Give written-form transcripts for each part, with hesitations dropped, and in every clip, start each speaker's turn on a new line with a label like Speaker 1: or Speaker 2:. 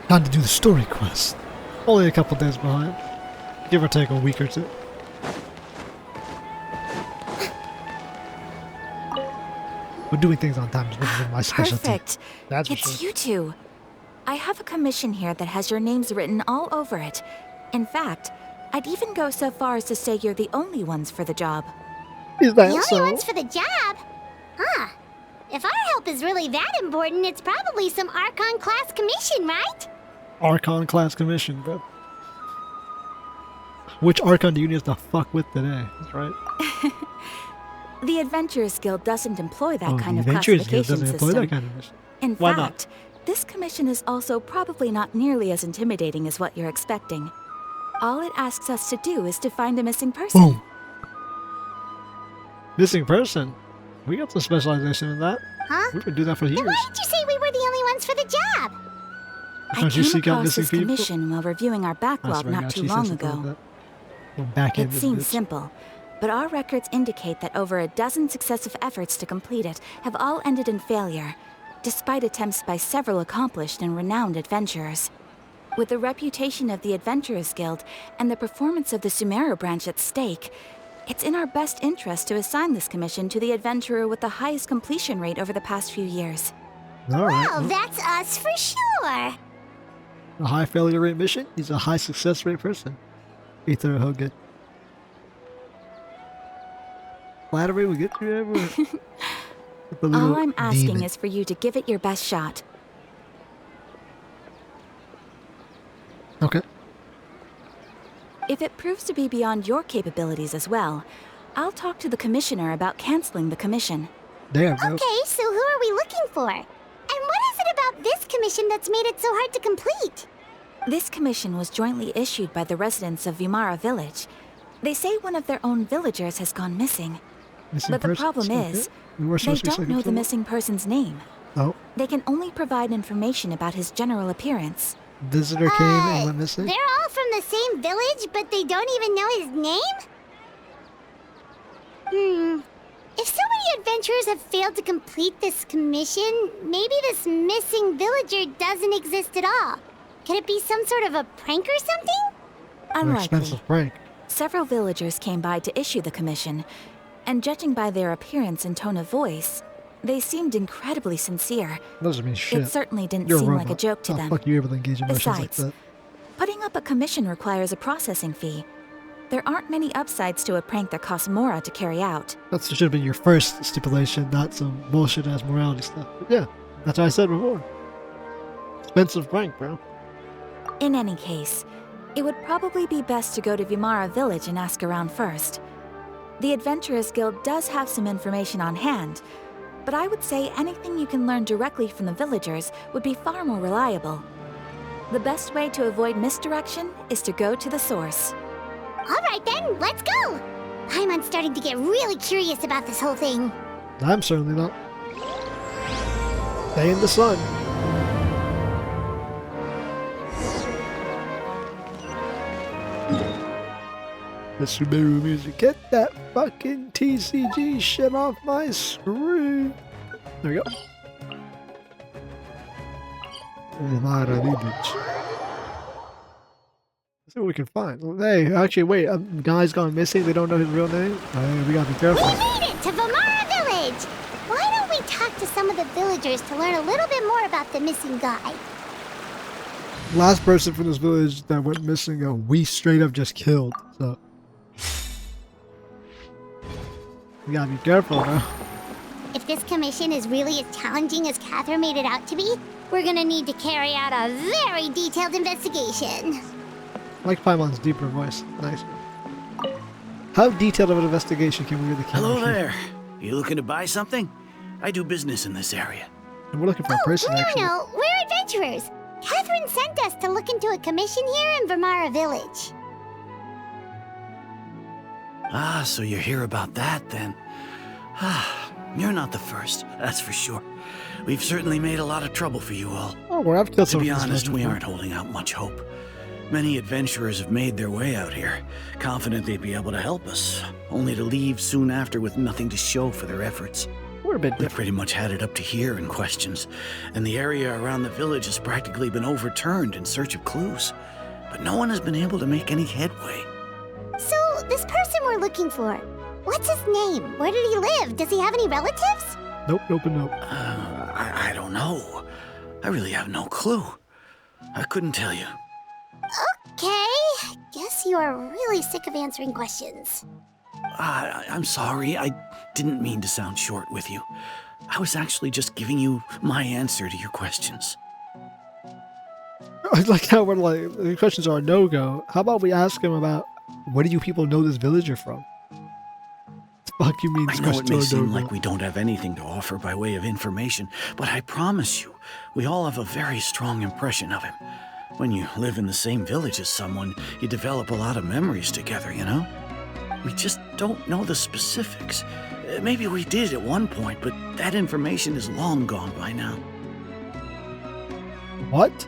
Speaker 1: Time to do the story quest. Only a couple days behind. Give or take a week or two. But doing things on time is one of my specialty.
Speaker 2: Perfect.
Speaker 1: That's for
Speaker 2: It's
Speaker 1: sure.
Speaker 2: you two. I have a commission here that has your names written all over it. In fact, I'd even go so far as to say you're the only ones for the job.
Speaker 1: Is
Speaker 3: The
Speaker 1: that
Speaker 3: only
Speaker 1: so?
Speaker 3: ones for the job? Huh. If our help is really that important, it's probably some Archon class commission, right?
Speaker 1: Archon class commission, bro. Which Archon do you need to fuck with today? That's right.
Speaker 2: The Adventurers Guild doesn't employ that kind
Speaker 1: the
Speaker 2: of
Speaker 1: Adventurers Guild
Speaker 2: classification
Speaker 1: doesn't
Speaker 2: system.
Speaker 1: employ that kind of mission.
Speaker 2: In
Speaker 1: Why
Speaker 2: fact, this commission is also probably not nearly as intimidating as what you're expecting. All it asks us to do is to find a missing person.
Speaker 1: Boom. Missing person? We got some specialization in that.
Speaker 3: Huh?
Speaker 1: We could do that for years.
Speaker 3: Then why did you say we were the only ones for the job?
Speaker 2: I
Speaker 1: Don't you
Speaker 2: came
Speaker 1: seek out
Speaker 2: across
Speaker 1: missing
Speaker 2: this
Speaker 1: people?
Speaker 2: commission while reviewing our
Speaker 1: That's
Speaker 2: backlog
Speaker 1: right,
Speaker 2: not
Speaker 1: now
Speaker 2: too
Speaker 1: she said
Speaker 2: long
Speaker 1: something
Speaker 2: ago.
Speaker 1: like that. Well, backhanded
Speaker 2: It seems
Speaker 1: bitch.
Speaker 2: simple, but our records indicate that over a dozen successive efforts to complete it have all ended in failure, despite attempts by several accomplished and renowned adventurers. With the reputation of the Adventurers Guild and the performance of the Sumeru branch at stake, it's in our best interest to assign this commission to the adventurer with the highest completion rate over the past few years.
Speaker 1: Alright.
Speaker 3: Well, that's us for sure.
Speaker 1: A high failure rate mission is a high success rate person. Ether Hogan. Flattery will get you everywhere. With the little
Speaker 2: All I'm asking
Speaker 1: demon.
Speaker 2: is for you to give it your best shot.
Speaker 1: Okay.
Speaker 2: If it proves to be beyond your capabilities as well, I'll talk to the commissioner about canceling the commission.
Speaker 1: Damn, bro.
Speaker 3: Okay, so who are we looking for? And what is it about this commission that's made it so hard to complete?
Speaker 2: This commission was jointly issued by the residents of Vimara village. They say one of their own villagers has gone missing.
Speaker 1: Missing
Speaker 2: But the
Speaker 1: person?
Speaker 2: problem
Speaker 1: Okay.
Speaker 2: is,
Speaker 1: We were
Speaker 2: they
Speaker 1: supposed to be
Speaker 2: don't
Speaker 1: second
Speaker 2: know the
Speaker 1: floor?
Speaker 2: missing person's name.
Speaker 1: Oh,
Speaker 2: They can only provide information about his general appearance.
Speaker 1: visitor came and went missing?
Speaker 3: They're all from the same village, but they don't even know his name? If so many adventurers have failed to complete this commission, maybe this missing villager doesn't exist at all. Could it be some sort of a prank or something?
Speaker 1: An
Speaker 2: Unlikely.
Speaker 1: expensive prank.
Speaker 2: Several villagers came by to issue the commission, and judging by their appearance and tone of voice, they seemed incredibly sincere.
Speaker 1: Doesn't mean shit.
Speaker 2: It certainly didn't
Speaker 1: You're
Speaker 2: seem
Speaker 1: a
Speaker 2: like a
Speaker 1: robot.
Speaker 2: joke to
Speaker 1: How
Speaker 2: them.
Speaker 1: fuck you able to engage emotions like
Speaker 2: Besides,
Speaker 1: that?
Speaker 2: putting up a commission requires a processing fee. There aren't many upsides to a prank that costs Mora to carry out.
Speaker 1: That should have been your first stipulation, not some bullshit ass morality stuff. But yeah, that's what I said before. Expensive prank, bro.
Speaker 2: In any case, it would probably be best to go to Vimara village and ask around first. The Adventurers Guild does have some information on hand, but I would say anything you can learn directly from the villagers would be far more reliable. The best way to avoid misdirection is to go to the source.
Speaker 3: All right then, let's go! I'm starting to get really curious about this whole thing.
Speaker 1: I'm certainly not. Stay in the sun. The Sumeru music. Get that fucking TCG shit off my screen. There we go. Vimara village. Let's see what we can find. Hey, actually, wait. A guy's gone missing. They don't know his real name. We gotta be careful.
Speaker 3: We made it to Vimara Village! Why don't we talk to some of the villagers to learn a little bit more about the missing guy?
Speaker 1: Last person from this village that went missing, we straight up just killed. So we gotta be careful now.
Speaker 3: If this commission is really as challenging as Catherine made it out to be, we're gonna need to carry out a very detailed investigation.
Speaker 1: Like Paimon's deeper voice. Nice. How detailed of an investigation can we really carry?
Speaker 4: Hello there. You looking to buy something? I do business in this area.
Speaker 1: And we're looking for a person, actually.
Speaker 3: No, we're adventurers. Catherine sent us to look into a commission here in Vimara Village.
Speaker 4: Ah, so you're here about that then. Ah, you're not the first, that's for sure. We've certainly made a lot of trouble for you all.
Speaker 1: Oh, we're after
Speaker 4: To be honest, we aren't holding out much hope. Many adventurers have made their way out here, confident they'd be able to help us, only to leave soon after with nothing to show for their efforts.
Speaker 1: Wait a bit
Speaker 4: We
Speaker 1: different.
Speaker 4: pretty much had it up to here in questions, and the area around the village has practically been overturned in search of clues. But no one has been able to make any headway.
Speaker 3: So, this person we're looking for, what's his name? Where did he live? Does he have any relatives?
Speaker 1: Nope, nope, and nope.
Speaker 4: I don't know. I really have no clue. I couldn't tell you.
Speaker 3: Okay, guess you are really sick of answering questions.
Speaker 4: I'm sorry. I didn't mean to sound short with you. I was actually just giving you my answer to your questions.
Speaker 1: I like how we're like, the questions are a no-go. How about we ask him about, where do you people know this villager from? The fuck you mean
Speaker 4: I
Speaker 1: these
Speaker 4: know it
Speaker 1: questions
Speaker 4: may
Speaker 1: are a
Speaker 4: seem
Speaker 1: no-go?
Speaker 4: like we don't have anything to offer by way of information, but I promise you, we all have a very strong impression of him. When you live in the same village as someone, you develop a lot of memories together, you know? We just don't know the specifics. Maybe we did at one point, but that information is long gone by now.
Speaker 1: What?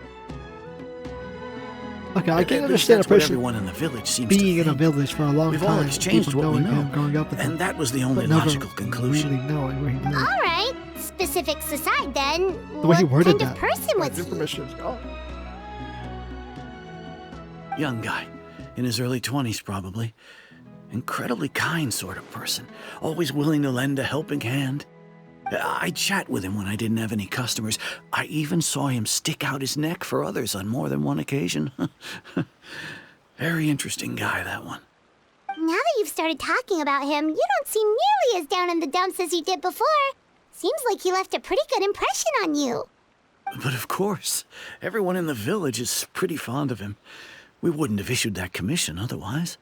Speaker 1: Okay, I
Speaker 4: At
Speaker 1: can
Speaker 4: least
Speaker 1: understand a
Speaker 4: that's what
Speaker 1: person
Speaker 4: everyone in the village seems
Speaker 1: being
Speaker 4: to
Speaker 1: in a
Speaker 4: think.
Speaker 1: village for a long
Speaker 4: We've all
Speaker 1: time,
Speaker 4: exchanged
Speaker 1: people
Speaker 4: what we
Speaker 1: knowing
Speaker 4: know,
Speaker 1: him, growing up with him,
Speaker 4: and that was the only
Speaker 1: but never
Speaker 4: logical conclusion.
Speaker 1: really knowing where he lived.
Speaker 3: Alright, specifics aside then,
Speaker 1: The way he
Speaker 3: what
Speaker 1: worded
Speaker 3: kind
Speaker 1: that.
Speaker 3: of person was
Speaker 1: His
Speaker 3: he?
Speaker 1: information is gone.
Speaker 4: Young guy, in his early 20s probably. Incredibly kind sort of person, always willing to lend a helping hand. I'd chat with him when I didn't have any customers. I even saw him stick out his neck for others on more than one occasion. Very interesting guy, that one.
Speaker 3: Now that you've started talking about him, you don't seem nearly as down in the dumps as you did before. Seems like he left a pretty good impression on you.
Speaker 4: But of course, everyone in the village is pretty fond of him. We wouldn't have issued that commission otherwise.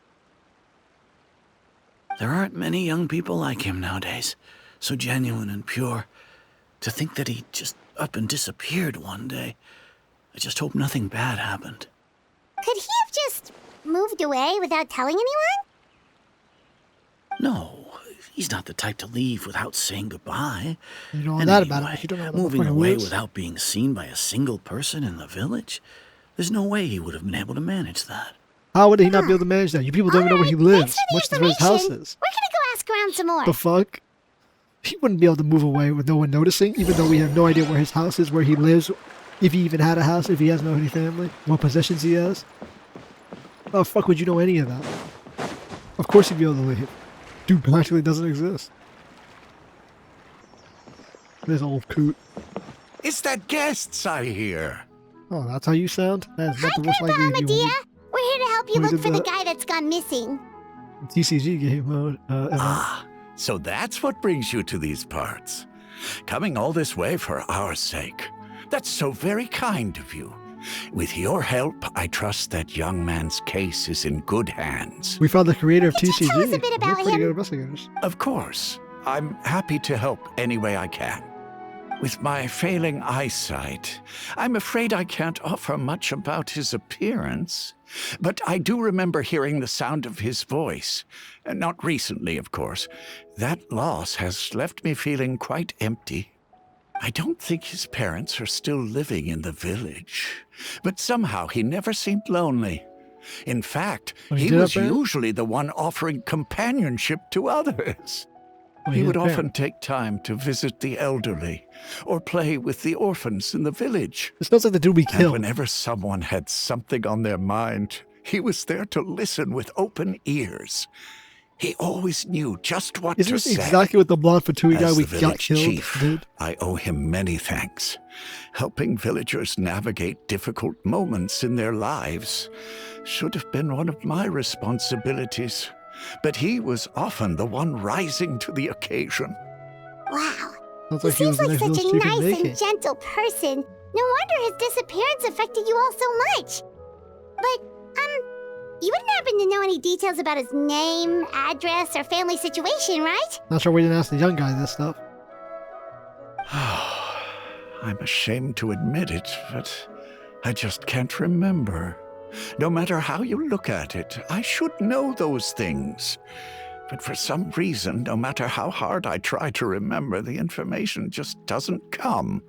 Speaker 4: There aren't many young people like him nowadays, so genuine and pure. To think that he just up and disappeared one day. I just hope nothing bad happened.
Speaker 3: Could he have just moved away without telling anyone?
Speaker 4: No, he's not the type to leave without saying goodbye.
Speaker 1: You know all
Speaker 4: And
Speaker 1: that about him,
Speaker 4: anyway,
Speaker 1: but you don't know what the
Speaker 4: moving
Speaker 1: fucking
Speaker 4: away
Speaker 1: lives.
Speaker 4: without being seen by a single person in the village? There's no way he would have been able to manage that.
Speaker 1: How would he not be able to manage that? You people don't even know where he lives,
Speaker 3: Thanks
Speaker 1: much
Speaker 3: for
Speaker 1: as
Speaker 3: the
Speaker 1: where his house
Speaker 3: information.
Speaker 1: is.
Speaker 3: We're gonna go ask around some more.
Speaker 1: The fuck? He wouldn't be able to move away with no one noticing, even though we have no idea where his house is, where he lives, if he even had a house, if he has no any family, what possessions he has. How the fuck would you know any of that? Of course he'd be able to leave. Dude practically doesn't exist. This old coot.
Speaker 5: Is that guests I hear?
Speaker 1: Oh, that's how you sound? That is not the most likely
Speaker 3: Grandpa
Speaker 1: of you.
Speaker 3: Medea, we're here to help you
Speaker 1: Who
Speaker 3: look
Speaker 1: did
Speaker 3: for the
Speaker 1: that?
Speaker 3: guy that's gone missing.
Speaker 1: TCG game mode.
Speaker 5: So that's what brings you to these parts. Coming all this way for our sake. That's so very kind of you. With your help, I trust that young man's case is in good hands.
Speaker 1: We found the creator of
Speaker 3: Could you
Speaker 1: TCG.
Speaker 3: tell us a bit
Speaker 1: We're
Speaker 3: about
Speaker 1: pretty
Speaker 3: him?
Speaker 1: good investigators.
Speaker 5: Of course, I'm happy to help any way I can. With my failing eyesight, I'm afraid I can't offer much about his appearance. But I do remember hearing the sound of his voice. Not recently, of course. That loss has left me feeling quite empty. I don't think his parents are still living in the village. But somehow he never seemed lonely. In fact,
Speaker 1: Oh, he
Speaker 5: he
Speaker 1: did have
Speaker 5: was
Speaker 1: parents?
Speaker 5: usually the one offering companionship to others.
Speaker 1: Oh,
Speaker 5: He
Speaker 1: had
Speaker 5: would
Speaker 1: parents.
Speaker 5: often take time to visit the elderly or play with the orphans in the village.
Speaker 1: It sounds like the dude we
Speaker 5: And
Speaker 1: killed.
Speaker 5: whenever someone had something on their mind, he was there to listen with open ears. He always knew just what
Speaker 1: Isn't
Speaker 5: to
Speaker 1: this
Speaker 5: say.
Speaker 1: exactly what the blonde Fatui guy
Speaker 5: As
Speaker 1: we
Speaker 5: the
Speaker 1: got
Speaker 5: village
Speaker 1: killed
Speaker 5: chief,
Speaker 1: did?
Speaker 5: I owe him many thanks. Helping villagers navigate difficult moments in their lives should have been one of my responsibilities. But he was often the one rising to the occasion.
Speaker 3: Wow.
Speaker 1: Sounds
Speaker 3: He
Speaker 1: like he was
Speaker 3: seems
Speaker 1: the
Speaker 3: like
Speaker 1: next
Speaker 3: such
Speaker 1: village
Speaker 3: a
Speaker 1: chief in
Speaker 3: nice
Speaker 1: making.
Speaker 3: and gentle person. No wonder his disappearance affected you all so much. But, you wouldn't happen to know any details about his name, address, or family situation, right?
Speaker 1: Not sure we didn't ask the young guy this stuff.
Speaker 5: I'm ashamed to admit it, but I just can't remember. No matter how you look at it, I should know those things. But for some reason, no matter how hard I try to remember, the information just doesn't come.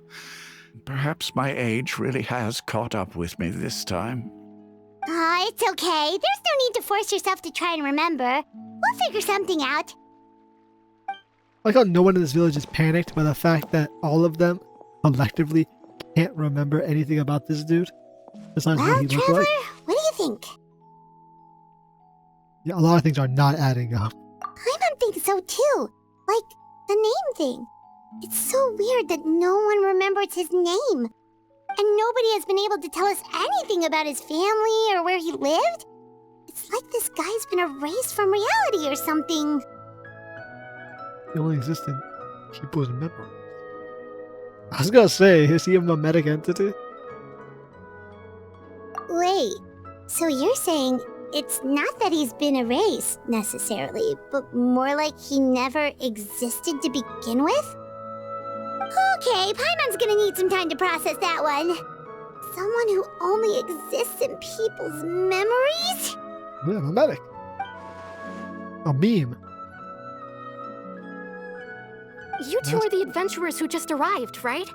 Speaker 5: Perhaps my age really has caught up with me this time.
Speaker 3: It's okay. There's no need to force yourself to try and remember. We'll figure something out.
Speaker 1: Like how no one in this village is panicked by the fact that all of them collectively can't remember anything about this dude besides what
Speaker 3: Well,
Speaker 1: he looked
Speaker 3: Traveler,
Speaker 1: like.
Speaker 3: what do you think?
Speaker 1: Yeah, a lot of things are not adding up.
Speaker 3: I think so too. Like, the name thing. It's so weird that no one remembers his name. And nobody has been able to tell us anything about his family or where he lived. It's like this guy's been erased from reality or something.
Speaker 1: He only exists in people's memories. I was gonna say, is he a mimetic entity?
Speaker 3: Wait, so you're saying it's not that he's been erased, necessarily, but more like he never existed to begin with? Okay, Paimon's gonna need some time to process that one. Someone who only exists in people's memories?
Speaker 1: Yeah, mimetic. A meme.
Speaker 6: You two are the adventurers who just arrived, right?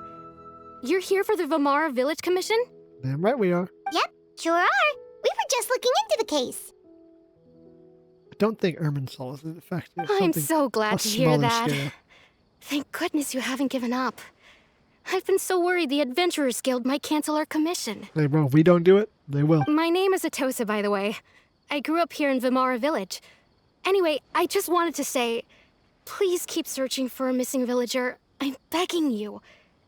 Speaker 6: You're here for the Vamara Village Commission?
Speaker 1: Damn right we are.
Speaker 3: Yep, sure are. We were just looking into the case.
Speaker 1: I don't think Irminsul is effective.
Speaker 6: I'm so glad to hear that.
Speaker 1: Scale.
Speaker 6: Thank goodness you haven't given up. I've been so worried the Adventurers Guild might cancel our commission.
Speaker 1: Hey bro, if we don't do it, they will.
Speaker 6: My name is Atosa, by the way. I grew up here in Vamara Village. Anyway, I just wanted to say, please keep searching for a missing villager. I'm begging you.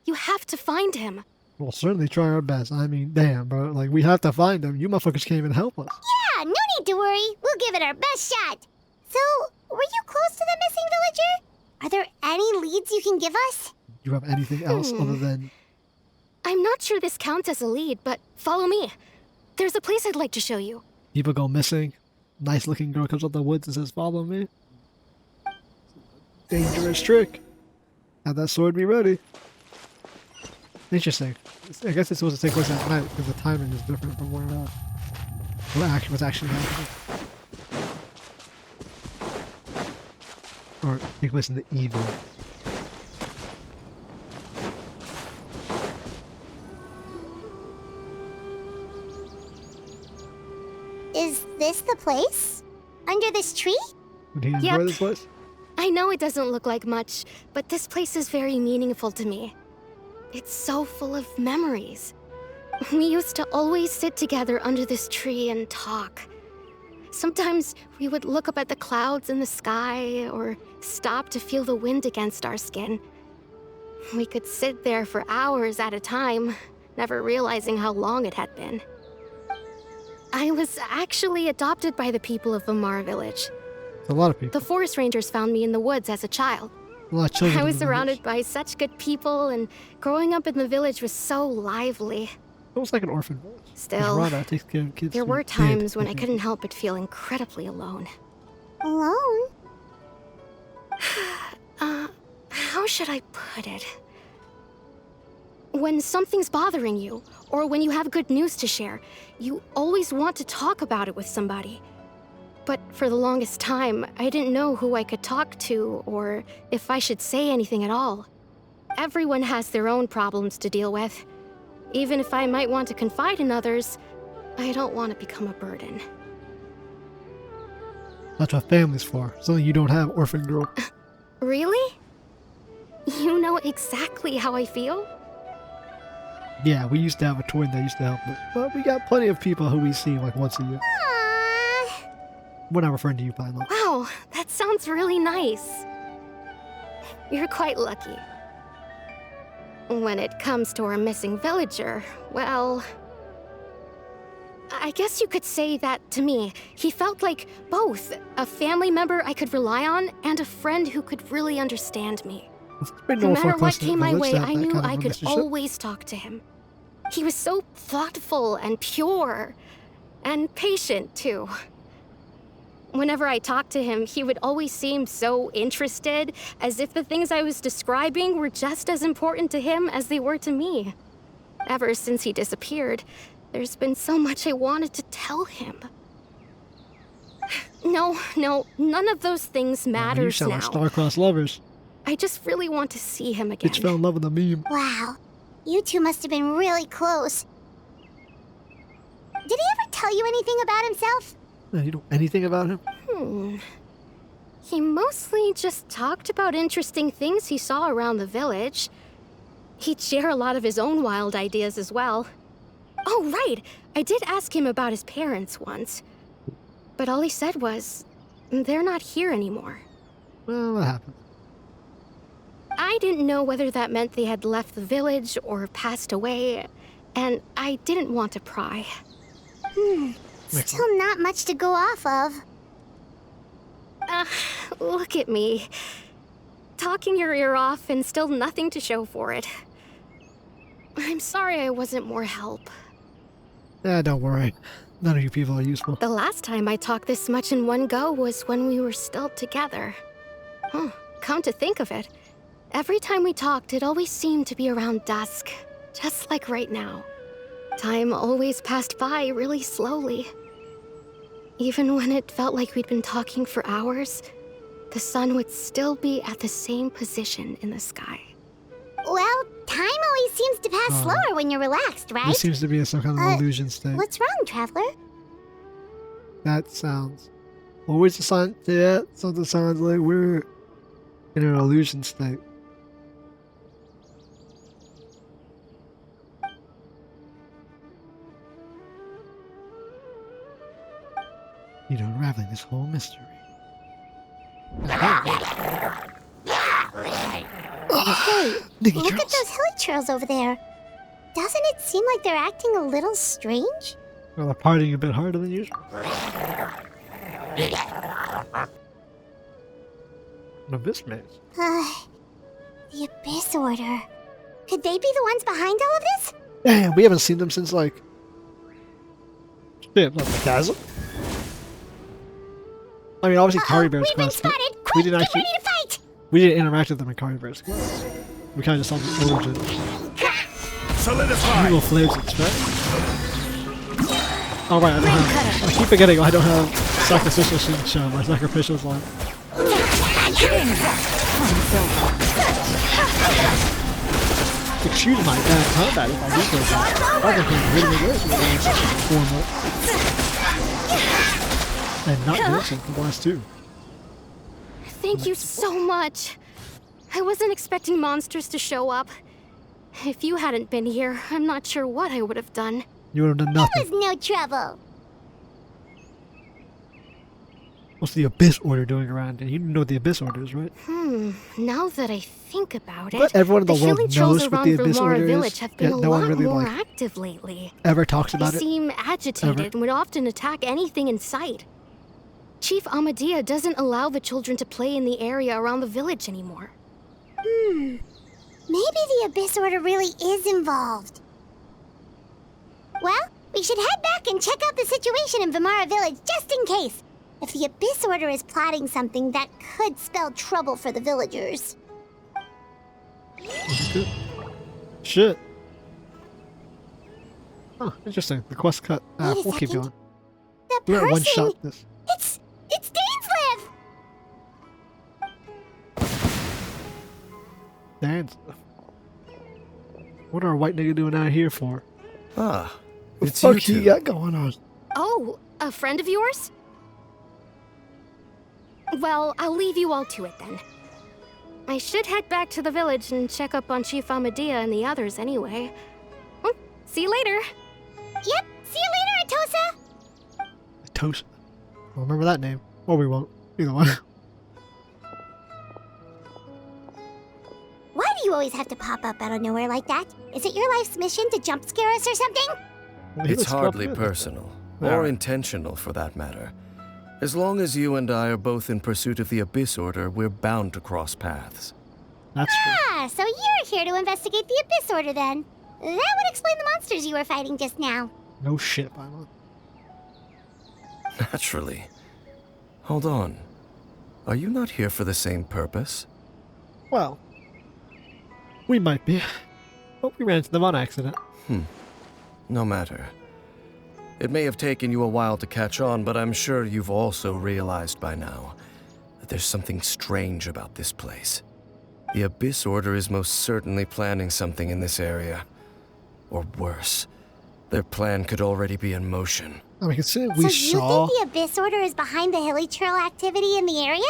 Speaker 6: You have to find him.
Speaker 1: We'll certainly try our best. I mean, damn, bro. Like, we have to find him. You motherfuckers can't even help us.
Speaker 3: Yeah, no need to worry. We'll give it our best shot. So, were you close to the missing villager? Are there any leads you can give us?
Speaker 1: Do you have anything else other than...
Speaker 6: I'm not sure this counts as a lead, but follow me. There's a place I'd like to show you.
Speaker 1: People go missing. Nice looking girl comes out the woods and says, follow me. Dangerous trick. Have that sword be ready. Interesting. I guess it's supposed to take place at night because the timing is different from what's actually happening. Or take place in the evening.
Speaker 3: Is this the place? Under this tree?
Speaker 1: Would he enjoy
Speaker 6: Yep.
Speaker 1: this place?
Speaker 6: I know it doesn't look like much, but this place is very meaningful to me. It's so full of memories. We used to always sit together under this tree and talk. Sometimes we would look up at the clouds in the sky or stop to feel the wind against our skin. We could sit there for hours at a time, never realizing how long it had been. I was actually adopted by the people of Vamara Village.
Speaker 1: A lot of people.
Speaker 6: The forest rangers found me in the woods as a child.
Speaker 1: A lot of children.
Speaker 6: I was
Speaker 1: in the
Speaker 6: surrounded
Speaker 1: village.
Speaker 6: by such good people, and growing up in the village was so lively.
Speaker 1: Almost like an orphan village.
Speaker 6: Still,
Speaker 1: Rada takes care of kids.
Speaker 6: there
Speaker 1: who
Speaker 6: were
Speaker 1: did
Speaker 6: times when I
Speaker 1: get
Speaker 6: couldn't help but feel incredibly alone.
Speaker 3: Alone?
Speaker 6: How should I put it? When something's bothering you, or when you have good news to share, you always want to talk about it with somebody. But for the longest time, I didn't know who I could talk to, or if I should say anything at all. Everyone has their own problems to deal with. Even if I might want to confide in others, I don't want to become a burden.
Speaker 1: That's what family's for. Something you don't have, orphan girl.
Speaker 6: Really? You know exactly how I feel?
Speaker 1: Yeah, we used to have a twin that used to help us. But we got plenty of people who we see like once a year.
Speaker 3: Aww.
Speaker 1: We're not referring to you, Paimon.
Speaker 6: Wow, that sounds really nice. You're quite lucky. When it comes to our missing villager, well... I guess you could say that to me. He felt like both a family member I could rely on and a friend who could really understand me. No matter what came my way, I knew I could always talk to him. He was so thoughtful and pure, and patient too. Whenever I talked to him, he would always seem so interested, as if the things I was describing were just as important to him as they were to me. Ever since he disappeared, there's been so much I wanted to tell him. No, none of those things matters
Speaker 1: you sound
Speaker 6: now.
Speaker 1: like star-crossed lovers.
Speaker 6: I just really want to see him again.
Speaker 1: Bitch fell in love with a meme.
Speaker 3: Wow. You two must have been really close. Did he ever tell you anything about himself?
Speaker 1: You know anything about him?
Speaker 6: He mostly just talked about interesting things he saw around the village. He'd share a lot of his own wild ideas as well. Oh, right! I did ask him about his parents once. But all he said was, they're not here anymore.
Speaker 1: Well, what happened?
Speaker 6: I didn't know whether that meant they had left the village or passed away, and I didn't want to pry.
Speaker 3: Still not much to go off of.
Speaker 6: Look at me. Talking your ear off and still nothing to show for it. I'm sorry I wasn't more help.
Speaker 1: Don't worry. None of you people are useful.
Speaker 6: The last time I talked this much in one go was when we were still together. Come to think of it, every time we talked, it always seemed to be around dusk, just like right now. Time always passed by really slowly. Even when it felt like we'd been talking for hours, the sun would still be at the same position in the sky.
Speaker 3: Well, time always seems to pass slower when you're relaxed, right?
Speaker 1: This seems to be in some kind of illusion state.
Speaker 3: What's wrong, Traveler?
Speaker 1: That sounds... Always a sign... Yeah, something sounds like we're in an illusion state. You know, unraveling this whole mystery.
Speaker 3: Hey,
Speaker 1: Nicky
Speaker 3: look at
Speaker 1: Charles.
Speaker 3: those hilichurls over there. Doesn't it seem like they're acting a little strange?
Speaker 1: Well, they're partying a bit harder than usual. An abyss maze.
Speaker 3: The Abyss Order. Could they be the ones behind all of this?
Speaker 1: Damn, we haven't seen them since like... Shit, like the chasm? I mean, obviously 𝐿𝐴𝐴R's
Speaker 3: We've been
Speaker 1: quest, but
Speaker 3: spotted!
Speaker 1: we
Speaker 3: Quick,
Speaker 1: didn't
Speaker 3: get
Speaker 1: actually...
Speaker 3: ready to fight!
Speaker 1: We didn't interact with them in 𝐿𝐴𝐴R's quest. We kind of just saw the origin.
Speaker 5: Solidify!
Speaker 1: Evil flames, right? Oh right, I don't have... I keep forgetting I don't have sacrificial show, my sacrificial's line. Excuse my bad combat if I do go back. I've been playing really worse for the last 4 months. And not Genshin for the last 2.
Speaker 6: Thank you so much. I wasn't expecting monsters to show up. If you hadn't been here, I'm not sure what I would have done.
Speaker 1: You would have done
Speaker 3: It
Speaker 1: nothing.
Speaker 3: was no trouble.
Speaker 1: What's the Abyss Order doing around here? You know what the Abyss Order is, right?
Speaker 6: Now that I think about it,
Speaker 1: But everyone in the world
Speaker 6: healing
Speaker 1: knows
Speaker 6: trolls
Speaker 1: what the
Speaker 6: around
Speaker 1: Abyss
Speaker 6: 𝐿𝐴𝐴R
Speaker 1: Order
Speaker 6: village
Speaker 1: is.
Speaker 6: have been
Speaker 1: Yet
Speaker 6: a
Speaker 1: no one
Speaker 6: lot
Speaker 1: really
Speaker 6: more
Speaker 1: like
Speaker 6: active lately.
Speaker 1: ever talks
Speaker 6: They
Speaker 1: about it.
Speaker 6: seem agitated
Speaker 1: Ever.
Speaker 6: and would often attack anything in sight. Chief 𝐿𝐴𝐴Dia doesn't allow the children to play in the area around the village anymore.
Speaker 3: Maybe the Abyss Order really is involved. Well, we should head back and check out the situation in 𝐿𝐴𝐴R village just in case. If the Abyss Order is plotting something that could spell trouble for the villagers.
Speaker 1: Good. Shit. Oh, interesting. The quest cut.
Speaker 3: Wait a
Speaker 1: We'll keep
Speaker 3: second.
Speaker 1: going.
Speaker 3: The
Speaker 1: We're at one
Speaker 3: person...
Speaker 1: shot this.
Speaker 3: It's Dainsleif!
Speaker 1: Dainsleif. What are a white nigga doing out here for?
Speaker 7: Ah,
Speaker 1: What
Speaker 7: it's
Speaker 1: the
Speaker 7: you
Speaker 1: fuck you
Speaker 7: two.
Speaker 1: got going on?
Speaker 6: Oh, a friend of yours? Well, I'll leave you all to it then. I should head back to the village and check up on Chief 𝐿𝐴𝐴Dia and the others anyway. See you later.
Speaker 3: Yep, see you later, Atosa!
Speaker 1: Toast. We'll remember that name. Or we won't. Either one.
Speaker 3: Why do you always have to pop up out of nowhere like that? Is it your life's mission to jump scare us or something?
Speaker 1: He
Speaker 7: It's
Speaker 1: looks
Speaker 7: hardly
Speaker 1: good.
Speaker 7: personal,
Speaker 1: Yeah.
Speaker 7: or intentional for that matter. As long as you and I are both in pursuit of the Abyss Order, we're bound to cross paths.
Speaker 1: That's true.
Speaker 3: Ah, so you're here to investigate the Abyss Order then. That would explain the monsters you were fighting just now.
Speaker 1: No shit, Paimon.
Speaker 7: Naturally. Hold on. Are you not here for the same purpose?
Speaker 1: Well, we might be. But we ran into them on accident.
Speaker 7: No matter. It may have taken you a while to catch on, but I'm sure you've also realized by now that there's something strange about this place. The Abyss Order is most certainly planning something in this area. Or worse, their plan could already be in motion.
Speaker 1: I mean, considering
Speaker 3: So
Speaker 1: we
Speaker 3: you
Speaker 1: saw...
Speaker 3: think the Abyss Order is behind the hilichurl activity in the area?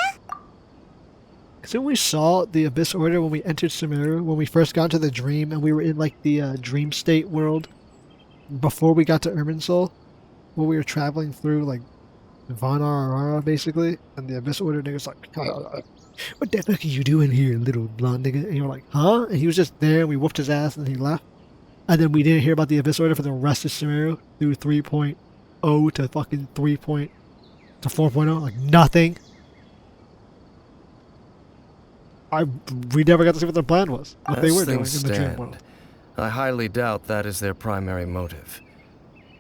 Speaker 1: Because when we saw the Abyss Order when we entered Sumeru, when we first got into the dream and we were in like the dream state world before we got to Irminsul, when we were traveling through like Vanarara basically, and the Abyss Order nigga's like, what the fuck are you doing here, little blonde nigga? And you're like, huh? And he was just there and we whooped his ass and he left. And then we didn't hear about the Abyss Order for the rest of Sumeru through 3.0 to fucking 3. To 4.0, like nothing. We never got to see what their plan was, what they were doing in the dream world.
Speaker 7: I highly doubt that is their primary motive.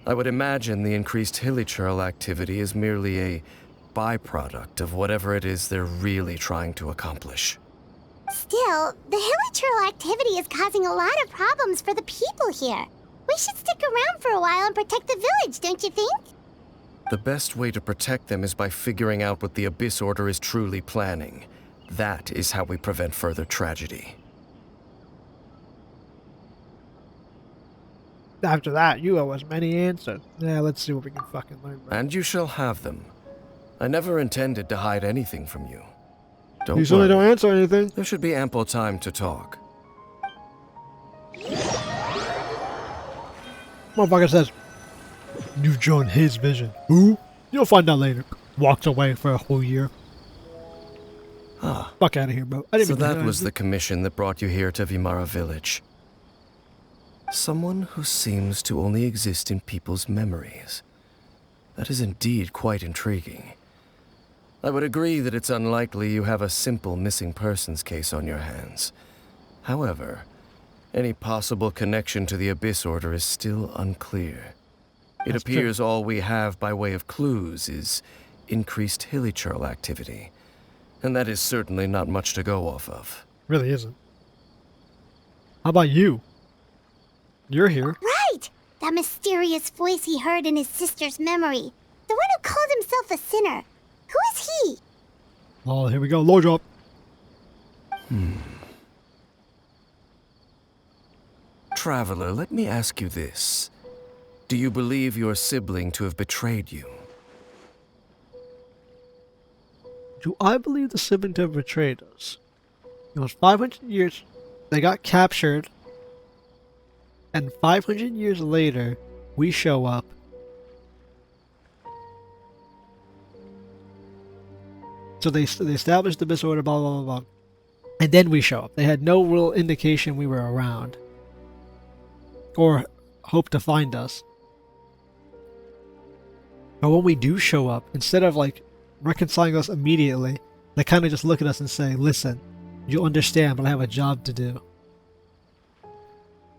Speaker 7: I would imagine the increased Hilichurl activity is merely a byproduct of whatever it is they're really trying to accomplish.
Speaker 3: Still, the Hilichurl activity is causing a lot of problems for the people here. We should stick around for a while and protect the village, don't you think?
Speaker 7: The best way to protect them is by figuring out what the Abyss Order is truly planning. That is how we prevent further tragedy.
Speaker 1: After that, you owe us many answers. Yeah, let's see what we can fucking learn. Bro.
Speaker 7: And you shall have them. I never intended to hide anything from you.
Speaker 1: You certainly don't answer anything.
Speaker 7: There should be ample time to talk.
Speaker 1: Motherfucker says, you've joined his vision. Who? You'll find out later. Walks away for a whole year.
Speaker 7: Ah.
Speaker 1: Fuck out of here, bro.
Speaker 7: So that was the commission that brought you here to Vimara village. Someone who seems to only exist in people's memories. That is indeed quite intriguing. I would agree that it's unlikely you have a simple missing persons case on your hands. However, any possible connection to the Abyss Order is still unclear. It appears all we have by way of clues is increased Hilichurl activity. And that is certainly not much to go off of.
Speaker 1: Really isn't. How about you? You're here.
Speaker 3: Right! That mysterious voice he heard in his sister's memory. The one who called himself a sinner. Who is he?
Speaker 1: Oh, here we go. Low drop.
Speaker 7: Traveler, let me ask you this. Do you believe your sibling to have betrayed you?
Speaker 1: Do I believe the sibling to have betrayed us? It was 500 years. They got captured. And 500 years later, we show up. So they established the Abyss Order, blah, blah, blah, blah. And then we show up. They had no real indication we were around. Or hope to find us. But when we do show up, instead of like reconciling us immediately, they kind of just look at us and say, listen, you'll understand, but I have a job to do.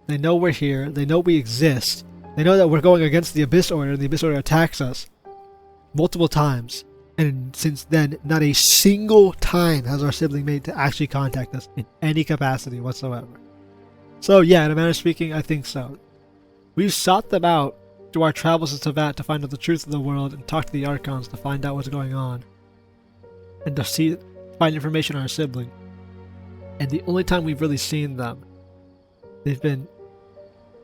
Speaker 1: They know we're here. They know we exist. They know that we're going against the Abyss Order, and the Abyss Order attacks us multiple times. And since then, not a single time has our sibling made to actually contact us in any capacity whatsoever. So yeah, in a manner of speaking, I think so. We've sought them out through our travels in Teyvat to find out the truth of the world and talk to the Archons to find out what's going on. And to find information on our sibling. And the only time we've really seen them, they've been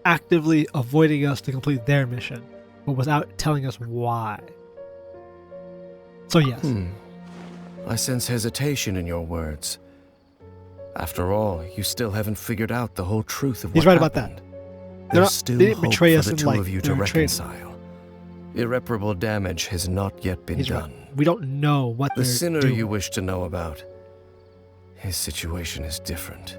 Speaker 1: actively avoiding us to complete their mission, but without telling us why. So yes.
Speaker 7: I sense hesitation in your words. After all, you still haven't figured out the whole truth of what happened.
Speaker 1: He's right about that.
Speaker 7: There's still hope for the two
Speaker 1: like
Speaker 7: of you to reconcile. Irreparable damage has not yet been done.
Speaker 1: Right. We don't know what
Speaker 7: the sinner you wish to know about. His situation is different.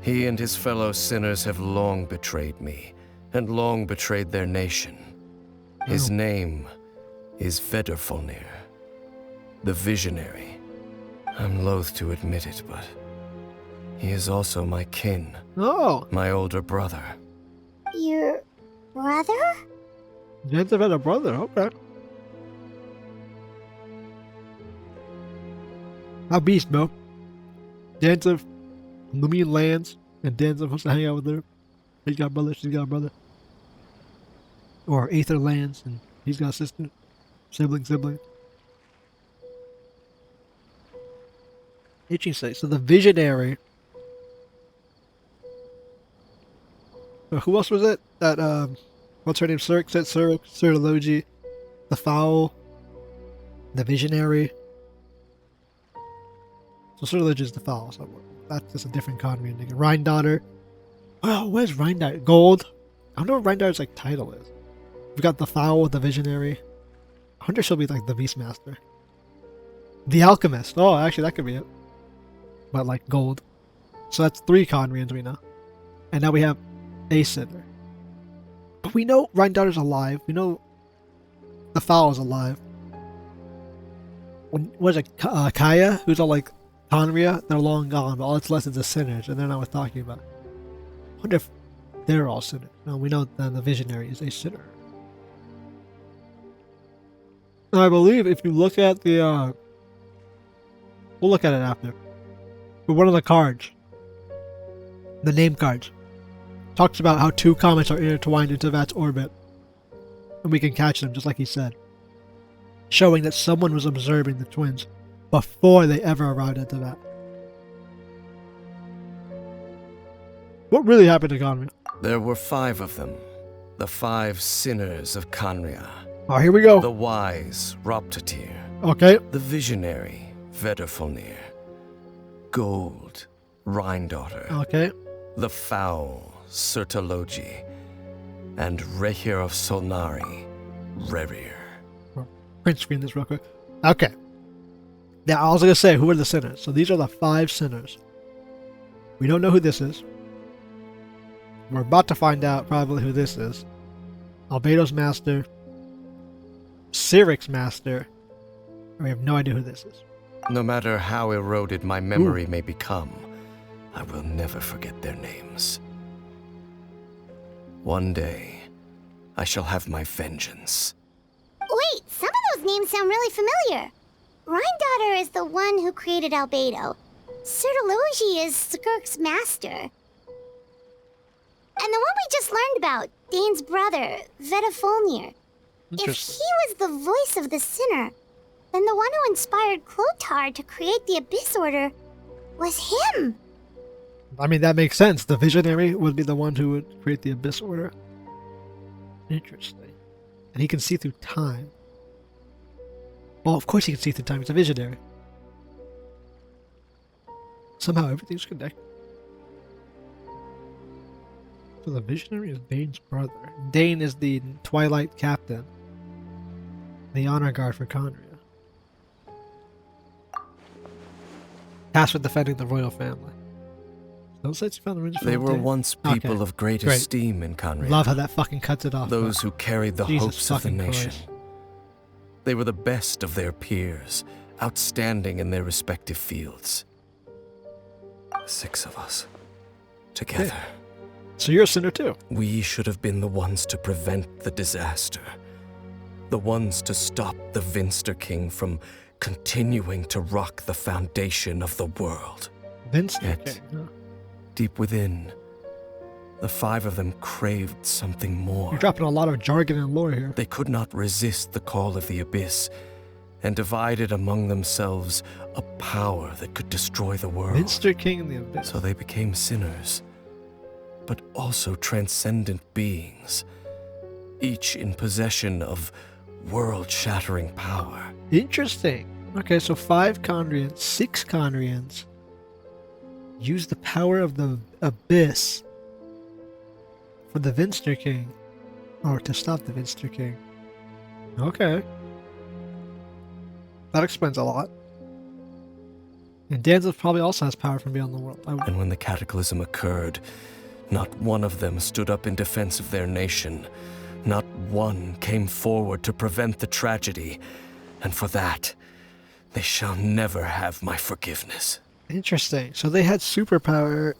Speaker 7: He and his fellow sinners have long betrayed me, and long betrayed their nation. His name is Vedrfolnir, the Visionary. I'm loath to admit it, but he is also my kin.
Speaker 1: Oh.
Speaker 7: My older brother.
Speaker 3: Your brother?
Speaker 1: Gensleif had a brother, okay. How beast, bro. Gensleif, Lumian lands, and Gensleif wants to hang out with her. He's got a brother, she's got a brother. Or Aether lands, and he's got a sister. Sibling. Interesting. So the Visionary. So who else was it? That what's her name? Surlogi, the Foul, the Visionary. So Certalege is the foul. So that's just a different Conrian nigga. Rhine-Daughter. Oh, where's Rhine-Daughter? Gold. I don't know what Rhine-Daughter's like title is. We got the foul with the Visionary. I wonder if she'll be like the Beastmaster. The Alchemist. Oh, actually that could be it. But like gold. So that's 3 Conrians we know. And now we have a Sinner. But we know Rhine-Daughter's alive. We know the foul is alive. What is it? Kaya, who's all like Conria, they're long gone, but all that's left is the Sinners, and they're not worth talking about. I wonder if they're all Sinners. No, we know that the Visionary is a Sinner. And I believe if you look at the, we'll look at it after. But one of the cards, the name cards, talks about how 2 comets are intertwined into Vat's orbit. And we can catch them, just like he said. Showing that someone was observing the twins before they ever arrived at the Vat. What really happened to Conria?
Speaker 7: There were 5 of them. The 5 sinners of Conria.
Speaker 1: Oh, here we go.
Speaker 7: The wise Roptatyr.
Speaker 1: Okay.
Speaker 7: The visionary Vedrfolnir. Gold Rhine-Daughter.
Speaker 1: Okay.
Speaker 7: The foul Certalogi. And Rehir of Solnari Rerir.
Speaker 1: Print screen this real quick. Okay. Now I was gonna say, who are the sinners? So these are the 5 sinners. We don't know who this is. We're about to find out probably who this is. Albedo's master. Cyric's master. We have no idea who this is.
Speaker 7: No matter how eroded my memory may become, I will never forget their names. One day, I shall have my vengeance.
Speaker 3: Wait, some of those names sound really familiar. Rhine-Daughter is the one who created Albedo. Certalogi is Skirk's master. And the one we just learned about, Dane's brother, Vedrfolnir. If he was the voice of the sinner, then the one who inspired 𝐂𝐿𝐟 to create the Abyss Order was him.
Speaker 1: I mean, that makes sense. The Visionary would be the one who would create the Abyss Order. Interesting. And he can see through time. Well, of course he can see through time. He's a Visionary. Somehow everything's connected. So the Visionary is Dane's brother. Dane is the Twilight Captain. The honor guard for Conria. Tasked with defending the royal family. Those sites you found the ruins
Speaker 7: They were once people of great esteem in Conria.
Speaker 1: Love how that fucking cuts it off.
Speaker 7: Those who carried the hopes of the nation.
Speaker 1: Christ.
Speaker 7: They were the best of their peers, outstanding in their respective fields. 6 of us. Together.
Speaker 1: Hey. So you're a sinner too.
Speaker 7: We should have been the ones to prevent the disaster. The ones to stop the Vinster King from continuing to rock the foundation of the world.
Speaker 1: Vinster King, huh?
Speaker 7: Deep within, the 5 of them craved something more.
Speaker 1: You're dropping a lot of jargon and lore here.
Speaker 7: They could not resist the call of the Abyss, and divided among themselves a power that could destroy the world.
Speaker 1: Vinster King and the Abyss.
Speaker 7: So they became sinners, but also transcendent beings, each in possession of world-shattering power.
Speaker 1: Interesting. Okay, so 5 Conrians, 6 Conrians use the power of the Abyss for the Vinster King, or to stop the Vinster King. Okay. That explains a lot. And Dainsleif probably also has power from beyond the world.
Speaker 7: And when the cataclysm occurred, not one of them stood up in defense of their nation. Not one came forward to prevent the tragedy. And for that, they shall never have my forgiveness.
Speaker 1: Interesting. So they had superpower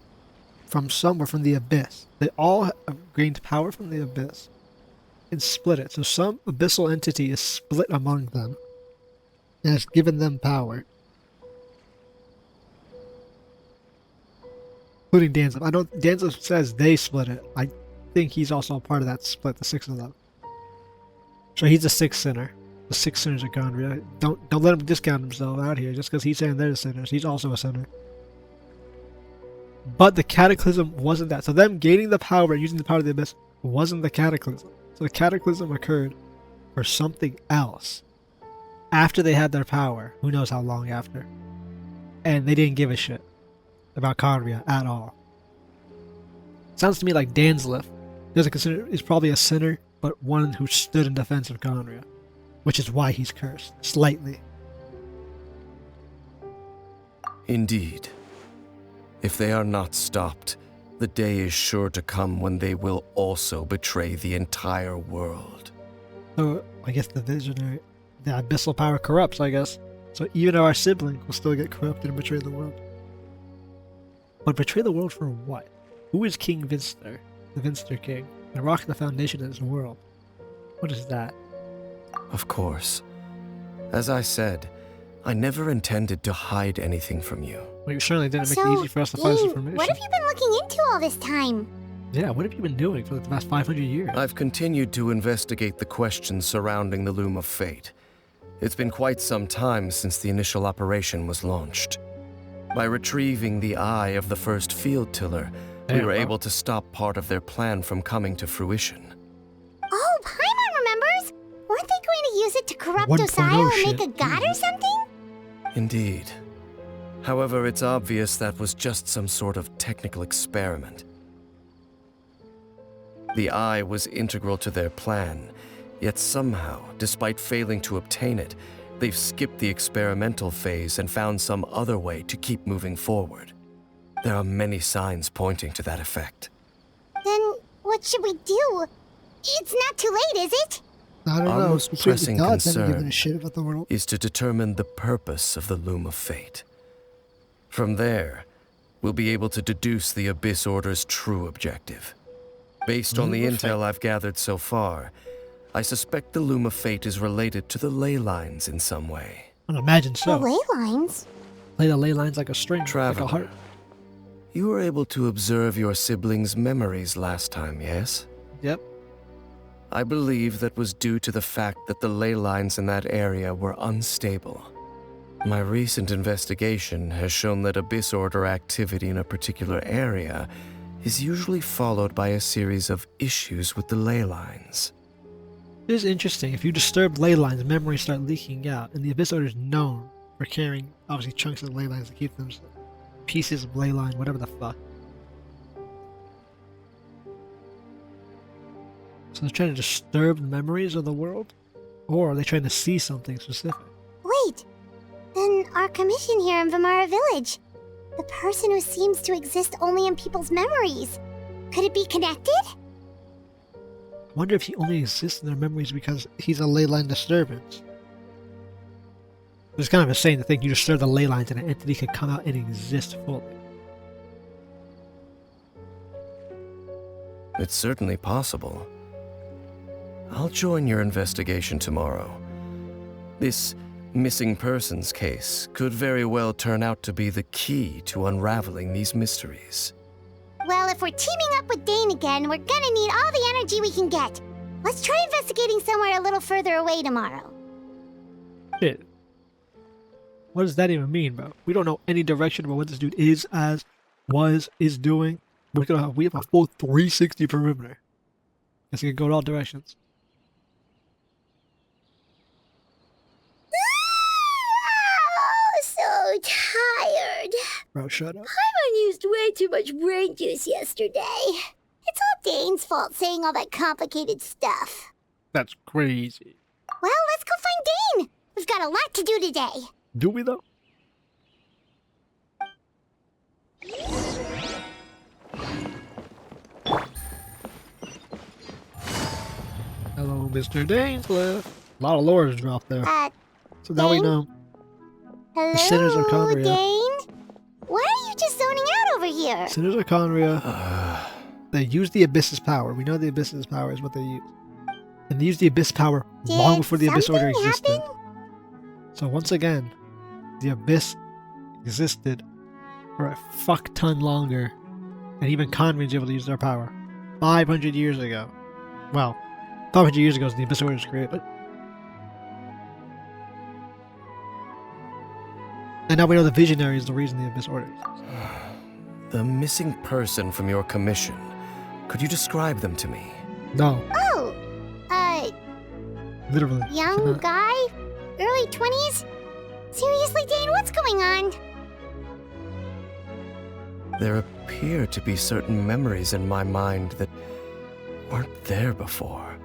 Speaker 1: from somewhere, from the Abyss. They all gained power from the Abyss and split it. So some abyssal entity is split among them and has given them power. Including Dainsleif. Dainsleif says they split it. I think he's also a part of that split, the 6 of them. So he's a 6th sinner. The 6 sinners are gone. Really. Don't let him discount himself out here just because he's saying they're the sinners. He's also a sinner. But the cataclysm wasn't that. So them gaining the power and using the power of the Abyss wasn't the cataclysm. So the cataclysm occurred for something else. After they had their power. Who knows how long after. and they didn't give a shit about Conria at all. Sounds to me like Dainsleif is probably a sinner, but one who stood in defense of Conria, which is why he's cursed, slightly.
Speaker 7: Indeed. If they are not stopped, the day is sure to come when they will also betray the entire world.
Speaker 1: So, I guess the abyssal power corrupts, I guess. So even our sibling will still get corrupted and betray the world. But betray the world for what? Who is King Vinster, the Vinster King, and rock the foundation of his world? What is that?
Speaker 7: Of course. As I said, I never intended to hide anything from you.
Speaker 1: Well, you certainly didn't make it easy for us to find this information.
Speaker 3: What have you been looking into all this time?
Speaker 1: Yeah, what have you been doing for the past 500 years?
Speaker 7: I've continued to investigate the questions surrounding the Loom of Fate. It's been quite some time since the initial operation was launched. By retrieving the eye of the first field tiller, we were able to stop part of their plan from coming to fruition.
Speaker 3: Oh, Paimon remembers! Weren't they going to use it to corrupt
Speaker 1: 1.0
Speaker 3: Josiah and
Speaker 1: shit.
Speaker 3: make a god or something?
Speaker 7: Indeed. However, it's obvious that was just some sort of technical experiment. The eye was integral to their plan, yet somehow, despite failing to obtain it, they've skipped the experimental phase and found some other way to keep moving forward. There are many signs pointing to that effect.
Speaker 3: Then what should we do? It's not too late, is it?
Speaker 1: I don't
Speaker 7: Our
Speaker 1: know.
Speaker 7: most
Speaker 1: Between the
Speaker 7: pressing
Speaker 1: gods, haven't given
Speaker 7: concern
Speaker 1: a shit about the world.
Speaker 7: is to determine the purpose of the Loom of Fate. From there, we'll be able to deduce the Abyss Order's true objective. Based on the intel I've gathered so far, I suspect the Loom of Fate is related to the ley lines in some way.
Speaker 1: I'd imagine so.
Speaker 3: The ley lines?
Speaker 1: Play the ley lines like a string, like a
Speaker 7: Traveler,
Speaker 1: heart.
Speaker 7: you were able to observe your siblings' memories last time, yes?
Speaker 1: Yep.
Speaker 7: I believe that was due to the fact that the ley lines in that area were unstable. My recent investigation has shown that Abyss Order activity in a particular area is usually followed by a series of issues with the ley lines.
Speaker 1: It is interesting. If you disturb ley lines, memories start leaking out, and the Abyss Order is known for carrying, obviously, chunks of ley lines to keep them pieces of ley line, whatever the fuck. So they're trying to disturb the memories of the world? Or are they trying to see something specific?
Speaker 3: Wait, then our commission here in Vimara Village, the person who seems to exist only in people's memories, could it be connected?
Speaker 1: I wonder if he only exists in their memories because he's a ley line disturbance. It's kind of insane to think you disturb the ley lines and an entity could come out and exist fully.
Speaker 7: It's certainly possible. I'll join your investigation tomorrow. This missing persons case could very well turn out to be the key to unraveling these mysteries.
Speaker 3: Well, if we're teaming up with Dane again, we're gonna need all the energy we can get. Let's try investigating somewhere a little further away tomorrow.
Speaker 1: Shit. What does that even mean, bro? We don't know any direction about what this dude is doing. We have a full 360 perimeter. Guess we can go in all directions.
Speaker 3: So tired.
Speaker 1: Bro, shut up.
Speaker 3: Paimon used way too much brain juice yesterday. It's all Dane's fault saying all that complicated stuff.
Speaker 1: That's crazy.
Speaker 3: Well, let's go find Dane. We've got a lot to do today.
Speaker 1: Do we though? Hello, Mr. Dainsleif. A lot of lores dropped there. So now we
Speaker 3: Dane?
Speaker 1: know.
Speaker 3: Hello,
Speaker 1: The sinners of Conria.
Speaker 3: Dane? Why are you just zoning out over here?
Speaker 1: Sinners of Conria. They use the Abyss's power. We know the Abyss's power is what they use. And they used the Abyss power long before the Abyss Order
Speaker 3: something
Speaker 1: existed.
Speaker 3: happen?
Speaker 1: So once again, the Abyss existed for a fuck ton longer. And even Conria was able to use their power. 500 years ago. Well, 500 years ago is the Abyss Order was created. And now we know the Visionary is the reason the Abyss Order exists.
Speaker 7: The missing person from your commission. Could you describe them to me?
Speaker 1: No,
Speaker 3: Oh,
Speaker 1: literally.
Speaker 3: young
Speaker 1: cannot.
Speaker 3: guy? Early 20s? Seriously, Dane, what's going on?
Speaker 7: There appear to be certain memories in my mind that weren't there before.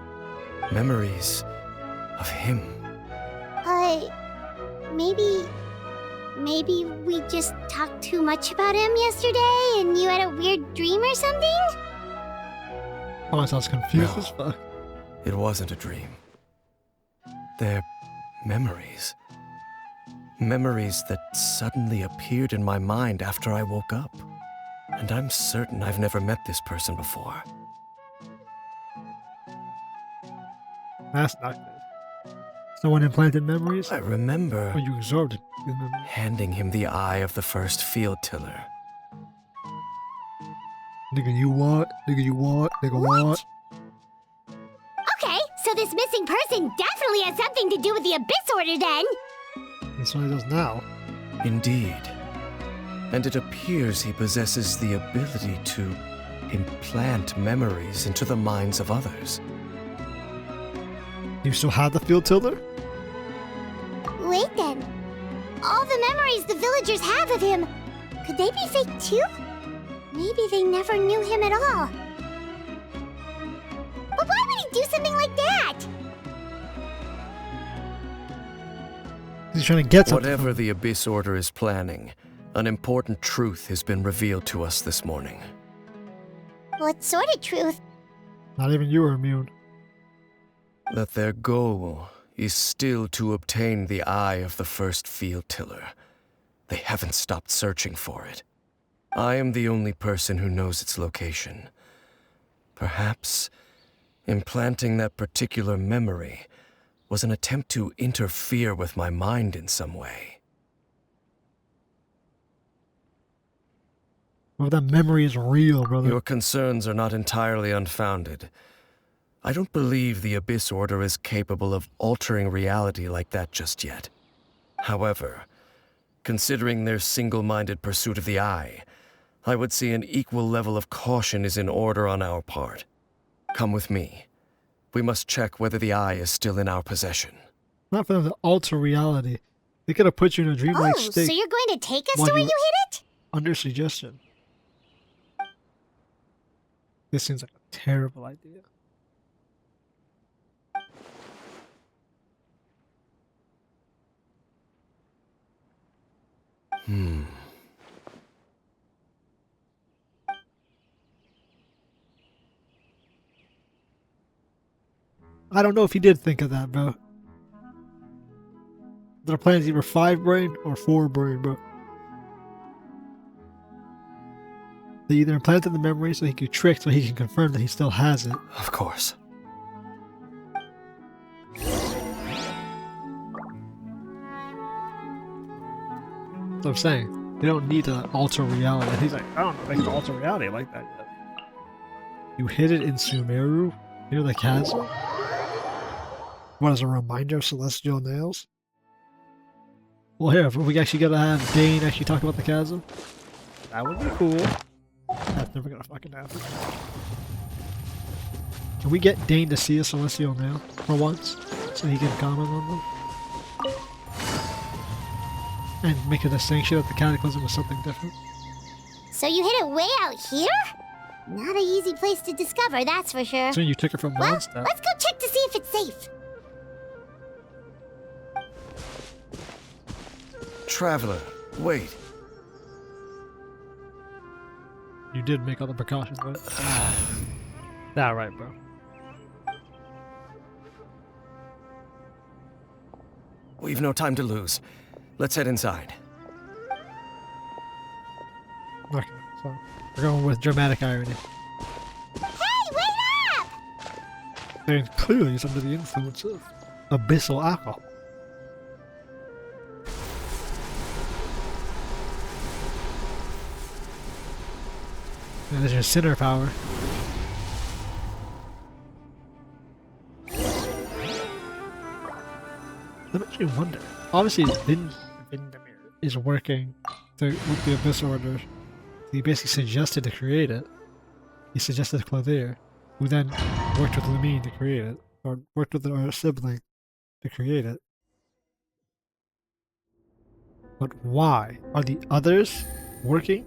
Speaker 7: Memories of him.
Speaker 3: Maybe we just talked too much about him yesterday and you had a weird dream or something?
Speaker 1: Oh, I sounds confused
Speaker 7: No.
Speaker 1: as fuck.
Speaker 7: It wasn't a dream. They're memories. Memories that suddenly appeared in my mind after I woke up. And I'm certain I've never met this person before.
Speaker 1: That's not good. Someone implanted memories?
Speaker 7: I remember
Speaker 1: Or you absorbed it?
Speaker 7: handing him the eye of the first field tiller.
Speaker 1: Nigga, you what? Nigga, you what? Nigga, what?
Speaker 3: Okay, so this missing person definitely has something to do with the Abyss Order then!
Speaker 1: That's what he does now.
Speaker 7: Indeed. And it appears he possesses the ability to implant memories into the minds of others.
Speaker 1: You still have the field tiller?
Speaker 3: Wait then. All the memories the villagers have of him, could they be fake too? Maybe they never knew him at all. But why would he do something like that?
Speaker 1: He's trying to get something.
Speaker 7: Whatever the Abyss Order is planning, an important truth has been revealed to us this morning.
Speaker 3: What sort of truth?
Speaker 1: Not even you are immune.
Speaker 7: That their goal is still to obtain the eye of the first field tiller. They haven't stopped searching for it. I am the only person who knows its location. Perhaps implanting that particular memory was an attempt to interfere with my mind in some way.
Speaker 1: Well, that memory is real, brother.
Speaker 7: Your concerns are not entirely unfounded. I don't believe the Abyss Order is capable of altering reality like that just yet. However, considering their single-minded pursuit of the Eye, I would say an equal level of caution is in order on our part. Come with me. We must check whether the Eye is still in our possession.
Speaker 1: Not for them to alter reality. They could have put you in a dreamlike
Speaker 3: Oh,
Speaker 1: state
Speaker 3: so you're going to take us
Speaker 1: while
Speaker 3: to where
Speaker 1: you-
Speaker 3: you hid it?
Speaker 1: under suggestion. This seems like a terrible idea. I don't know if he did think of that, bro. Their plan is either 5 brain or 4 brain, bro. They either implanted the memory so he could trick so he can confirm that he still has it.
Speaker 7: Of course.
Speaker 1: That's what I'm saying. They don't need to alter reality. And he's like, I don't know, they can alter reality like that yet. You hid it in Sumeru, near the chasm? What, as a reminder of celestial nails? Well, here, if we actually gotta have Dane actually talk about the chasm, that would be cool. That's never gonna fucking happen. Can we get Dane to see a celestial nail for once, so he can comment on them? And make a distinction that the cataclysm was something different.
Speaker 3: So you hid it way out here? Not an easy place to discover, that's for sure.
Speaker 1: So you took it from
Speaker 3: Well,
Speaker 1: Mondstadt.
Speaker 3: let's go check to see if it's safe.
Speaker 7: Traveler, wait.
Speaker 1: You did make all the precautions, right? Nah, right, bro.
Speaker 7: We've no time to lose. Let's head inside.
Speaker 1: Okay, so we're going with dramatic irony.
Speaker 3: Hey, wait up!
Speaker 1: Dane clearly is under the influence of abyssal alcohol. And there's your sinner power. That makes me wonder. Obviously, Vindamir is working with the Abyss Order. He basically suggested to create it. He suggested 𝐿𝐿𝐼𝐿, who then worked with Lumine to create it, or worked with our sibling to create it. But why? Are the others working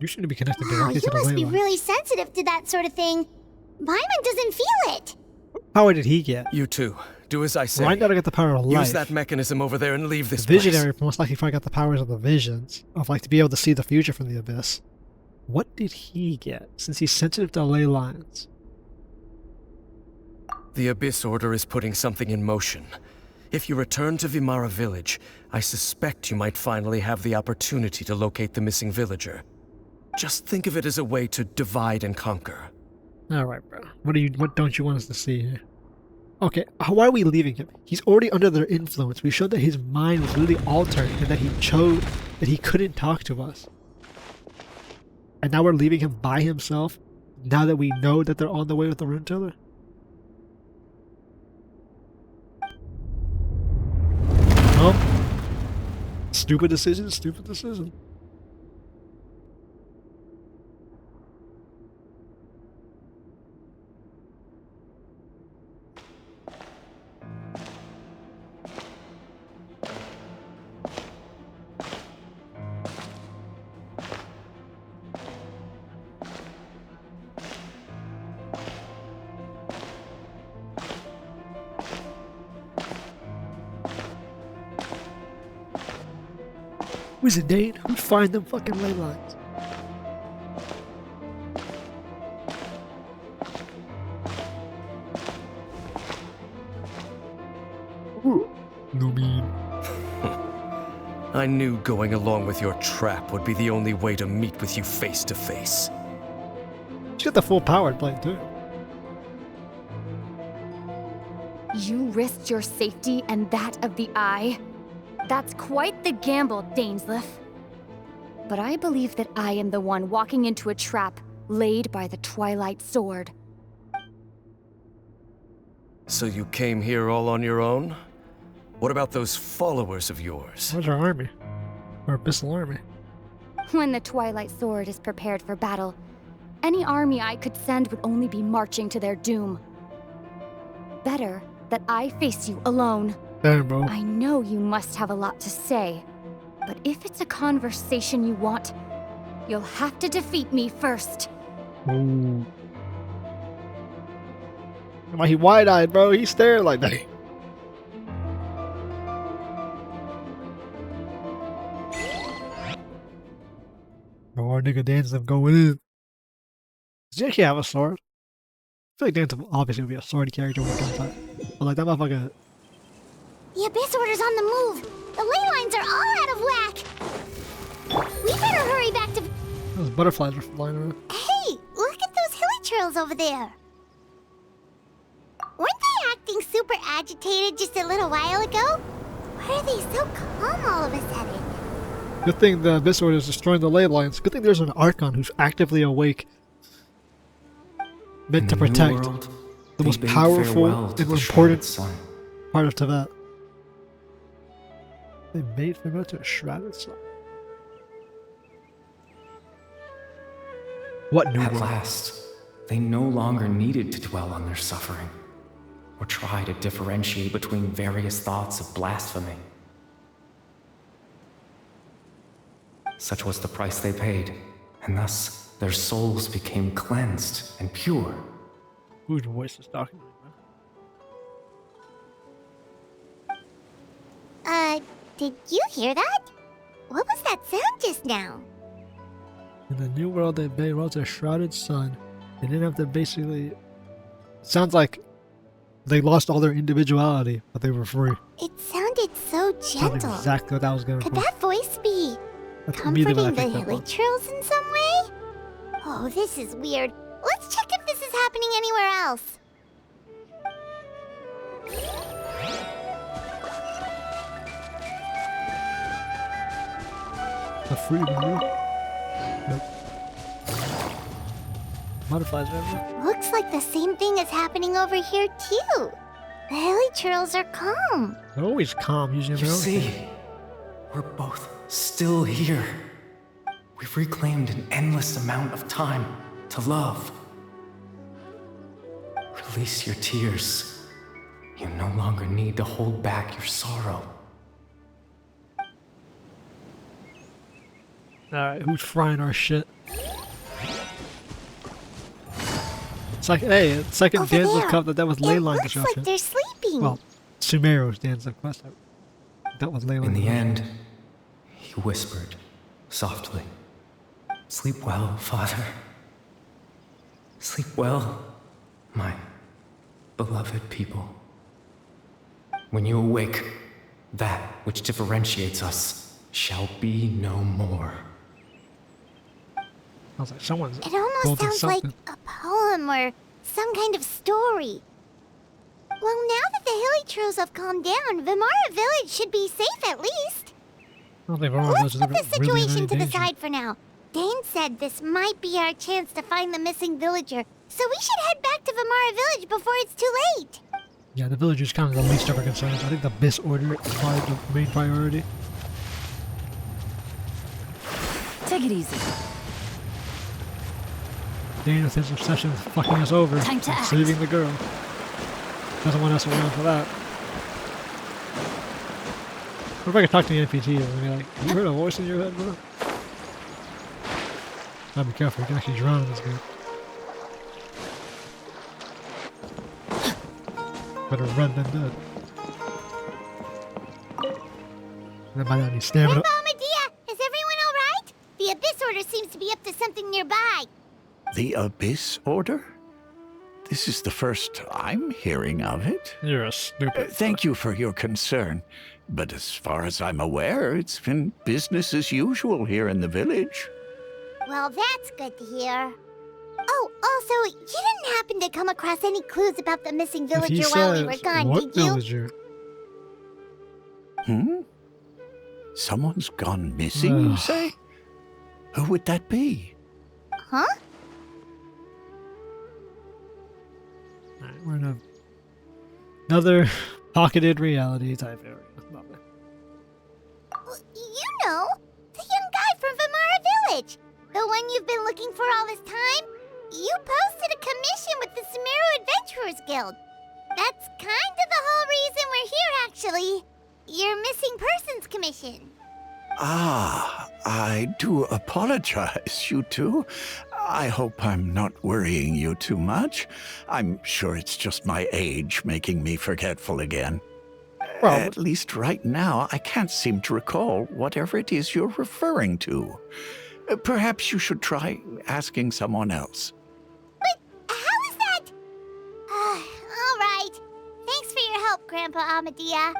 Speaker 1: You shouldn't be connected
Speaker 3: Wow,
Speaker 1: directly
Speaker 3: you
Speaker 1: to the
Speaker 3: must be
Speaker 1: ley
Speaker 3: really sensitive to that sort of thing. Paimon doesn't feel it.
Speaker 1: What power did he get?
Speaker 7: You too. Do as I say.
Speaker 1: Right now to get the power of life.
Speaker 7: Use that mechanism over there and leave this
Speaker 1: The visionary
Speaker 7: place.
Speaker 1: most likely probably got the powers of the visions, of like to be able to see the future from the abyss. What did he get, since he's sensitive to ley lines?
Speaker 7: The Abyss Order is putting something in motion. If you return to Vimara Village, I suspect you might finally have the opportunity to locate the missing villager. Just think of it as a way to divide and conquer.
Speaker 1: Alright, bro. What don't you want us to see here? Okay, why are we leaving him? He's already under their influence. We showed that his mind was really altered and that he chose that he couldn't talk to us. And now we're leaving him by himself, now that we know that they're on the way with the Rune Tiller? Well, stupid decision, stupid decision. Wizard Dane, who'd find them fucking ley lines? Ooh, no mean.
Speaker 7: I knew going along with your trap would be the only way to meet with you face to face.
Speaker 1: She's got the full power to play it too.
Speaker 8: You risked your safety and that of the Eye? That's quite the gamble, Dainsleif. But I believe that I am the one walking into a trap laid by the Twilight Sword.
Speaker 7: So you came here all on your own? What about those followers of yours?
Speaker 1: Where's our army? Our abyssal army.
Speaker 8: When the Twilight Sword is prepared for battle, any army I could send would only be marching to their doom. Better that I face you alone.
Speaker 1: Damn, bro.
Speaker 8: I know you must have a lot to say, but if it's a conversation you want, you'll have to defeat me first.
Speaker 1: Ooh. Why he wide-eyed, bro? He stared like that. Bro, our nigga Dainsleif going in. Does he actually have a sword? I feel like Dainsleif obviously would be a sword character when it comes out. But like that motherfucker.
Speaker 3: The Abyss Order's on the move. The ley lines are all out of whack. We better hurry back to...
Speaker 1: Those butterflies are flying around.
Speaker 3: Hey, look at those hilly churls over there. Weren't they acting super agitated just a little while ago? Why are they so calm all of a sudden?
Speaker 1: Good thing the Abyss Order is destroying the ley lines. Good thing there's an Archon who's actively awake. Meant to protect the most powerful and important part of Teyvat. They made farewell to a shrouded sun. What new
Speaker 9: At
Speaker 1: world?
Speaker 9: last, they no longer needed to dwell on their suffering, or try to differentiate between various thoughts of blasphemy. Such was the price they paid, and thus their souls became cleansed and pure.
Speaker 1: Whose voice is talking?
Speaker 3: Did you hear that? What was that sound just now?
Speaker 1: In the new world, they made world to a shrouded sun. They didn't have to basically... Sounds like they lost all their individuality, but they were free.
Speaker 3: It sounded so
Speaker 1: Sounded
Speaker 3: gentle.
Speaker 1: exactly what I was going
Speaker 3: Could
Speaker 1: for.
Speaker 3: that voice be
Speaker 1: That's immediately what I
Speaker 3: comforting the
Speaker 1: picked up
Speaker 3: hilly
Speaker 1: on.
Speaker 3: churls in some way? Oh, this is weird. Let's check if this is happening anywhere else.
Speaker 1: The freedom you? Nope. Butterflies are everywhere.
Speaker 3: Looks like the same thing is happening over here too. The hilly churls are calm.
Speaker 1: They're always calm, usually.
Speaker 9: You
Speaker 1: their own
Speaker 9: see,
Speaker 1: thing.
Speaker 9: we're both still here. We've reclaimed an endless amount of time to love. Release your tears. You no longer need to hold back your sorrow.
Speaker 1: Alright, who's frying our shit? It's like, hey, second
Speaker 3: Over
Speaker 1: Dainsleif
Speaker 3: there.
Speaker 1: Cup that was ley line
Speaker 3: It looks
Speaker 1: disruption.
Speaker 3: like they're sleeping.
Speaker 1: Well, Sumeru's Dainsleif Quest that was ley line.
Speaker 9: In the end, he whispered softly, "Sleep well, Father. Sleep well, my beloved people. When you awake, that which differentiates us shall be no more."
Speaker 1: I was like, someone's
Speaker 3: It almost
Speaker 1: building
Speaker 3: sounds like
Speaker 1: something.
Speaker 3: a poem or some kind of story. Well, now that the Hilly have calmed down, Vimara Village should be safe at least.
Speaker 1: I don't think Vimara
Speaker 3: Let's
Speaker 1: Village
Speaker 3: put
Speaker 1: is
Speaker 3: the
Speaker 1: really in
Speaker 3: situation
Speaker 1: any
Speaker 3: to the
Speaker 1: danger.
Speaker 3: side for now. Dane said this might be our chance to find the missing villager, so we should head back to Vimara Village before it's too late.
Speaker 1: Yeah, the village is kind of the least of our concerns. I think the Bis Order is probably the main priority.
Speaker 8: Take it easy.
Speaker 1: Dane with his obsession with fucking us over
Speaker 8: Time to
Speaker 1: and
Speaker 8: act.
Speaker 1: saving the girl. Doesn't want us around for that. What if I could talk to the NPC and be like, you heard a voice in your head, bro? Gotta be careful, you can actually drown in this game. Better run than dead. That might not need stamina.
Speaker 3: Grandpa Medea, is everyone alright? The Abyss Order seems to be up to something nearby.
Speaker 5: The Abyss Order? This is the first I'm hearing of it.
Speaker 1: You're a stupid.
Speaker 5: Thank you for your concern, but as far as I'm aware, it's been business as usual here in the village.
Speaker 3: Well, that's good to hear. Oh, also, you didn't happen to come across any clues about the missing
Speaker 1: If he
Speaker 3: villager while we
Speaker 1: says,
Speaker 3: were gone,
Speaker 1: what
Speaker 3: did you?
Speaker 1: villager?
Speaker 5: Someone's gone missing, you say? Who would that be?
Speaker 3: Huh?
Speaker 1: Alright, we're in another pocketed reality type area. Lovely.
Speaker 3: Well, you know, the young guy from Vimara Village. The one you've been looking for all this time. You posted a commission with the Sumeru Adventurers Guild. That's kind of the whole reason we're here, actually. Your missing persons commission.
Speaker 5: Ah, I do apologize, you two. I hope I'm not worrying you too much. I'm sure it's just my age making me forgetful again.
Speaker 1: Well,
Speaker 5: At least right now, I can't seem to recall whatever it is you're referring to. Perhaps you should try asking someone else.
Speaker 3: But how is that? All right. Thanks for your help, Grandpa Amadea.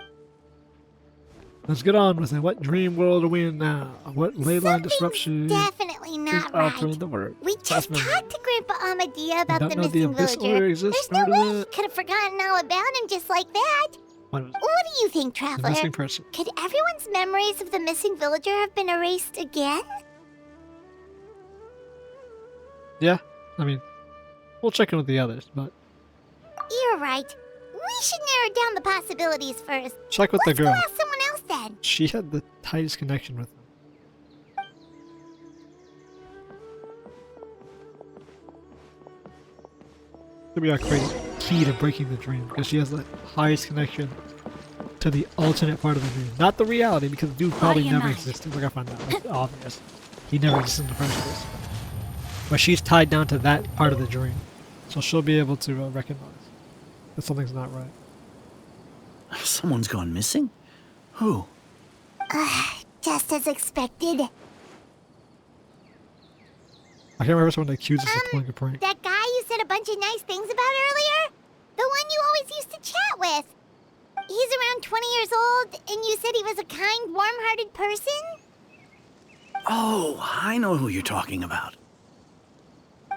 Speaker 1: let's get on with it. What dream world are we in now? What ley line disruption
Speaker 3: Definitely
Speaker 1: is
Speaker 3: not
Speaker 1: altering
Speaker 3: right.
Speaker 1: the world?
Speaker 3: We just talked to Grandpa Amadea about
Speaker 1: don't
Speaker 3: the
Speaker 1: know the
Speaker 3: missing
Speaker 1: Abyss
Speaker 3: villager.
Speaker 1: Order exists,
Speaker 3: There's no
Speaker 1: nor
Speaker 3: way
Speaker 1: the-
Speaker 3: he could have forgotten all about him just like that.
Speaker 1: What is
Speaker 3: What do you think,
Speaker 1: the
Speaker 3: Traveler?
Speaker 1: missing person?
Speaker 3: Could everyone's memories of the missing villager have been erased again?
Speaker 1: Yeah, I mean, we'll check in with the others, but
Speaker 3: You're right. We should narrow down the possibilities first.
Speaker 1: check with the
Speaker 3: Let's go
Speaker 1: girl.
Speaker 3: ask someone else then.
Speaker 1: She had the tightest connection with him. Could be our great key to breaking the dream because she has the highest connection to the alternate part of the dream, not the reality, because dude probably
Speaker 8: you
Speaker 1: never
Speaker 8: mind?
Speaker 1: existed. We're gonna find out. That's obvious. He never existed in the first place. But she's tied down to that part of the dream, so she'll be able to recognize that something's not right.
Speaker 4: Someone's gone missing? Who?
Speaker 3: Just as expected.
Speaker 1: I can't remember someone that accuses us of pulling a prank.
Speaker 3: That guy you said a bunch of nice things about earlier? The one you always used to chat with. He's around 20 years old, and you said he was a kind, warm-hearted person?
Speaker 4: Oh, I know who you're talking about.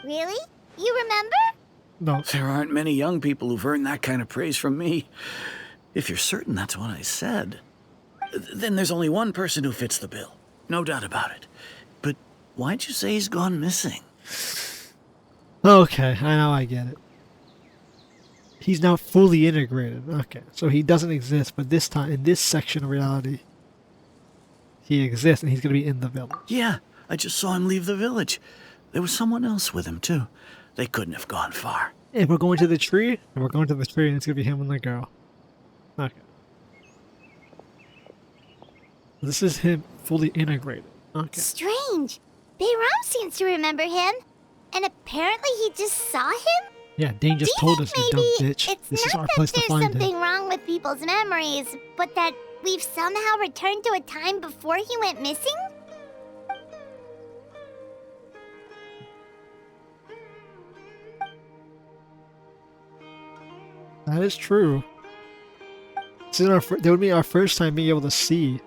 Speaker 3: Really? You remember?
Speaker 1: No,
Speaker 4: There aren't many young people who've earned that kind of praise from me. If you're certain that's what I said, then there's only one person who fits the bill. No doubt about it. But why'd you say he's gone missing?
Speaker 1: okay, I know, I get it. He's now fully integrated. Okay, so he doesn't exist, but this time, in this section of reality, he exists and he's going to be in the village.
Speaker 4: Yeah, I just saw him leave the village. There was someone else with him, too. They couldn't have gone far.
Speaker 1: And we're going to the tree, and we're going to the tree, and it's going to be him and the girl. Okay. This is him fully integrated. Okay.
Speaker 3: Strange. Bayram seems to remember him. And apparently he just saw him?
Speaker 1: Yeah, Dane just told us, you dumb bitch. This is our place to find him.
Speaker 3: There's something wrong with people's memories, but that we've somehow returned to a time before he went missing?
Speaker 1: That is true. This is that would be our first time being able to see.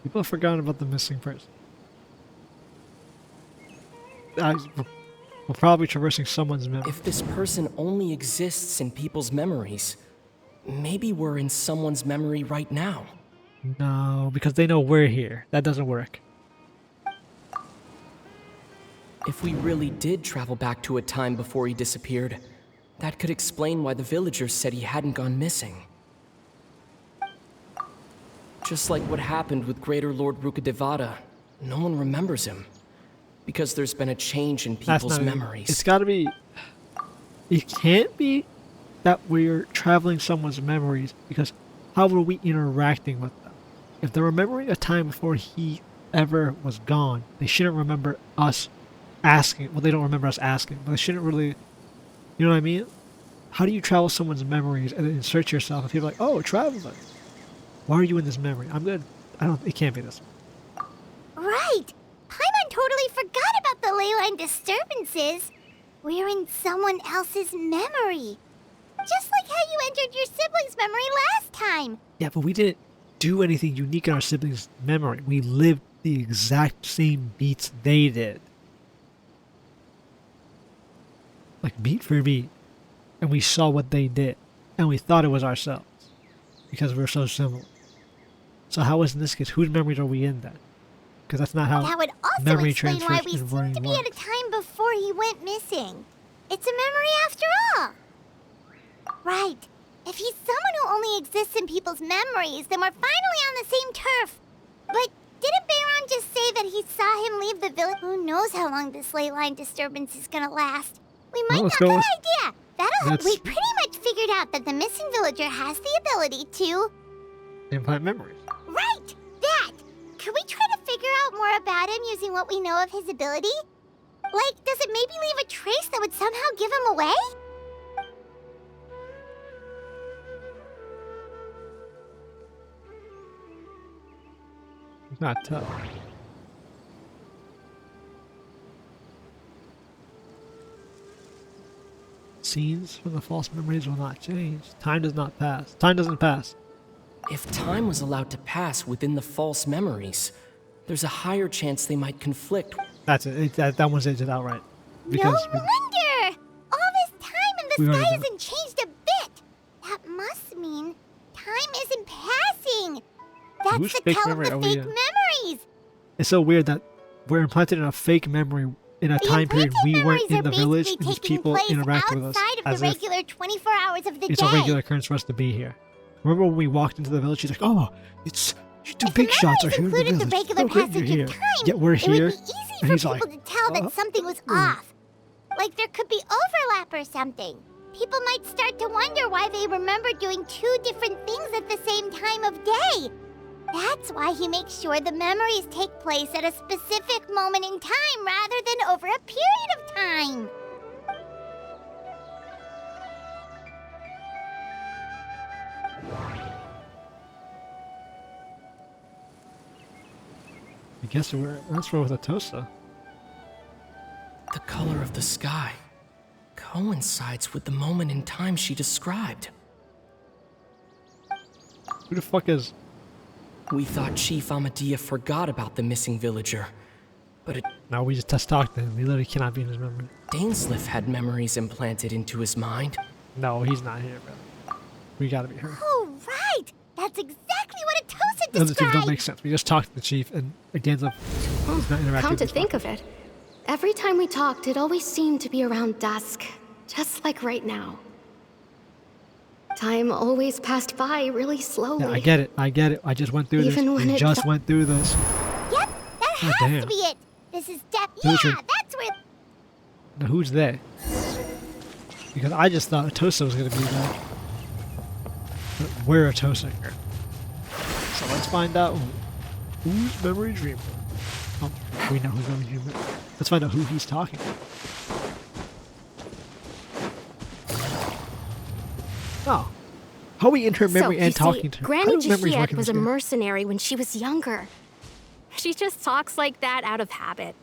Speaker 1: People have forgotten about the missing person. We're probably traversing someone's memory.
Speaker 10: If this person only exists in people's memories, maybe we're in someone's memory right now.
Speaker 1: No, because they know we're here. That doesn't work.
Speaker 10: If we really did travel back to a time before he disappeared, that could explain why the villagers said he hadn't gone missing. Just like what happened with Greater Lord 𝐿𝐿𝐿𝐿, no one remembers him. Because there's been a change in people's memories.
Speaker 1: It's gotta be... It can't be that we're traveling someone's memories, because how are we interacting with them? If they're remembering a time before he ever was gone, they shouldn't remember us asking. Well, they don't remember us asking, but they shouldn't really... You know what I mean? How do you travel someone's memories and then insert yourself and people are like, oh, traveler. Why are you in this memory? I'm good. It can't be this.
Speaker 3: Right! Paimon totally forgot about the ley line disturbances. We're in someone else's memory. Just like how you entered your sibling's memory last time.
Speaker 1: Yeah, but we didn't do anything unique in our siblings' memory. We lived the exact same beats they did. Like beat for beat. And we saw what they did. And we thought it was ourselves. Because we're so similar. So how is in this case, whose memories are we in then? Because that's not how
Speaker 3: that would also
Speaker 1: memory
Speaker 3: explain why we
Speaker 1: transfers
Speaker 3: seem to be at a time before he went missing. It's a memory after all. Right. If he's someone who only exists in people's memories, then we're finally on the same turf. But didn't Bayron just say that he saw him leave the village? Who knows how long this ley line disturbance is gonna last? We might not. Good idea. We pretty much figured out that the missing villager has the ability to
Speaker 1: implant memories.
Speaker 3: Right. That. Could we try to figure out more about him using what we know of his ability? Like, does it maybe leave a trace that would somehow give him away?
Speaker 1: It's not tough. Scenes from the false memories will not change. Time does not pass. Time doesn't pass.
Speaker 10: If time was allowed to pass within the false memories, there's a higher chance they might conflict.
Speaker 1: That's it. That one's it outright.
Speaker 3: No wonder! All this time and the sky hasn't changed a bit. That must mean time isn't passing. That's the count of the fake memories.
Speaker 1: It's so weird that we're implanted in a fake memory in a time period we weren't in the village, and these people interact with us as if
Speaker 3: 24 hours of the
Speaker 1: it's a regular occurrence for us to be here. Remember when we walked into the village, she's like, oh, it's you two big shots are here in the village.
Speaker 3: The regular passage of time,
Speaker 1: yet we're here.
Speaker 3: It would be easy for people to tell that something was off. Like there could be overlap or something. People might start to wonder why they remember doing two different things at the same time of day. That's why he makes sure the memories take place at a specific moment in time rather than over a period of time.
Speaker 1: I guess that's where with Atosa.
Speaker 10: The color of the sky coincides with the moment in time she described.
Speaker 1: Who the fuck is...
Speaker 10: We thought Chief Amadea forgot about the missing villager, but it...
Speaker 1: No, we just talked to him. He literally cannot be in his memory.
Speaker 10: Dainsleif had memories implanted into his mind.
Speaker 1: No, he's not here, bro. We gotta be her.
Speaker 3: Oh, right! That's exactly what Atosa described!
Speaker 1: The other two don't make sense. We just talked to the chief, and Dainsleif is not interacting.
Speaker 6: Come to think of it, every time we talked, it always seemed to be around dusk, just like right now. Time always passed by really slowly.
Speaker 1: Yeah, I get it. I just went through
Speaker 6: Even
Speaker 1: this. We just went through this.
Speaker 3: Yep, that has to be it. This is yeah, that's where...
Speaker 1: Now who's they? Because I just thought Atosa was going to be there. But we're Atosa here. So let's find out Whose memory dream? Oh, we know whose memory dream. Let's find out who he's talking to. Oh. How we enter memory
Speaker 6: so,
Speaker 1: and talking to her.
Speaker 6: Granny Jeshiet was a mercenary when she was younger. She just talks like that out of habit.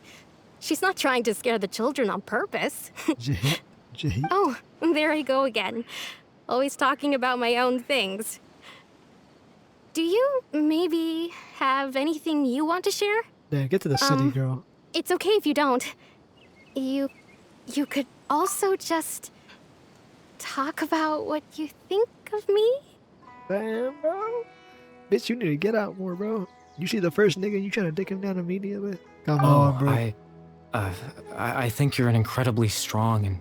Speaker 6: She's not trying to scare the children on purpose. Oh, there I go again. Always talking about my own things. Do you maybe have anything you want to share?
Speaker 1: Yeah, get to the city, girl.
Speaker 6: It's okay if you don't. You could also just talk about what you think of me?
Speaker 1: Damn, bro. Bitch, you need to get out more, bro. You see the first nigga, you trying to dick him down immediately? Come on, bro.
Speaker 9: I think you're an incredibly strong and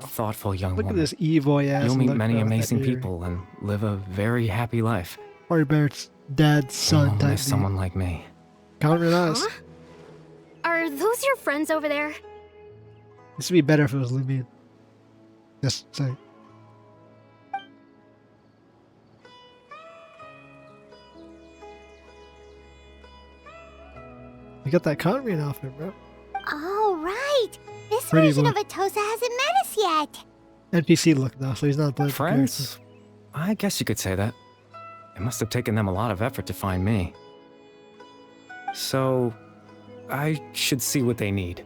Speaker 9: thoughtful young woman.
Speaker 1: Look at this e-boy ass.
Speaker 9: You'll meet many amazing people and live a very happy life.
Speaker 1: Harry Barrett's dad's son type.
Speaker 9: Someone like me.
Speaker 1: Count it us.
Speaker 6: Are those your friends over there?
Speaker 1: This would be better if it was Lumion. Just saying. You got that Conrian outfit, bro.
Speaker 3: Oh, right. This
Speaker 1: Pretty
Speaker 3: version
Speaker 1: look.
Speaker 3: of Atosa hasn't met us yet.
Speaker 1: NPC look though, so he's not the
Speaker 9: Friends? I guess you could say that. It must have taken them a lot of effort to find me. So, I should see what they need.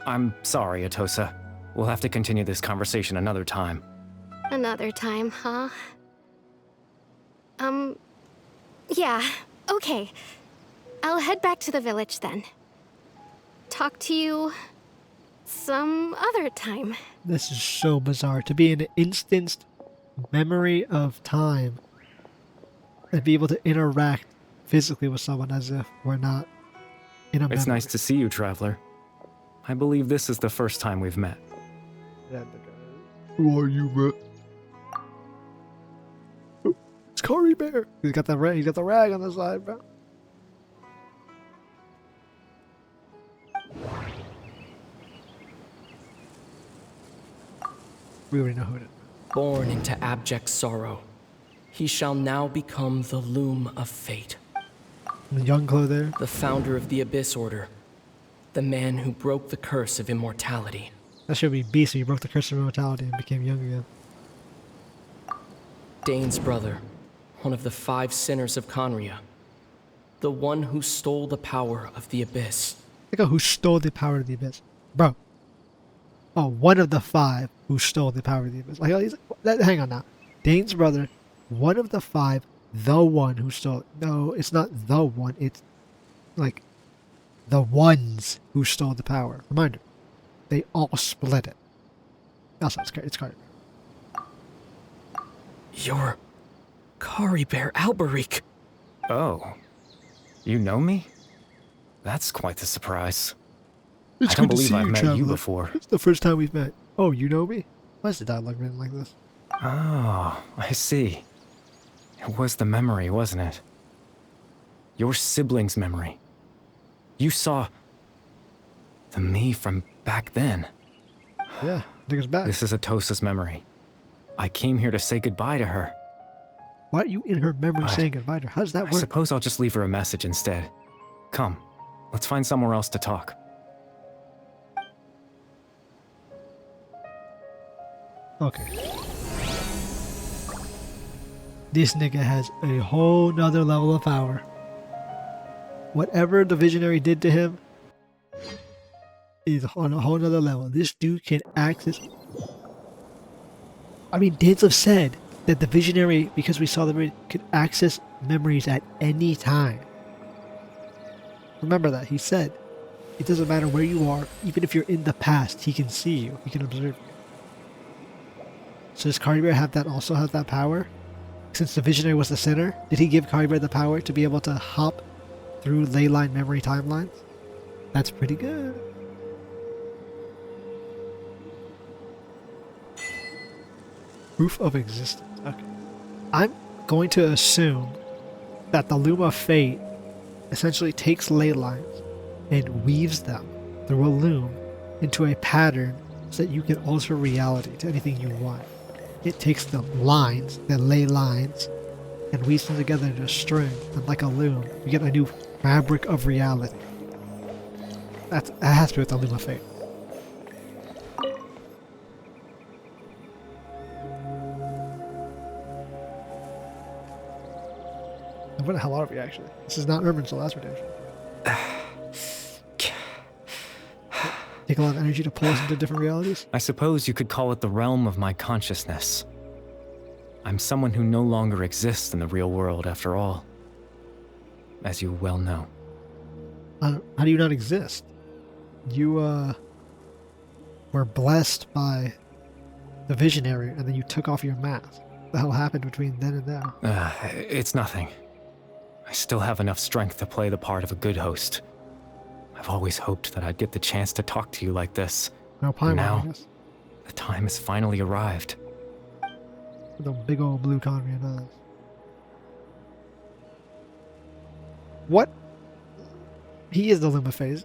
Speaker 9: I'm sorry, Atosa. We'll have to continue this conversation another time.
Speaker 6: Another time, huh? Yeah, okay. I'll head back to the village then. Talk to you some other time.
Speaker 1: This is so bizarre. To be in an instanced memory of time and be able to interact physically with someone as if we're not in a memory.
Speaker 9: It's nice to see you, Traveler. I believe this is the first time we've met.
Speaker 1: Who are you, bro? It's Corey Bear. He's got the rag. He's got the rag on the side, bro. We already know who it is.
Speaker 10: Born into abject sorrow, he shall now become the loom of fate.
Speaker 1: The young Chloe there.
Speaker 10: The founder of the Abyss Order. The man who broke the curse of immortality.
Speaker 1: That should be Beast. He broke the curse of immortality and became young again.
Speaker 10: Dane's brother. One of the 5 sinners of Conria. The one who stole the power of the Abyss.
Speaker 1: Look at who stole the power of the Abyss. Bro. Oh, one of the 5 who stole the power of the Abyss. Hang on now. Dane's brother, one of the 5, the one who stole it. No, it's not the one. It's like the ones who stole the power. Reminder, they all split it. Also, it's Carter.
Speaker 10: You're 𝐂𝐴𝐿BaRIQ.
Speaker 9: Oh. You know me? That's quite the surprise.
Speaker 1: It's
Speaker 9: I don't
Speaker 1: good to
Speaker 9: believe
Speaker 1: see
Speaker 9: I've
Speaker 1: you,
Speaker 9: met
Speaker 1: Traveler.
Speaker 9: you before.
Speaker 1: It's the first time we've met. Oh, you know me? Why is the dialogue written like this?
Speaker 9: Oh, I see. It was the memory, wasn't it? Your sibling's memory. You saw the me from back then.
Speaker 1: Yeah, nigga's back.
Speaker 9: This is Atosa's memory. I came here to say goodbye to her.
Speaker 1: Why are you in her memory saying goodbye to her? How does that work?
Speaker 9: I suppose I'll just leave her a message instead. Come, let's find somewhere else to talk.
Speaker 1: Okay. This nigga has a whole nother level of power. Whatever the visionary did to him is on a whole nother level. This dude can access... I mean, Dainsleif said that the visionary, because we saw the movie, could access memories at any time. Remember that. He said, it doesn't matter where you are, even if you're in the past, he can see you. He can observe you. So does 𝐂𝐴𝐿BaR also have that power? Since the visionary was the sinner, did he give 𝐂𝐴𝐿BaR the power to be able to hop through ley line memory timelines? That's pretty good. Proof of existence. Okay. I'm going to assume that the Loom of Fate essentially takes ley lines and weaves them through a loom into a pattern so that you can alter reality to anything you want. It takes the lines, the ley lines, and weaves them together into a string, and like a loom, you get a new Fabric of reality. That has to be with the Loom of Fate. What the hell are we actually? This is not Urban's the last redemption. Take a lot of energy to pull us into different realities?
Speaker 9: I suppose you could call it the realm of my consciousness. I'm someone who no longer exists in the real world after all. As you well know.
Speaker 1: How do you not exist? You were blessed by the visionary and then you took off your mask. What the hell happened between then and now?
Speaker 9: It's nothing. I still have enough strength to play the part of a good host. I've always hoped that I'd get the chance to talk to you like this.
Speaker 1: No pie
Speaker 9: now,
Speaker 1: I guess.
Speaker 9: The time has finally arrived.
Speaker 1: With the big old blue Conrian eyes. What? He is the Loom of Fate.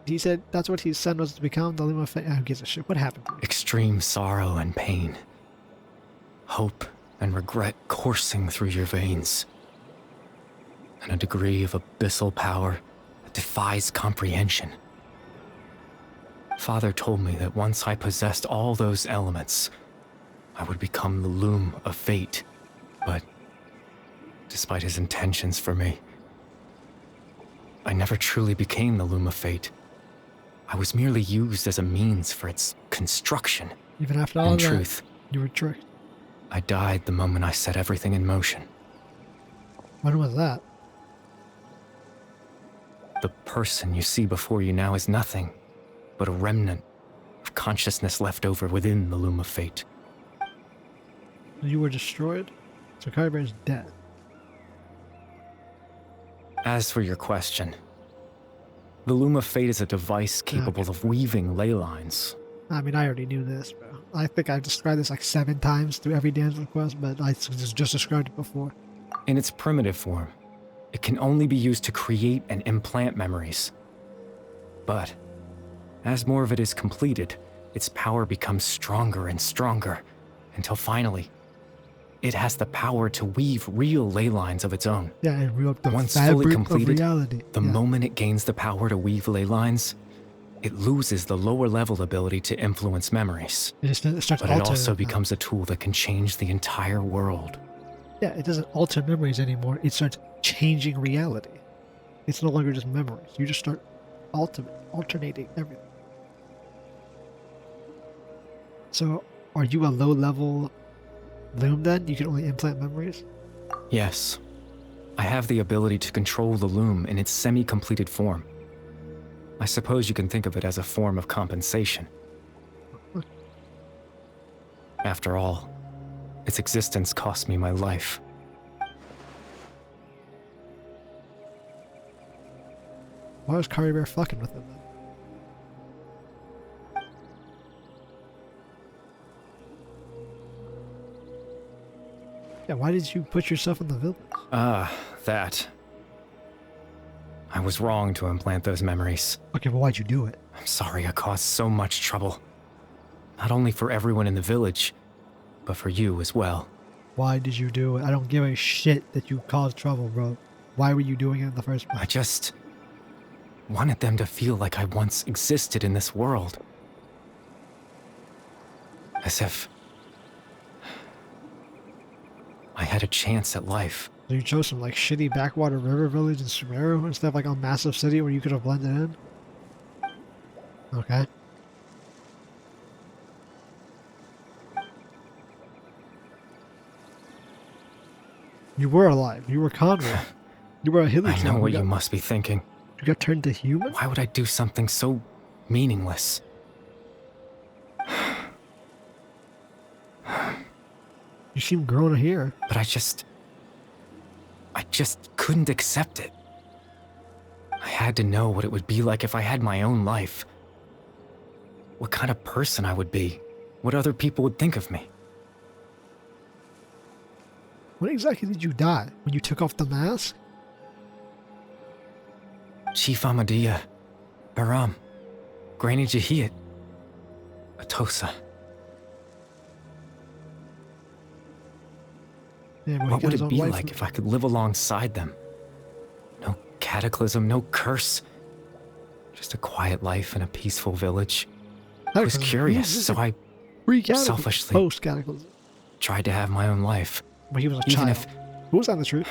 Speaker 1: He said that's what his son was to become, the Loom of Fate? Who gives a shit? What happened?
Speaker 9: Extreme sorrow and pain. Hope and regret coursing through your veins. And a degree of abyssal power that defies comprehension. Father told me that once I possessed all those elements, I would become the Loom of Fate. But despite his intentions for me, I never truly became the Loom of Fate. I was merely used as a means for its construction.
Speaker 1: Even after all
Speaker 9: in
Speaker 1: that,
Speaker 9: truth,
Speaker 1: you were tricked.
Speaker 9: I died the moment I set everything in motion.
Speaker 1: When was that?
Speaker 9: The person you see before you now is nothing but a remnant of consciousness left over within the Loom of Fate.
Speaker 1: You were destroyed? So 𝐿𝐿𝐼𝐿 is dead.
Speaker 9: As for your question, the Loom of Fate is a device capable of weaving ley lines.
Speaker 1: I mean, I already knew this, bro. I think I've described this like 7 times through every Dainsleif quest, but I just described it before.
Speaker 9: In its primitive form, it can only be used to create and implant memories. But as more of it is completed, its power becomes stronger and stronger, until finally, it has the power to weave real ley lines of its own.
Speaker 1: Yeah, and real the
Speaker 9: Once
Speaker 1: fabric
Speaker 9: fully completed,
Speaker 1: of reality.
Speaker 9: the moment it gains the power to weave ley lines, it loses the lower level ability to influence memories.
Speaker 1: It starts
Speaker 9: but it also becomes a tool that can change the entire world.
Speaker 1: Yeah, it doesn't alter memories anymore. It starts changing reality. It's no longer just memories. You just start alternating everything. So, are you a low-level Loom then? You can only implant memories?
Speaker 9: Yes. I have the ability to control the Loom in its semi-completed form. I suppose you can think of it as a form of compensation. After all, its existence cost me my life.
Speaker 1: Why was 𝐿𝐿𝐼𝐿 fucking with him then? Yeah, why did you put yourself in the village?
Speaker 9: That. I was wrong to implant those memories.
Speaker 1: Okay, but why'd you do it?
Speaker 9: I'm sorry I caused so much trouble. Not only for everyone in the village, but for you as well.
Speaker 1: Why did you do it? I don't give a shit that you caused trouble, bro. Why were you doing it in the first place?
Speaker 9: I just wanted them to feel like I once existed in this world. As if I had a chance at life.
Speaker 1: So you chose some like shitty backwater river village in Sumeru instead of like a massive city where you could have blended in? Okay. You were alive. You were Conrad. You were a hilly.
Speaker 9: I know what you must be thinking.
Speaker 1: You got turned to human?
Speaker 9: Why would I do something so meaningless?
Speaker 1: You seem grown here.
Speaker 9: But I just couldn't accept it. I had to know what it would be like if I had my own life. What kind of person I would be. What other people would think of me.
Speaker 1: When exactly did you die? When you took off the mask?
Speaker 9: Chief Ahmadiyya, Baram, Granny Jahiyat, Atosa.
Speaker 1: Yeah,
Speaker 9: what would it be like if I could live alongside them? No cataclysm, no curse. Just a quiet life in a peaceful village. I was curious, so I selfishly
Speaker 1: post-cataclysm
Speaker 9: tried to have my own life.
Speaker 1: But he was a child. Who was telling the truth?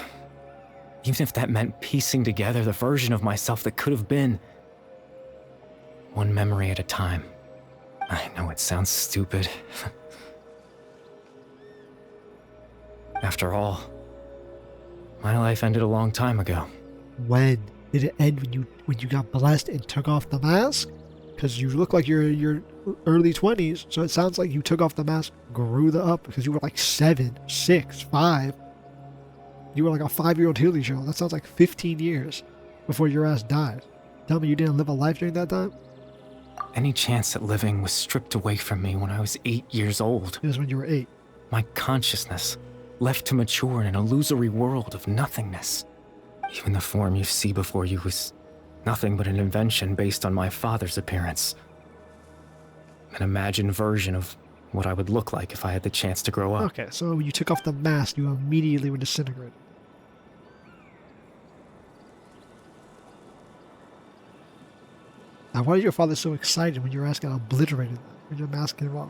Speaker 9: Even if that meant piecing together the version of myself that could have been. One memory at a time. I know it sounds stupid. After all, my life ended a long time ago.
Speaker 1: When did it end? When you got blessed and took off the mask? Because you look like you're in your early 20s, so it sounds like you took off the mask, grew up, because you were like 7, 6, 5. You were like a 5-year-old Hilly show. That sounds like 15 years before your ass died. Tell me you didn't live a life during that time?
Speaker 9: Any chance at living was stripped away from me when I was 8 years old.
Speaker 1: It was when you were 8.
Speaker 9: My consciousness, left to mature in an illusory world of nothingness. Even the form you see before you was nothing but an invention based on my father's appearance. An imagined version of what I would look like if I had the chance to grow up.
Speaker 1: Okay, so when you took off the mask, you immediately were disintegrated. Now, why is your father so excited when your ass got obliterated when your mask came off?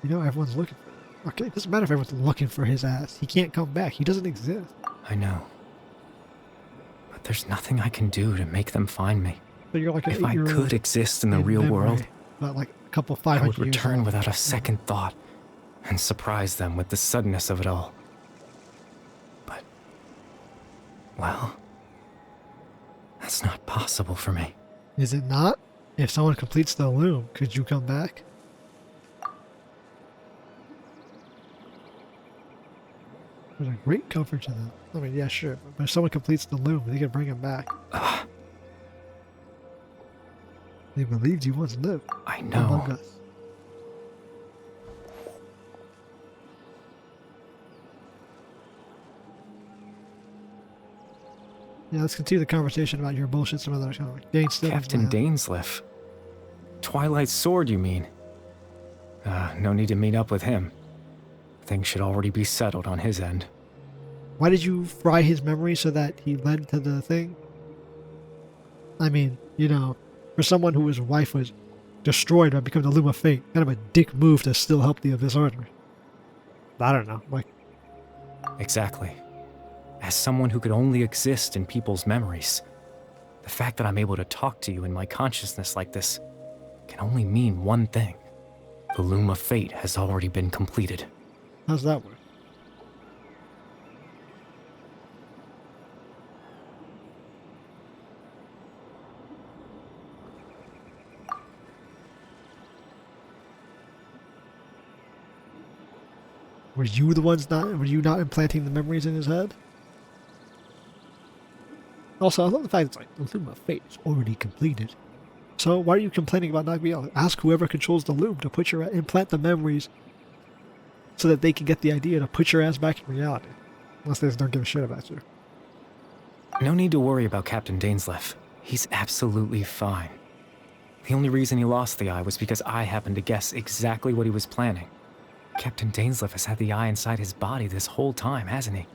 Speaker 1: You know, everyone's looking for it. Okay, it doesn't matter if everyone's looking for his ass. He can't come back. He doesn't exist.
Speaker 9: I know. But there's nothing I can do to make them find me.
Speaker 1: So you're like an
Speaker 9: if I could exist in the real world,
Speaker 1: about like a couple 500
Speaker 9: I would
Speaker 1: years
Speaker 9: return
Speaker 1: old.
Speaker 9: without a second thought and surprise them with the suddenness of it all. But, well, that's not possible for me.
Speaker 1: Is it not? If someone completes the loom, could you come back? There's a great comfort to them. I mean, yeah, sure. But if someone completes the loom, they can bring him back. They believed you once lived.
Speaker 9: I know.
Speaker 1: Among us. Yeah, let's continue the conversation about your bullshit some other time.
Speaker 9: Captain Dainsleif. Twilight Sword, you mean? No need to meet up with him. Things should already be settled on his end.
Speaker 1: Why did you fry his memory so that he led to the thing? I mean, you know, for someone whose wife was destroyed by becoming the Loom of Fate, kind of a dick move to still help the Abyss Army. I don't know, like...
Speaker 9: Exactly. As someone who could only exist in people's memories, the fact that I'm able to talk to you in my consciousness like this can only mean one thing. The Loom of Fate has already been completed.
Speaker 1: How's that work? Were you not implanting the memories in his head? Also, I love the fact it's like, the Loom of Fate is already completed. So why are you complaining about not being able to ask whoever controls the loom to implant the memories so that they can get the idea to put your ass back in reality? Unless they just don't give a shit about you.
Speaker 9: No need to worry about Captain Dainsleif. He's absolutely fine. The only reason he lost the eye was because I happened to guess exactly what he was planning. Captain Dainsleif has had the eye inside his body this whole time, hasn't he?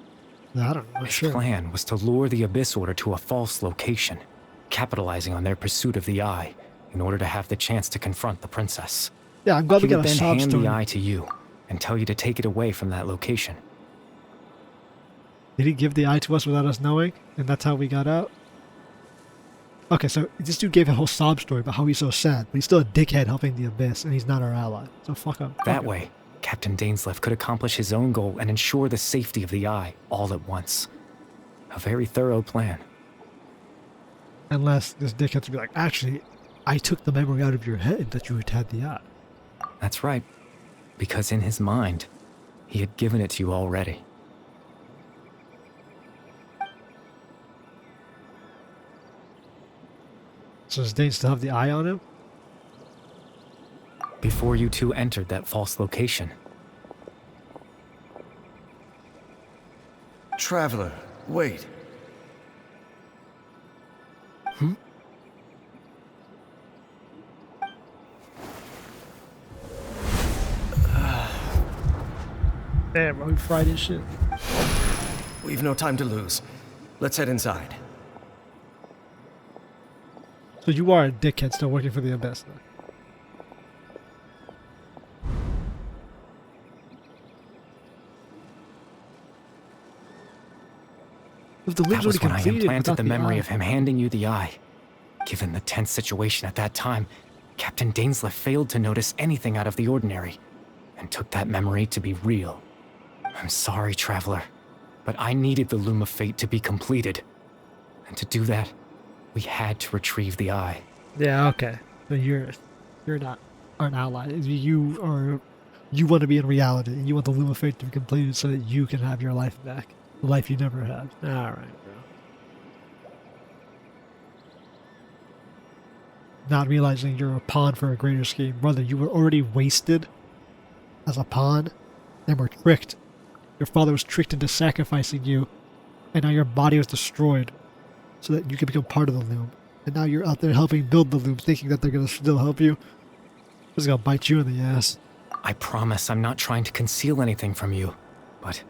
Speaker 1: I don't know.
Speaker 9: His plan was to lure the Abyss Order to a false location, capitalizing on their pursuit of the eye in order to have the chance to confront the princess.
Speaker 1: Yeah, I'm glad we got a sob story.
Speaker 9: He would then hand the eye to you and tell you to take it away from that location.
Speaker 1: Did he give the eye to us without us knowing? And that's how we got out? Okay, so this dude gave a whole sob story about how he's so sad, but he's still a dickhead helping the Abyss, and he's not our ally. So fuck him.
Speaker 9: That way, Captain Dainsleif could accomplish his own goal and ensure the safety of the eye all at once. A very thorough plan.
Speaker 1: Unless this dickhead to be like, actually, I took the memory out of your head that you had had the eye.
Speaker 9: That's right. Because in his mind, he had given it to you already.
Speaker 1: So does Dane still have the eye on him?
Speaker 9: Before you two entered that false location.
Speaker 7: Traveler, wait.
Speaker 1: Damn, bro, we fried his shit.
Speaker 7: We've no time to lose. Let's head inside.
Speaker 1: So you are a dickhead still working for the Abyss, then. If the
Speaker 9: That was when I implanted the memory of him handing you the eye. Given the tense situation at that time, Captain Dainsleif failed to notice anything out of the ordinary, and took that memory to be real. I'm sorry, Traveler, but I needed the Loom of Fate to be completed. And to do that, we had to retrieve the eye.
Speaker 1: Yeah, okay. So you're not an ally. You want to be in reality, and you want the Loom of Fate to be completed so that you can have your life back. The life you never had. Alright, bro. Not realizing you're a pawn for a greater scheme. Brother, you were already wasted as a pawn and were tricked. Your father was tricked into sacrificing you, and now your body was destroyed so that you can become part of the Loom. And now you're out there helping build the Loom, thinking that they're going to still help you. It's going to bite you in the ass.
Speaker 9: I promise I'm not trying to conceal anything from you, but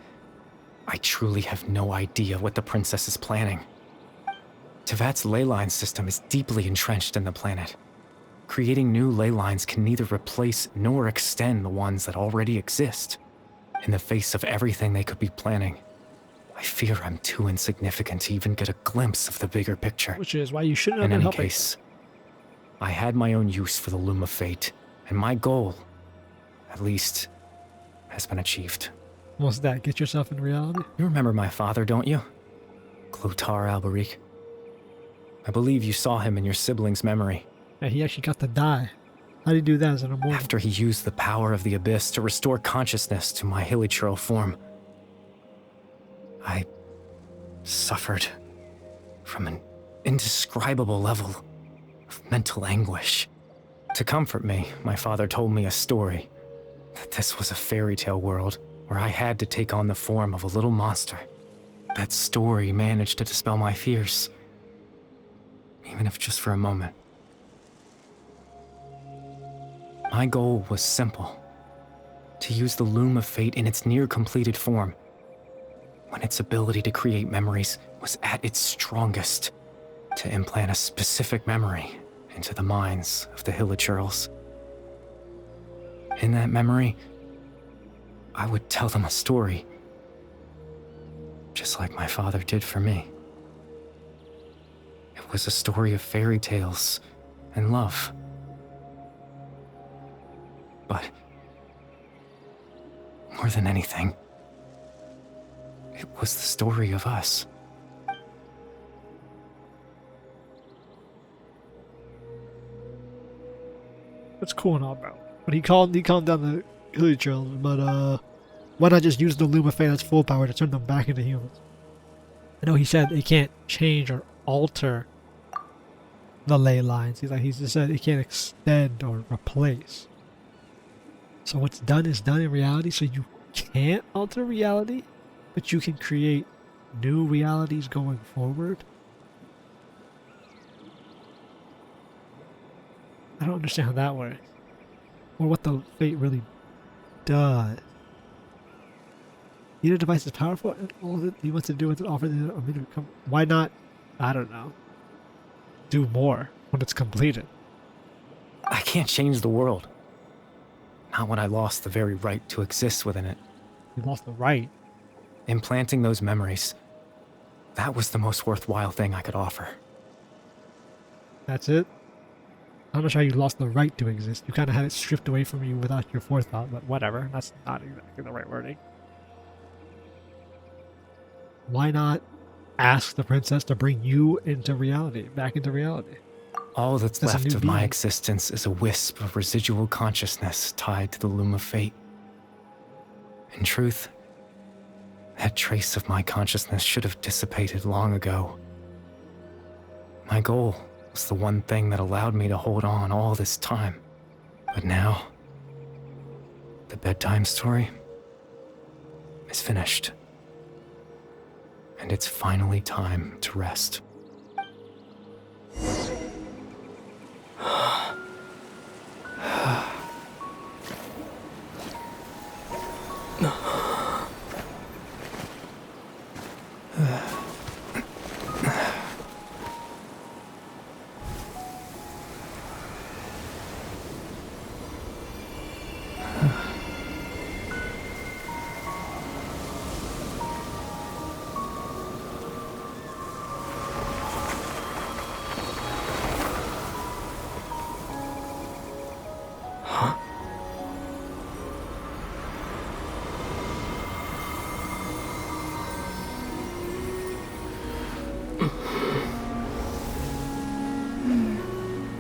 Speaker 9: I truly have no idea what the princess is planning. Tevat's ley line system is deeply entrenched in the planet. Creating new ley lines can neither replace nor extend the ones that already exist. In the face of everything they could be planning, I fear I'm too insignificant to even get a glimpse of the bigger picture.
Speaker 1: Which is why you shouldn't have
Speaker 9: been
Speaker 1: helping.
Speaker 9: In any case, I had my own use for the Loom of Fate, and my goal, at least, has been achieved.
Speaker 1: What's that? Get yourself in reality?
Speaker 9: You remember my father, don't you? 𝐂𝐿𝐟. I believe you saw him in your sibling's memory.
Speaker 1: Yeah, he actually got to die. How did he do that as an immortal?
Speaker 9: After he used the power of the Abyss to restore consciousness to my 𝐿𝐼 form, I suffered from an indescribable level of mental anguish. To comfort me, my father told me a story, that this was a fairy tale world where I had to take on the form of a little monster. That story managed to dispel my fears, even if just for a moment. My goal was simple: to use the Loom of Fate in its near-completed form, when its ability to create memories was at its strongest, to implant a specific memory into the minds of the 𝐿𝐼. In that memory, I would tell them a story, just like my father did for me. It was a story of fairy tales and love. But more than anything, it was the story of us.
Speaker 1: That's cool and all, bro. But he calmed down the 𝐿𝐼, but why not just use the Loom of Fate as full power to turn them back into humans? I know he said they can't change or alter the ley lines. He just said it can't extend or replace. So what's done is done in reality, so you can't alter reality, but you can create new realities going forward. I don't understand how that works, or what the Fate really does. Either device is powerful, and all that he wants to do with it offer the ability to come. Why not? I don't know. Do more when it's completed.
Speaker 9: I can't change the world. Not when I lost the very right to exist within it.
Speaker 1: You lost the right.
Speaker 9: Implanting those memories, that was the most worthwhile thing I could offer.
Speaker 1: That's it? I'm not sure how you lost the right to exist. You kind of had it stripped away from you without your forethought, but whatever. That's not exactly the right wording. Why not ask the princess to bring you into reality, back into reality?
Speaker 9: All that's left of my existence is a wisp of residual consciousness tied to the Loom of Fate. In truth, that trace of my consciousness should have dissipated long ago. My goal was the one thing that allowed me to hold on all this time. But now, the bedtime story is finished. And it's finally time to rest.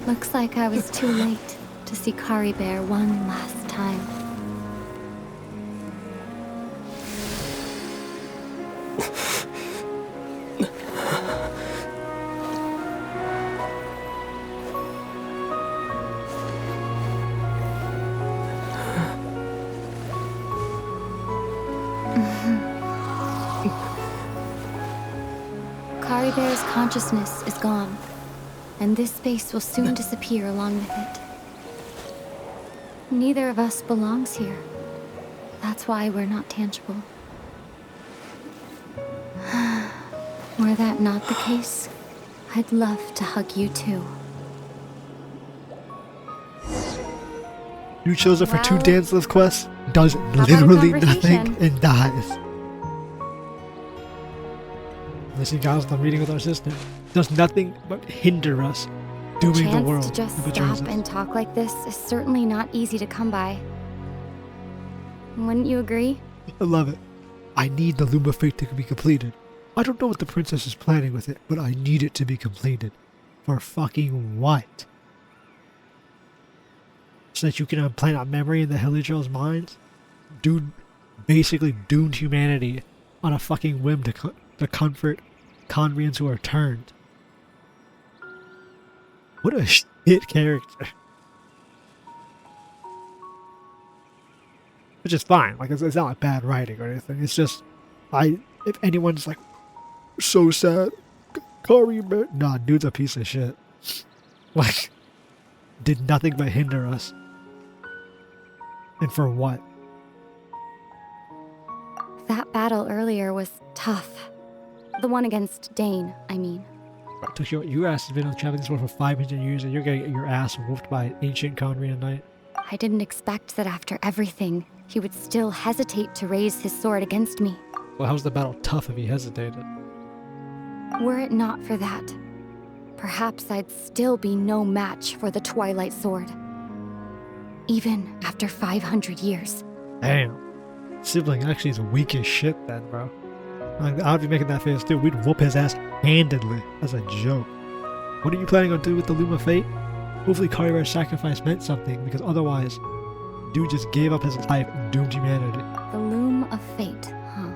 Speaker 8: Looks like I was too late to see 𝐵𝐴𝐴 one last time. 𝐵𝐴𝐴's consciousness is gone, and this space will soon disappear along with it. Neither of us belongs here. That's why we're not tangible. Were that not the case, I'd love to hug you too.
Speaker 1: You chose it for 2
Speaker 8: Well,
Speaker 1: Dainsleif quests, does
Speaker 8: how about a
Speaker 1: literally nothing,
Speaker 8: conversation?
Speaker 1: and dies. Listen, guys, I'm reading with our sister. Does nothing but hinder us doing the
Speaker 8: Chance
Speaker 1: world.
Speaker 8: to just
Speaker 1: and betrays
Speaker 8: stop
Speaker 1: us.
Speaker 8: and talk like this is certainly not easy to come by. Wouldn't you agree?
Speaker 1: I love it. I need the Loom of Fate to be completed. I don't know what the princess is planning with it, but I need it to be completed. For fucking what? So that you can implant a memory in the Hilichurl's minds? Dude basically doomed humanity on a fucking whim to comfort Conrians who are turned. What a shit character. Which is fine. Like, it's not like bad writing or anything. It's just, if anyone's like, so sad, 𝐵𝐴𝐴, nah, dude's a piece of shit. Like, did nothing but hinder us. And for what?
Speaker 8: That battle earlier was tough. The one against Dane, I mean.
Speaker 1: Took your ass has been on traveling this world for 500 years and you're gonna get your ass whooped by an ancient Conrian knight.
Speaker 8: I didn't expect that after everything, he would still hesitate to raise his sword against me.
Speaker 1: Well, how's the battle tough if he hesitated?
Speaker 8: Were it not for that, perhaps I'd still be no match for the Twilight Sword. Even after 500 years.
Speaker 1: Damn. Sibling actually is weak as shit then, bro. Like, I'd be making that face too. We'd whoop his ass handedly as a joke. What are you planning on doing with the Loom of Fate? Hopefully 𝐵𝐴𝐴's sacrifice meant something, because otherwise, dude just gave up his life and doomed humanity.
Speaker 8: The Loom of Fate, huh?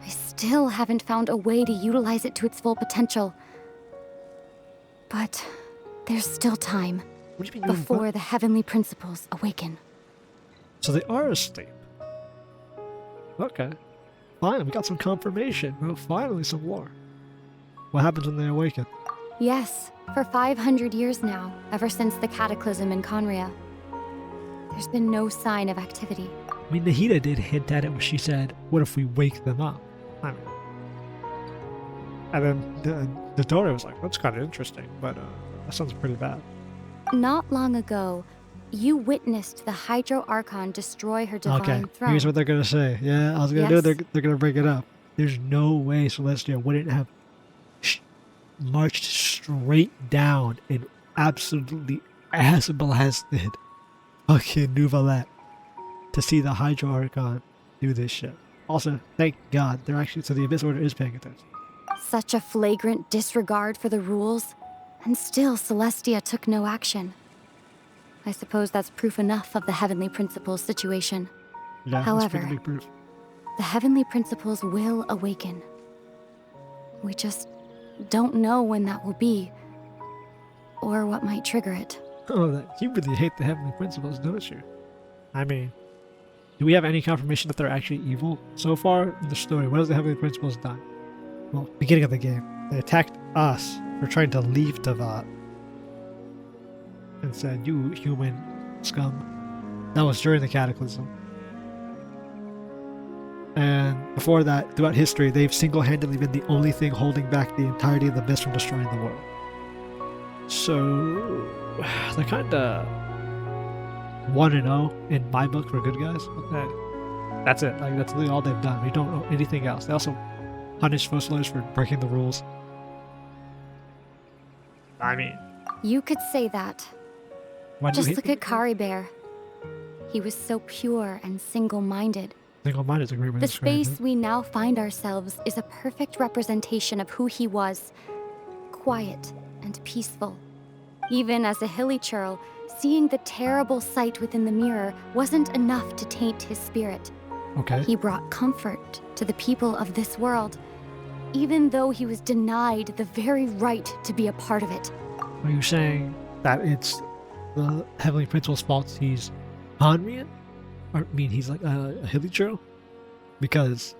Speaker 8: I still haven't found a way to utilize it to its full potential. But there's still time
Speaker 1: What do you mean
Speaker 8: before the heavenly principles awaken.
Speaker 1: So they are asleep. Okay. Fine, we got some confirmation, bro. Finally some lore. What happens when they awaken?
Speaker 8: Yes, for 500 years now, ever since the cataclysm in Conria. There's been no sign of activity.
Speaker 1: I mean, Nahida did hint at it when she said, what if we wake them up? I mean... And then the Dora was like, that's kind of interesting, but that sounds pretty bad.
Speaker 8: Not long ago, you witnessed the Hydro Archon destroy her divine
Speaker 1: Okay,
Speaker 8: throne.
Speaker 1: here's what they're gonna say. Yeah, I was gonna do it.
Speaker 8: Yes.
Speaker 1: They're gonna bring it up. There's no way Celestia wouldn't have marched straight down and absolutely ass blasted fucking Nouvelette to see the Hydro Archon do this shit. Also, thank God they're actually, so the Abyss Order is paying attention.
Speaker 8: Such a flagrant disregard for the rules, and still Celestia took no action. I suppose that's proof enough of the Heavenly Principles situation.
Speaker 1: Yeah, that's
Speaker 8: However,
Speaker 1: pretty big proof.
Speaker 8: the Heavenly Principles will awaken. We just don't know when that will be, or what might trigger it.
Speaker 1: Oh, that you really hate the Heavenly Principles, don't you? I mean, do we have any confirmation that they're actually evil? So far in the story, what has the Heavenly Principles done? Well, beginning of the game, they attacked us for trying to leave Teyvat and said, you human scum. That was during the Cataclysm. And before that, throughout history, they've single-handedly been the only thing holding back the entirety of the Abyss from destroying the world. So, they're kinda 1-0 in my book for good guys. But that's it. Like, that's really all they've done. We don't know anything else. They also punished Fossilers for breaking the rules. I mean,
Speaker 8: You could say that.
Speaker 1: why do you
Speaker 8: Just
Speaker 1: hate
Speaker 8: look at 𝐵𝐴𝐴. He was so pure and single-minded.
Speaker 1: Single-minded is a great way to
Speaker 8: The
Speaker 1: describe it.
Speaker 8: space we now find ourselves is a perfect representation of who he was. Quiet
Speaker 6: and peaceful. Even as a 𝐿𝐼𝐿𝐿, seeing the terrible sight within the mirror wasn't enough to taint his spirit.
Speaker 1: Okay.
Speaker 6: He brought comfort to the people of this world, even though he was denied the very right to be a part of it.
Speaker 1: Are you saying that it's the Heavenly Principal's fault he's Hanrian? Or, I mean, he's like a 𝐿𝐼𝐿𝐿? Because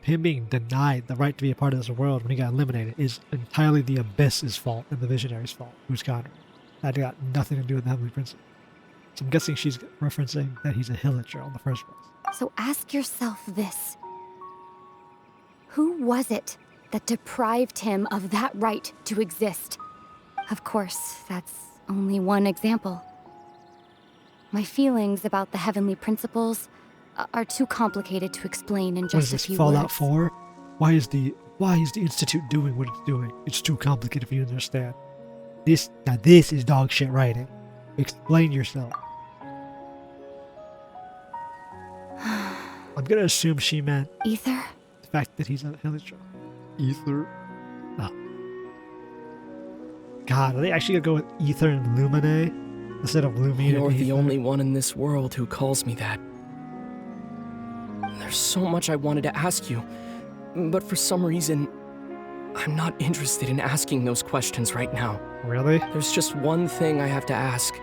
Speaker 1: him being denied the right to be a part of this world when he got eliminated is entirely the Abyss's fault and the Visionary's fault, who's Conrad. That got nothing to do with the Heavenly Principal. So I'm guessing she's referencing that he's a 𝐿𝐼𝐿𝐿 in the first place.
Speaker 6: So ask yourself this. Who was it that deprived him of that right to exist? Of course, that's only one example. My feelings about the Heavenly Principles are too complicated to explain in just a few words.
Speaker 1: What is this, Fallout 4? Why is the Institute doing what it's doing? It's too complicated for you to understand. This is dog shit writing. Explain yourself. I'm gonna assume she meant
Speaker 6: Aether?
Speaker 1: the fact that he's a 𝐿𝐼𝐿𝐿. Aether. Oh. God, are they actually gonna go with Aether and Lumine instead of Lumine?
Speaker 10: You're
Speaker 1: and
Speaker 10: the
Speaker 1: Aether?
Speaker 10: only one in this world who calls me that. There's so much I wanted to ask you, but for some reason, I'm not interested in asking those questions right now.
Speaker 1: Really?
Speaker 10: There's just one thing I have to ask.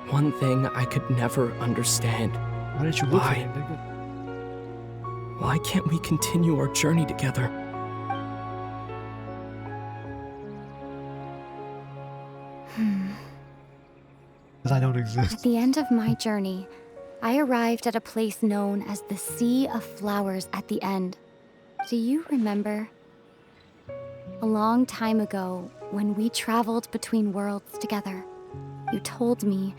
Speaker 10: One thing I could never understand.
Speaker 1: Why didn't you look
Speaker 10: Why?
Speaker 1: for him, nigga?
Speaker 10: Why can't we continue our journey together?
Speaker 1: Because I don't
Speaker 6: At
Speaker 1: exist.
Speaker 6: the end of my journey, I arrived at a place known as the Sea of Flowers at the end. Do you remember? A long time ago, when we traveled between worlds together, you told me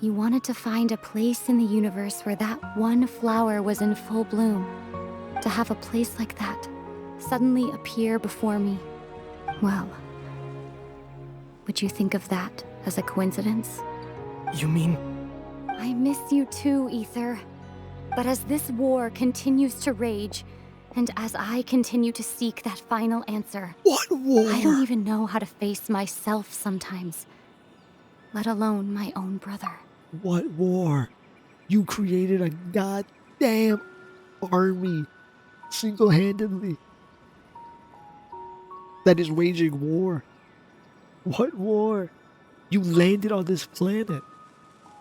Speaker 6: you wanted to find a place in the universe where that one flower was in full bloom. To have a place like that suddenly appear before me. Well, would you think of that as a coincidence?
Speaker 10: You mean...
Speaker 6: I miss you too, Aether. But as this war continues to rage, and as I continue to seek that final answer,
Speaker 1: What war?
Speaker 6: I don't even know how to face myself sometimes, let alone my own brother.
Speaker 1: What war? You created a goddamn army single-handedly that is waging war. What war? You landed on this planet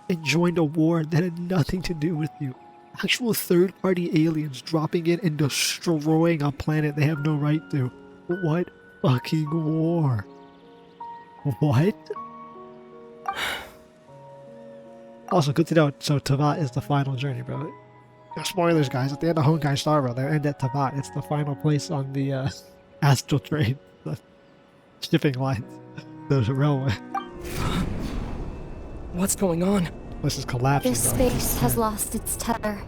Speaker 1: and joined a war that had nothing to do with you. Actual third-party aliens dropping in and destroying a planet they have no right to. What fucking war? What? Also, good to know, so Teyvat is the final journey, bro. No spoilers, guys. At the end of 𝐿𝐼𝐿𝐿, bro, they end at Teyvat. It's the final place on the astral train, the shipping lines, the railway.
Speaker 10: What's going on?
Speaker 1: This is collapsing.
Speaker 6: This
Speaker 1: bro.
Speaker 6: space has lost its tether.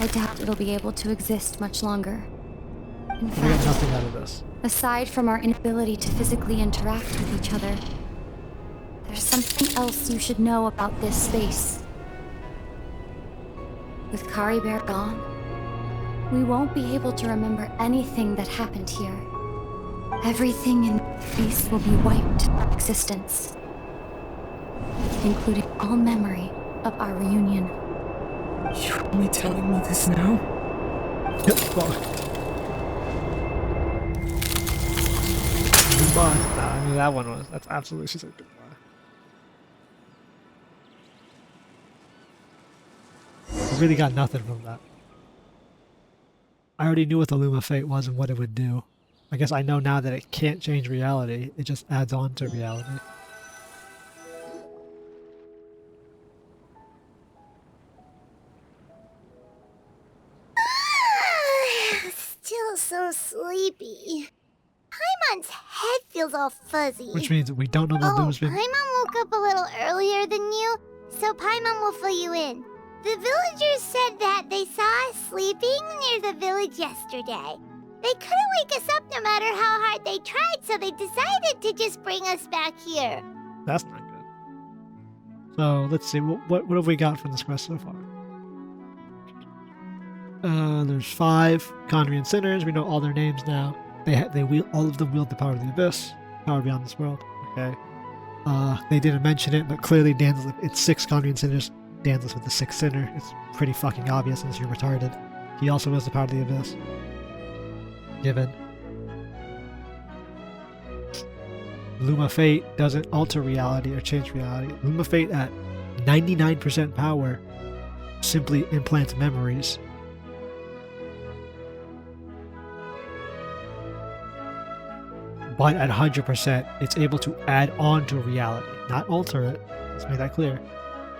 Speaker 6: I doubt it'll be able to exist much longer. In
Speaker 1: We got
Speaker 6: fact,
Speaker 1: nothing out of this.
Speaker 6: aside from our inability to physically interact with each other, there's something else you should know about this space. With 𝐿𝐼𝐿𝐿 gone, we won't be able to remember anything that happened here. Everything in space will be wiped from existence, including all memory of our reunion.
Speaker 10: You're only telling me this now?
Speaker 1: Yep, fuck. Goodbye. Nah, I mean, that one was. That's absolutely. She said goodbye. I really got nothing from that. I already knew what the Luma Fate was and what it would do. I guess I know now that it can't change reality. It just adds on to reality.
Speaker 3: Still so sleepy. Paimon's head feels all fuzzy.
Speaker 1: Which means we don't know the Luma's been.
Speaker 3: Paimon woke up a little earlier than you, so Paimon will fill you in. The villagers said that they saw us sleeping near the village yesterday. They couldn't wake us up no matter how hard they tried, so they decided to just bring us back here.
Speaker 1: That's not good. So let's see. What have we got from this quest so far? There's 5 Conrian sinners. We know all their names now. They wield, all of them wield the power of the Abyss. power beyond this world. Okay. They didn't mention it, but clearly Dainsleif, it's 6 Conjuring Sinners. Dainsleif with the 6th Sinner. It's pretty fucking obvious since you're retarded. He also knows the power of the Abyss. Given. Luma Fate doesn't alter reality or change reality. Luma Fate at 99% power simply implants memories. But at 100%, it's able to add on to reality, not alter it. Let's make that clear.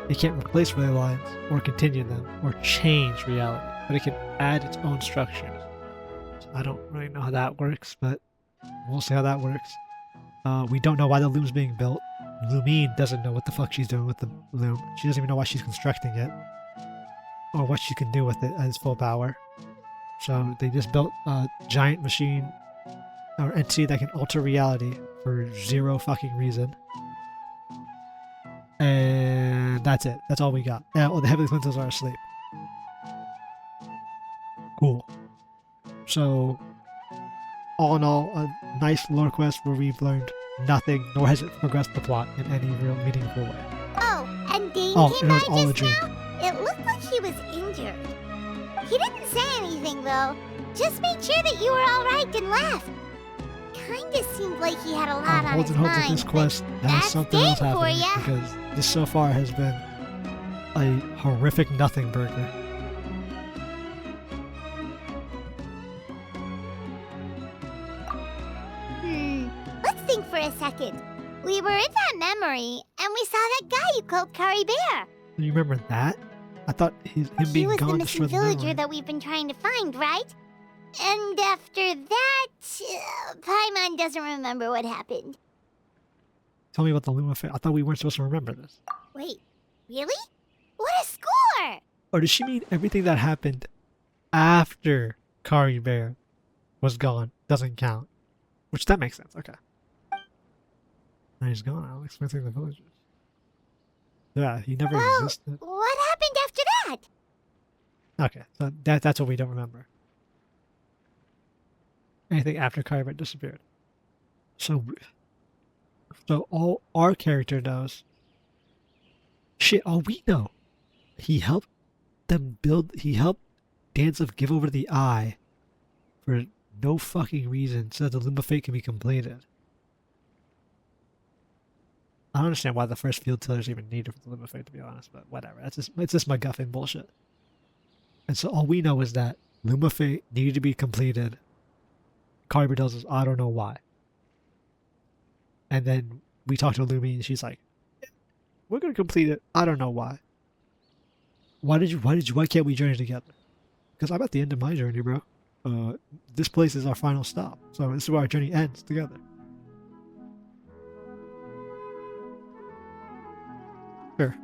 Speaker 1: It can't replace relay lines, or continue them, or change reality, but it can add its own structures. So I don't really know how that works, but we'll see how that works. We don't know why the loom's being built. Lumine doesn't know what the fuck she's doing with the loom. She doesn't even know why she's constructing it, or what she can do with it at its full power. So they just built a giant machine or entity that can alter reality for 0 fucking reason. And that's it. That's all we got. Oh, the Heavenly Twins are asleep. Cool. So, all in all, a nice lore quest where we've learned nothing, nor has it progressed the plot in any real meaningful way.
Speaker 3: Oh, and Dane
Speaker 1: it
Speaker 3: came
Speaker 1: was
Speaker 3: by
Speaker 1: all a
Speaker 3: just
Speaker 1: dream.
Speaker 3: now? It looked like he was injured. He didn't say anything, though. Just made sure that you were alright and left. Kinda seemed like he had a lot on his
Speaker 1: Holds
Speaker 3: mind.
Speaker 1: that this quest has
Speaker 3: that's
Speaker 1: something else
Speaker 3: Dane for
Speaker 1: happening,
Speaker 3: ya.
Speaker 1: because this so far has been a horrific nothing burger.
Speaker 3: Let's think for a second. We were in that memory, and we saw that guy you called 𝐴𝐻𝐿.
Speaker 1: You remember that? I thought him
Speaker 3: He
Speaker 1: being
Speaker 3: was the
Speaker 1: gone
Speaker 3: missing
Speaker 1: destroyed the memory.
Speaker 3: villager that we've been trying to find, right? And after that, Paimon doesn't remember what happened.
Speaker 1: Tell me about the Luma Fate. I thought we weren't supposed to remember this.
Speaker 3: Wait, really? What a score!
Speaker 1: Or does she mean everything that happened after 𝐴𝐻𝐿 was gone doesn't count? Which, that makes sense. Okay. Now he's gone. I'll explain the villagers. Yeah, he never existed.
Speaker 3: What happened after that?
Speaker 1: Okay, so that's what we don't remember. Anything after 𝐴𝐻𝐿 disappeared. So all our character knows. Shit, all we know. He helped them build. He helped Dainsleif give over the eye for no fucking reason, so that the Luma Fate can be completed. I don't understand why the first field tiller is even needed for the Luma Fate, to be honest, but whatever. It's just MacGuffin bullshit. And so all we know is that Luma Fate needed to be completed. 𝐴𝐻𝐿 tells us, I don't know why. And then we talk to Lumine, and she's like, we're gonna complete it. I don't know why. Why can't we journey together? Because I'm at the end of my journey, bro. This place is our final stop. So this is where our journey ends together. Sure.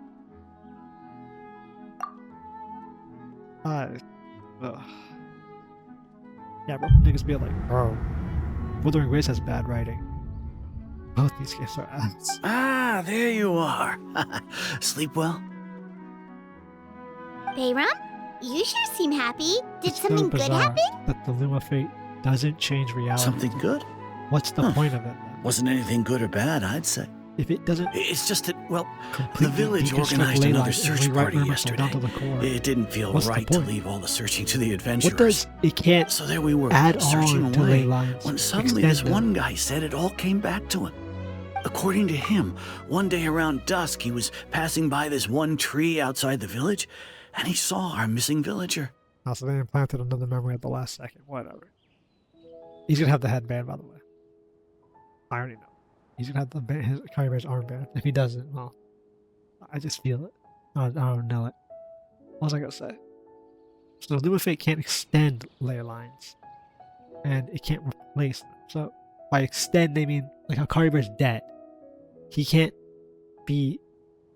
Speaker 1: Yeah, bro. Niggas be like, bro, Wuthering Waste has bad writing. Both these games are ass.
Speaker 4: Ah, there you are. Sleep well?
Speaker 3: Bayram, you sure seem happy. Did
Speaker 1: It's
Speaker 3: something
Speaker 1: so
Speaker 3: good
Speaker 1: bizarre
Speaker 3: happen?
Speaker 1: that the Luma Fate doesn't change reality.
Speaker 4: Something good?
Speaker 1: What's the point of it?
Speaker 4: Wasn't anything good or bad, I'd say.
Speaker 1: If it doesn't
Speaker 4: It's just that, well, the
Speaker 1: completely
Speaker 4: village
Speaker 1: deconstruct
Speaker 4: organized
Speaker 1: ley
Speaker 4: another
Speaker 1: lines and
Speaker 4: search
Speaker 1: rewrite
Speaker 4: party
Speaker 1: Mermaid
Speaker 4: yesterday.
Speaker 1: down to the core,
Speaker 4: It didn't feel
Speaker 1: what's the
Speaker 4: right to
Speaker 1: point?
Speaker 4: leave all the searching to the adventurers.
Speaker 1: What does it can't
Speaker 4: So there we were,
Speaker 1: add
Speaker 4: searching
Speaker 1: on to ley
Speaker 4: away,
Speaker 1: lines?
Speaker 4: when suddenly this
Speaker 1: extend them?
Speaker 4: one guy said it all came back to him. According to him, one day around dusk, he was passing by this one tree outside the village, and he saw our missing villager.
Speaker 1: Oh, so they implanted another memory at the last second. Whatever. He's gonna have the headband, by the way. I already know. He's gonna have his 𝐴𝐻𝐿's armband. If he doesn't, well, I just feel it. I don't know it. What was I gonna say? So Luma Fate can't extend layer lines, and it can't replace them. So by extend, they mean like how 𝐴𝐻𝐿's dead. He can't be.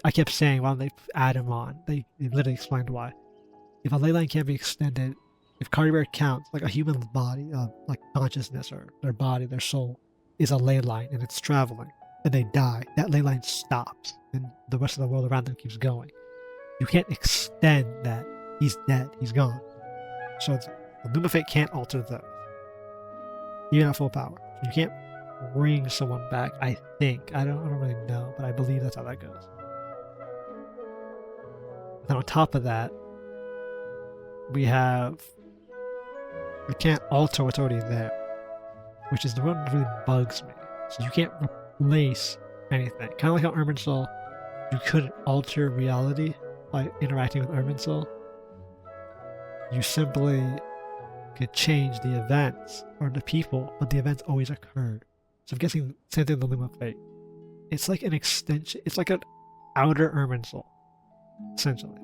Speaker 1: I kept saying, why don't they add him on? They literally explained why. If a ley line can't be extended, if 𝐴𝐻𝐿 counts like a human body, like consciousness or their body, their soul, is a ley line and it's traveling, and they die, that ley line stops, and the rest of the world around them keeps going. You can't extend that. He's dead. He's gone. So the Luma Fate can't alter those, even at full power. You can't bring someone back, I think. I don't really know, but I believe that's how that goes. And on top of that, we can't alter what's already there, which is the one that really bugs me. So you can't replace anything. Kind of like how Irminsul, you couldn't alter reality by interacting with Irminsul. You simply could change the events or the people, but the events always occurred. So I'm guessing same thing with the Loom of Fate. It's like an extension. It's like an outer Irminsul, essentially.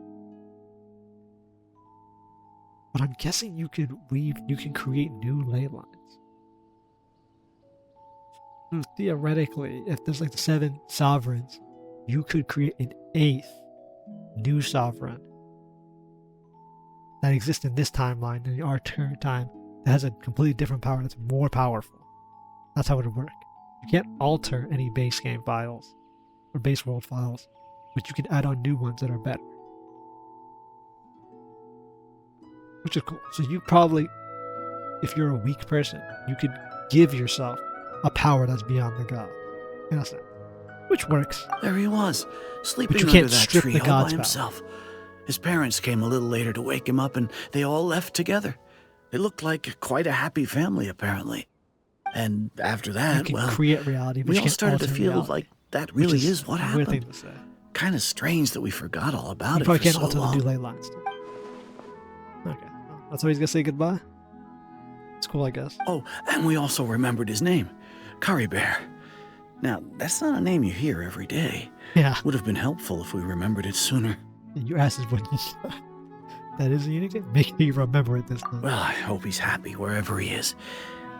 Speaker 1: But I'm guessing you can create new ley lines. Theoretically, if there's like the 7 sovereigns, you could create an 8th new sovereign that exists in this timeline, in our current time, that has a completely different power that's more powerful. That's how it would work. You can't alter any base game files or base world files, but you can add on new ones that are better. Which is cool. So you probably, if you're a weak person, you could give yourself a power that's beyond the god. In a sense. Which works.
Speaker 4: There he was, sleeping
Speaker 1: But you
Speaker 4: under
Speaker 1: can't
Speaker 4: that
Speaker 1: strip
Speaker 4: tree
Speaker 1: the
Speaker 4: all by
Speaker 1: god's
Speaker 4: himself. His parents came a little later to wake him up, and they all left together. They looked like quite a happy family, apparently. And after that,
Speaker 1: you can create reality, but
Speaker 4: we
Speaker 1: you
Speaker 4: all
Speaker 1: can't
Speaker 4: started to
Speaker 1: alter
Speaker 4: feel
Speaker 1: reality,
Speaker 4: like that really
Speaker 1: which
Speaker 4: is what
Speaker 1: a weird
Speaker 4: happened.
Speaker 1: thing to say.
Speaker 4: Kind of strange that we forgot all about
Speaker 1: You
Speaker 4: it
Speaker 1: probably
Speaker 4: for
Speaker 1: can't
Speaker 4: so
Speaker 1: alter
Speaker 4: long.
Speaker 1: the new ley lines. Too. Okay, well, that's how he's gonna say goodbye. It's cool, I guess.
Speaker 4: Oh, and we also remembered his name, 𝐿𝐴𝐿. Now, that's not a name you hear every day.
Speaker 1: Yeah.
Speaker 4: Would have been helpful if we remembered it sooner.
Speaker 1: Your ass is what that is a unique name. Make me remember it this time.
Speaker 4: Well, I hope he's happy wherever he is.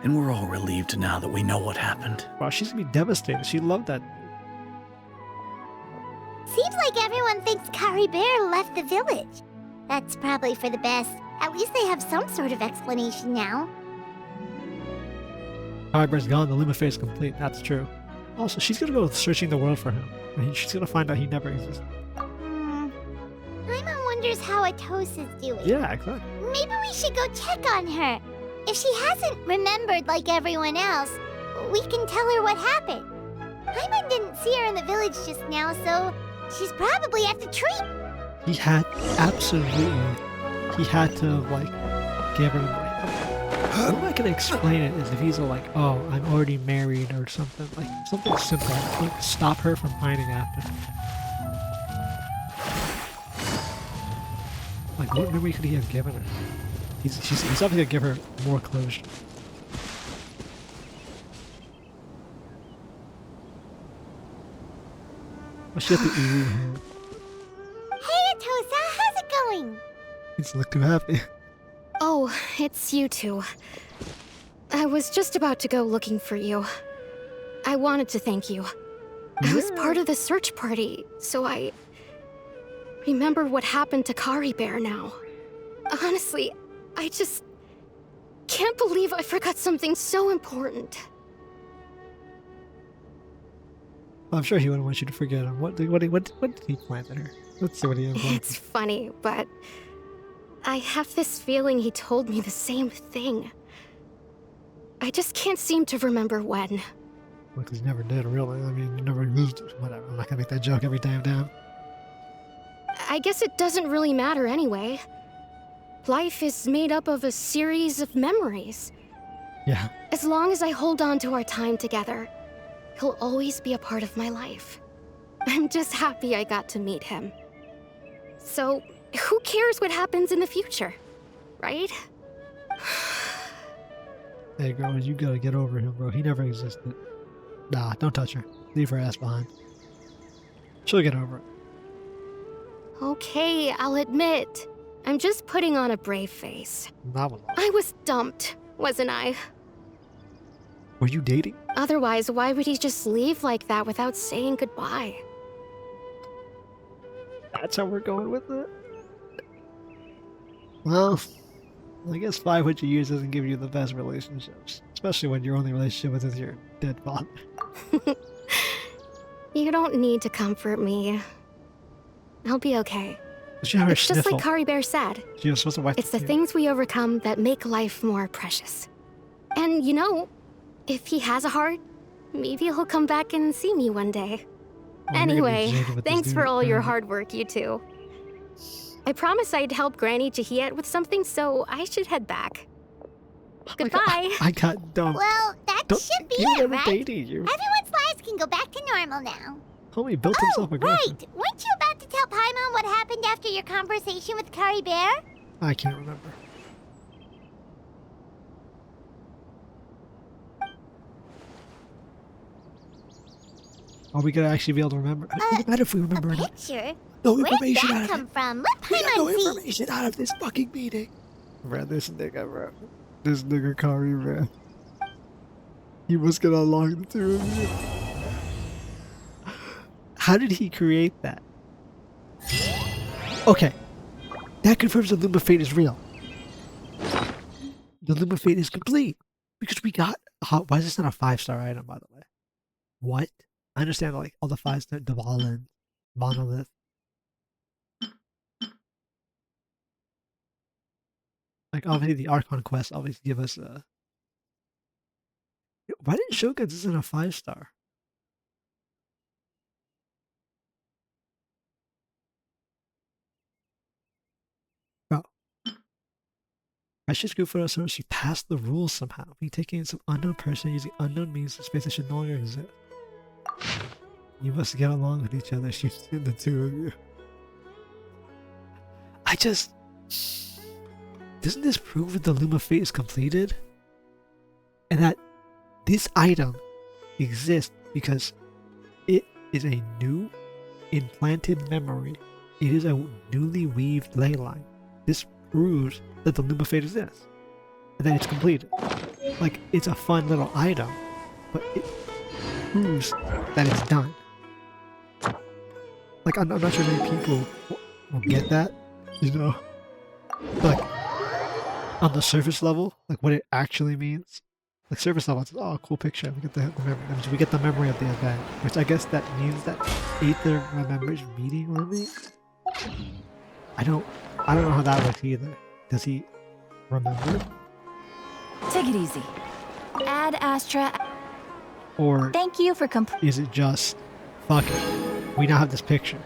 Speaker 4: And we're all relieved now that we know what happened.
Speaker 1: Wow, she's gonna be devastated. She loved that.
Speaker 3: Seems like everyone thinks 𝐿𝐴𝐿 left the village. That's probably for the best. At least they have some sort of explanation now.
Speaker 1: 𝐿𝐴𝐿's gone, the Loom of Fate is complete. That's true. Also, she's gonna go searching the world for him. And she's gonna find out he never existed.
Speaker 3: Paimon wonders how Atos is doing.
Speaker 1: Yeah, exactly.
Speaker 3: Maybe we should go check on her. If she hasn't remembered like everyone else, we can tell her what happened. Paimon didn't see her in the village just now, so she's probably at the tree.
Speaker 1: He had to like give her like. The way I can explain it is if he's like, oh, I'm already married or something, like something simple, like stop her from pining after him. Like what memory could he have given her? He's obviously gonna give her more closure. Oh, she got the ooh hair.
Speaker 3: Hey, Atosa, how's it going?
Speaker 1: He doesn't look too happy.
Speaker 6: Oh, it's you two. I was just about to go looking for you. I wanted to thank you. I was part of the search party, so I remember what happened to 𝐿𝐴𝐿 now. Honestly, I just can't believe I forgot something so important.
Speaker 1: I'm sure he wouldn't want you to forget him. What did he plant in her? Let's see what he implanted.
Speaker 6: It's funny, but I have this feeling he told me the same thing. I just can't seem to remember when.
Speaker 1: Well, 'cause he never did, really. I mean, you never moved. Whatever. I'm not gonna make that joke every damn time.
Speaker 6: I guess it doesn't really matter anyway. Life is made up of a series of memories.
Speaker 1: Yeah.
Speaker 6: As long as I hold on to our time together, he'll always be a part of my life. I'm just happy I got to meet him. So, who cares what happens in the future, right?
Speaker 1: Hey, girl, you gotta get over him, bro. He never existed. Nah, don't touch her. Leave her ass behind. She'll get over it.
Speaker 6: Okay, I'll admit. I'm just putting on a brave face.
Speaker 1: That was all.
Speaker 6: I was dumped, wasn't I?
Speaker 1: Were you dating?
Speaker 6: Otherwise, why would he just leave like that without saying goodbye?
Speaker 1: That's how we're going with it? Well, I guess 500 years doesn't give you the best relationships. Especially when your only relationship is with your dead father.
Speaker 6: You don't need to comfort me. I'll be okay.
Speaker 1: She had her
Speaker 6: It's just
Speaker 1: sniffle.
Speaker 6: like 𝐿𝐴𝐿 said.
Speaker 1: She was supposed to wipe
Speaker 6: It's the
Speaker 1: tear.
Speaker 6: things we overcome that make life more precious. And you know, if he has a heart, Maybe he'll come back and see me one day.
Speaker 1: Oh, you're gonna be
Speaker 6: Anyway,
Speaker 1: jaded with this
Speaker 6: thanks
Speaker 1: dude,
Speaker 6: for all your
Speaker 1: man.
Speaker 6: hard work, you two. I promised I'd help Granny 𝐿𝐼𝐻𝐿 with something, so I should head back. Goodbye.
Speaker 1: I got dumped.
Speaker 3: Well, that
Speaker 1: Don't
Speaker 3: should be
Speaker 1: he was
Speaker 3: it,
Speaker 1: never
Speaker 3: right?
Speaker 1: dating you.
Speaker 3: Everyone's lives can go back to normal now.
Speaker 1: Homie built
Speaker 3: Oh,
Speaker 1: himself a girlfriend.
Speaker 3: right. Weren't you about to tell Paimon what happened after your conversation with 𝐴𝐻𝐿𝐼𝐻𝐿?
Speaker 1: I can't remember. Are we gonna actually be able to remember? It doesn't matter if we remember or not.
Speaker 3: Picture?
Speaker 1: No
Speaker 3: Where'd
Speaker 1: information
Speaker 3: that
Speaker 1: out of
Speaker 3: come
Speaker 1: it.
Speaker 3: from? Let
Speaker 1: We got no
Speaker 3: Paimon see.
Speaker 1: information out of this fucking meeting. Bro, this nigga, This nigga Kari, man. He was gonna unlock the two of you. How did he create that? Okay. That confirms the Luma Fate is real. The Luma Fate is complete. Because we got... Why is this not a 5-star item, by the way? What? I understand, like, all the 5-star Dvalin, Monolith. Like, obviously, the Archon Quest always give us a... Why didn't Shogun's isn't a 5-star? Bro. I should go for us so she passed the rules somehow. Be taking some unknown person using unknown means to space that should no longer exist. You must get along with each other, she's in the two of you. I just... Doesn't this prove that the Luma Fate is completed? And that this item exists because it is a new implanted memory. It is a newly weaved ley line. This proves that the Luma Fate exists. And that it's completed. Like, it's a fun little item, but it proves that it's done. Like, I'm not sure many people will get that, you know? Like, on the surface level, like what it actually means. Like surface level, it's oh, cool picture. We get the memory. That means we get the memory of the event, which I guess that means that Aether remembers meeting Lily. I don't know how that works either. Does he remember?
Speaker 2: Take it easy. Ad Astra.
Speaker 1: Or
Speaker 2: Thank you for
Speaker 1: is it just fuck it? We now have this picture,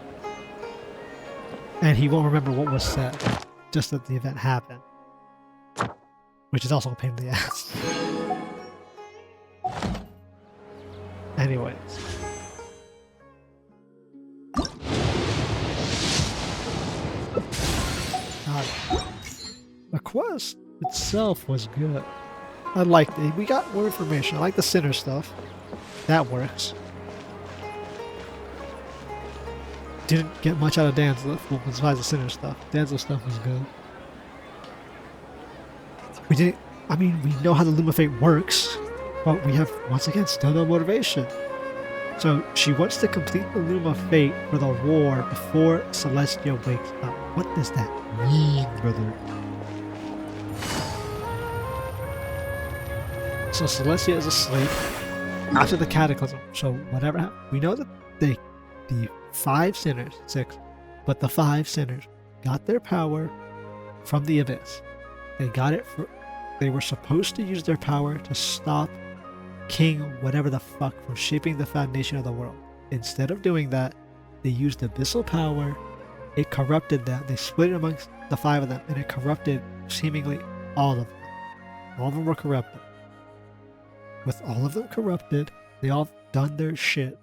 Speaker 1: and he won't remember what was said, just that the event happened. Which is also a pain in the ass. Anyways. God. The quest itself was good. I liked it. We got more information. I like the sinner stuff. That works. Didn't get much out of Dainsleif, well, besides the sinner stuff. Dainsleif stuff was good. We didn't, I mean, we know how the Luma Fate works, but we have, once again, still no motivation. So, she wants to complete the Luma Fate for the war before Celestia wakes up. What does that mean, brother? So, Celestia is asleep after the Cataclysm. So, whatever happened, we know that the 5 sinners, 6, but the 5 sinners got their power from the Abyss. They got it for... They were supposed to use their power to stop King whatever the fuck from shaping the foundation of the world. Instead of doing that, they used abyssal power. It corrupted them. They split it amongst the 5 of them, and it corrupted seemingly all of them. All of them were corrupted. With all of them corrupted, they all done their shit.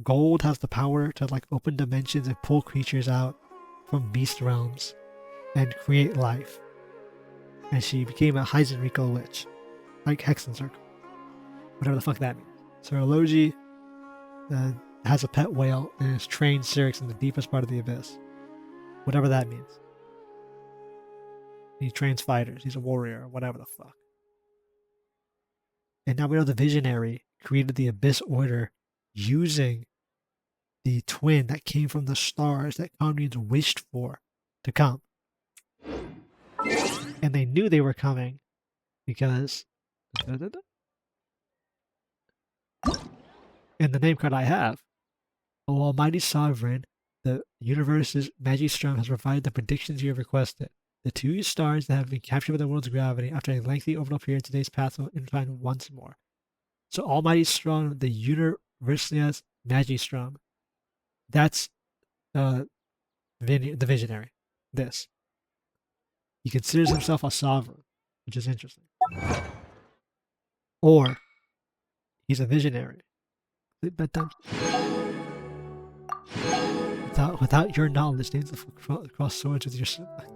Speaker 1: Gold has the power to like open dimensions and pull creatures out from beast realms and create life. And she became a Heisenrico witch. Like Hexen Circle. Whatever the fuck that means. Sorology has a pet whale and has trained Syrinx in the deepest part of the abyss. Whatever that means. He trains fighters. He's a warrior or whatever the fuck. And now we know the Visionary created the Abyss Order using the twin that came from the stars that Conrians wished for to come. And they knew they were coming because in the name card I have, O Almighty Sovereign, the universe's Magistrum has provided the predictions you have requested. The 2 stars that have been captured by the world's gravity after a lengthy orbital period, today's path will entwine once more. So Almighty Strong, the Universitas Magistrum. That's the visionary. This. He considers himself a sovereign, which is interesting. Or he's a visionary. Bedtime. Without your knowledge, Dainsleif will cross swords with your sibling.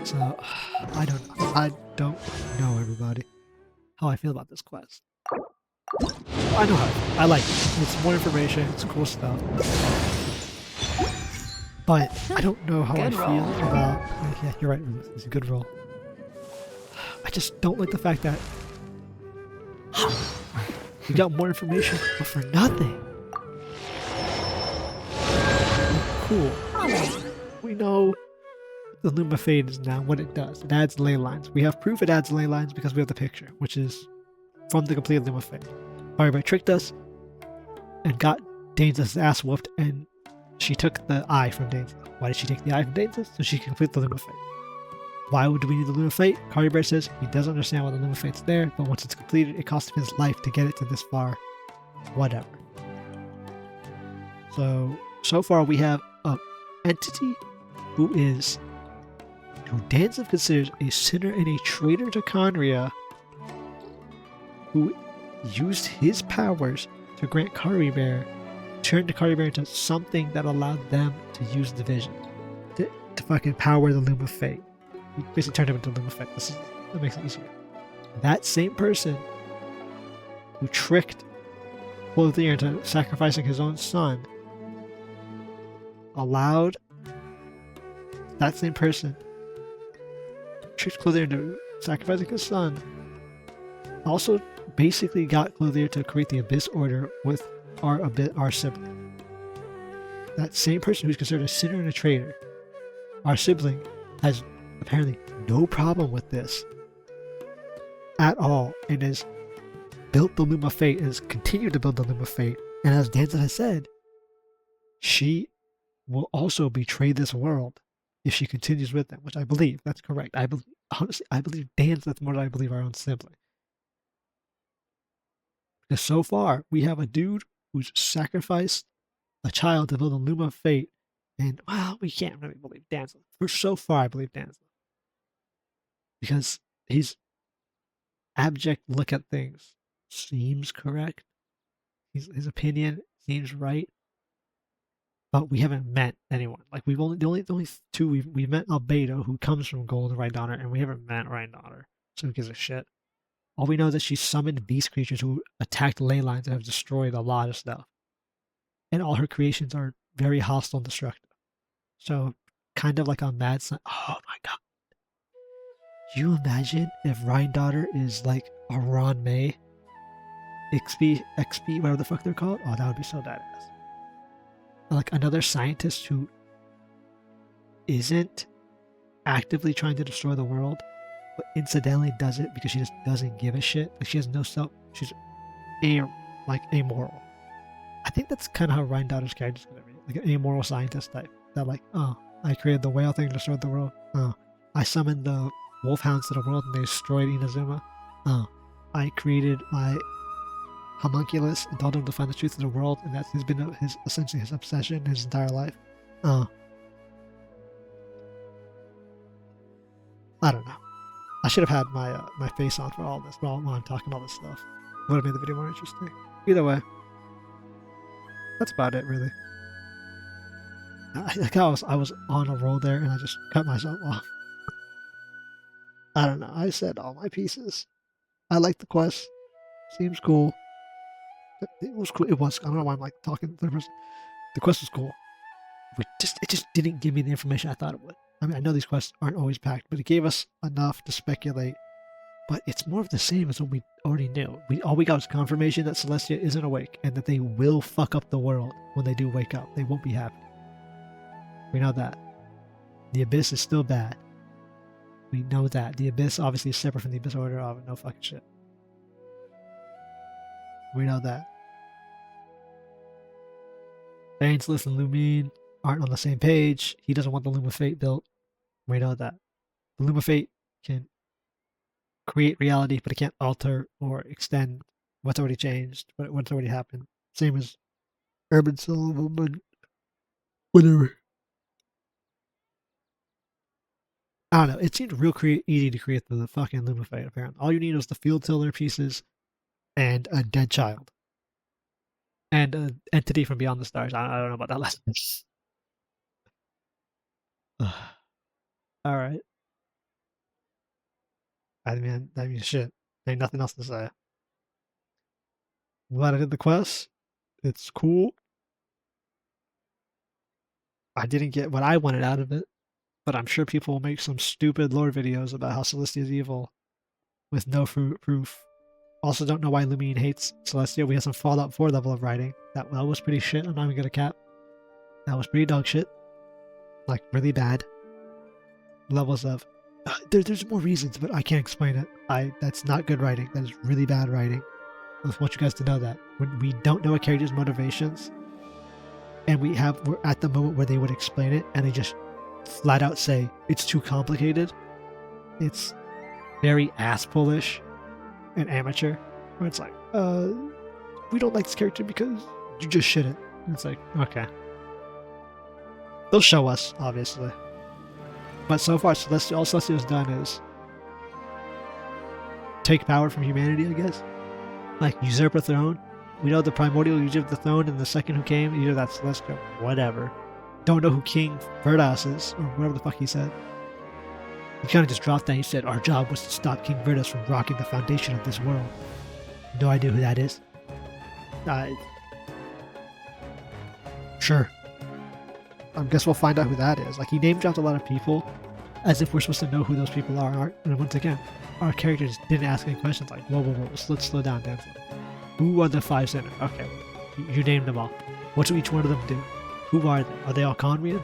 Speaker 1: So, I don't know, everybody, how I feel about this quest. I know how I feel. I like it. It's more information, it's cool stuff. But I don't know how I feel about... Yeah, you're right, it's a good roll. I just don't like the fact that we got more information, but for nothing. Cool. We know the Luma Fade is now what it does. It adds ley lines. We have proof it adds ley lines because we have the picture, which is from the complete Luma Fade. Everybody tricked us and got Dainsleif's ass whooped, and she took the eye from Dainsleif. Why did she take the eye from Dainsleif? So she can complete the Luma Fade. Why do we need the Luma Fate? 𝐿𝐴H𝐿 says he doesn't understand why the Luma Fate's there, but once it's completed, it costs him his life to get it to this far. Whatever. So far we have an entity who Dainsleif considers a sinner and a traitor to Khaenri'ah, who used his powers to grant 𝐿𝐴H𝐿, turned 𝐿𝐴H𝐿 into something that allowed them to use the vision to fucking power the Luma Fate. He basically turned him into Luma Fate. That makes it easier. That same person who tricked 𝐿𝐴H𝐿 into sacrificing his own son allowed that same person tricked 𝐿𝐴H𝐿 into sacrificing his son, also basically got 𝐿𝐴H𝐿 to create the Abyss Order with our sibling. That same person who's considered a sinner and a traitor, our sibling, has apparently no problem with this at all, and has built the Luma Fate and has continued to build the Luma Fate. And as Dainsleif has said, she will also betray this world if she continues with them, which I believe. That's correct. Honestly, I believe Dainsleif more than I believe our own sibling. Because so far, we have a dude who's sacrificed a child to build a Luma Fate, and, well, we can't really believe Dainsleif. For so far, I believe Dainsleif. Because his abject look at things seems correct. His opinion seems right. But we haven't met anyone. Like, the only two we've met Albedo, who comes from Golden Rhydonner, and we haven't met Rhydonner. So who gives a shit? All we know is that she summoned beast creatures who attacked ley lines and have destroyed a lot of stuff. And all her creations are very hostile and destructive. So, kind of like a mad son. Oh my god. You imagine if Rhydonner is like a Ron May? XP, whatever the fuck they're called? Oh, that would be so badass. Like another scientist who isn't actively trying to destroy the world, but incidentally does it because she just doesn't give a shit. Like, she has no self. She's amoral. I think that's kind of how Rhydonner's character is going to be. Like an amoral scientist type. That like, oh, I created the whale thing to destroy the world. Oh, I summoned the wolfhounds to the world and they destroyed Inazuma. Oh, I created my homunculus and told him to find the truth of the world, and that's been essentially his obsession his entire life. Oh. I don't know. I should have had my face on for all this while I'm talking all this stuff. Would have made the video more interesting. Either way, that's about it, really. I was on a roll there and I just cut myself off. I don't know. I said all my pieces. I like the quest. Seems cool. It was cool. It was. I don't know why I'm like talking third person. The quest was cool. It just didn't give me the information I thought it would. I mean, I know these quests aren't always packed, but it gave us enough to speculate. But it's more of the same as what we already knew. All we got was confirmation that Celestia isn't awake and that they will fuck up the world when they do wake up. They won't be happy. We know that. The Abyss is still bad. We know that. The Abyss obviously is separate from the Abyss Order. Oh, no fucking shit. We know that. Dainsleif and Lumine aren't on the same page. He doesn't want the Luma Fate built. We know that. The Luma Fate can create reality, but it can't alter or extend what's already changed, but what's already happened. Same as Urban Soul, but whatever. I don't know. It seemed real easy to create the fucking Lumifate, apparently. All you need was the field tiller pieces and a dead child. And an entity from beyond the stars. I don't know about that last one. Alright. I mean, that means shit. Ain't nothing else to say. I'm glad I did the quest. It's cool. I didn't get what I wanted out of it, but I'm sure people will make some stupid lore videos about how Celestia is evil with no proof. Also, don't know why Lumine hates Celestia. We had some Fallout 4 level of writing. That was pretty shit. I'm not even gonna cap. That was pretty dog shit. Like, really bad. Levels of... there's more reasons, but I can't explain it. That's not good writing. That is really bad writing. I just want you guys to know that. When we don't know a character's motivations, and we're at the moment where they would explain it, and they just flat out say, it's too complicated. It's very ass-pullish and amateur. Where it's like, we don't like this character because you just shouldn't. And it's like, okay. They'll show us, obviously. But so far, all Celestia's done is take power from humanity, I guess. Like, usurp a throne. We know the primordial usurped the throne, and the second who came, either that's Celestia, whatever. Don't know who King Verdas is, or whatever the fuck he said. He kind of just dropped that. He said, our job was to stop King Verdas from rocking the foundation of this world. No idea who that is. Sure. I guess we'll find out who that is. Like, he name dropped a lot of people as if we're supposed to know who those people are. And once again, our characters didn't ask any questions like, whoa, let's slow down, Dan. Who are the 5 sinners? Okay, you named them all. What do each one of them do? Who are they? Are they all Conrian?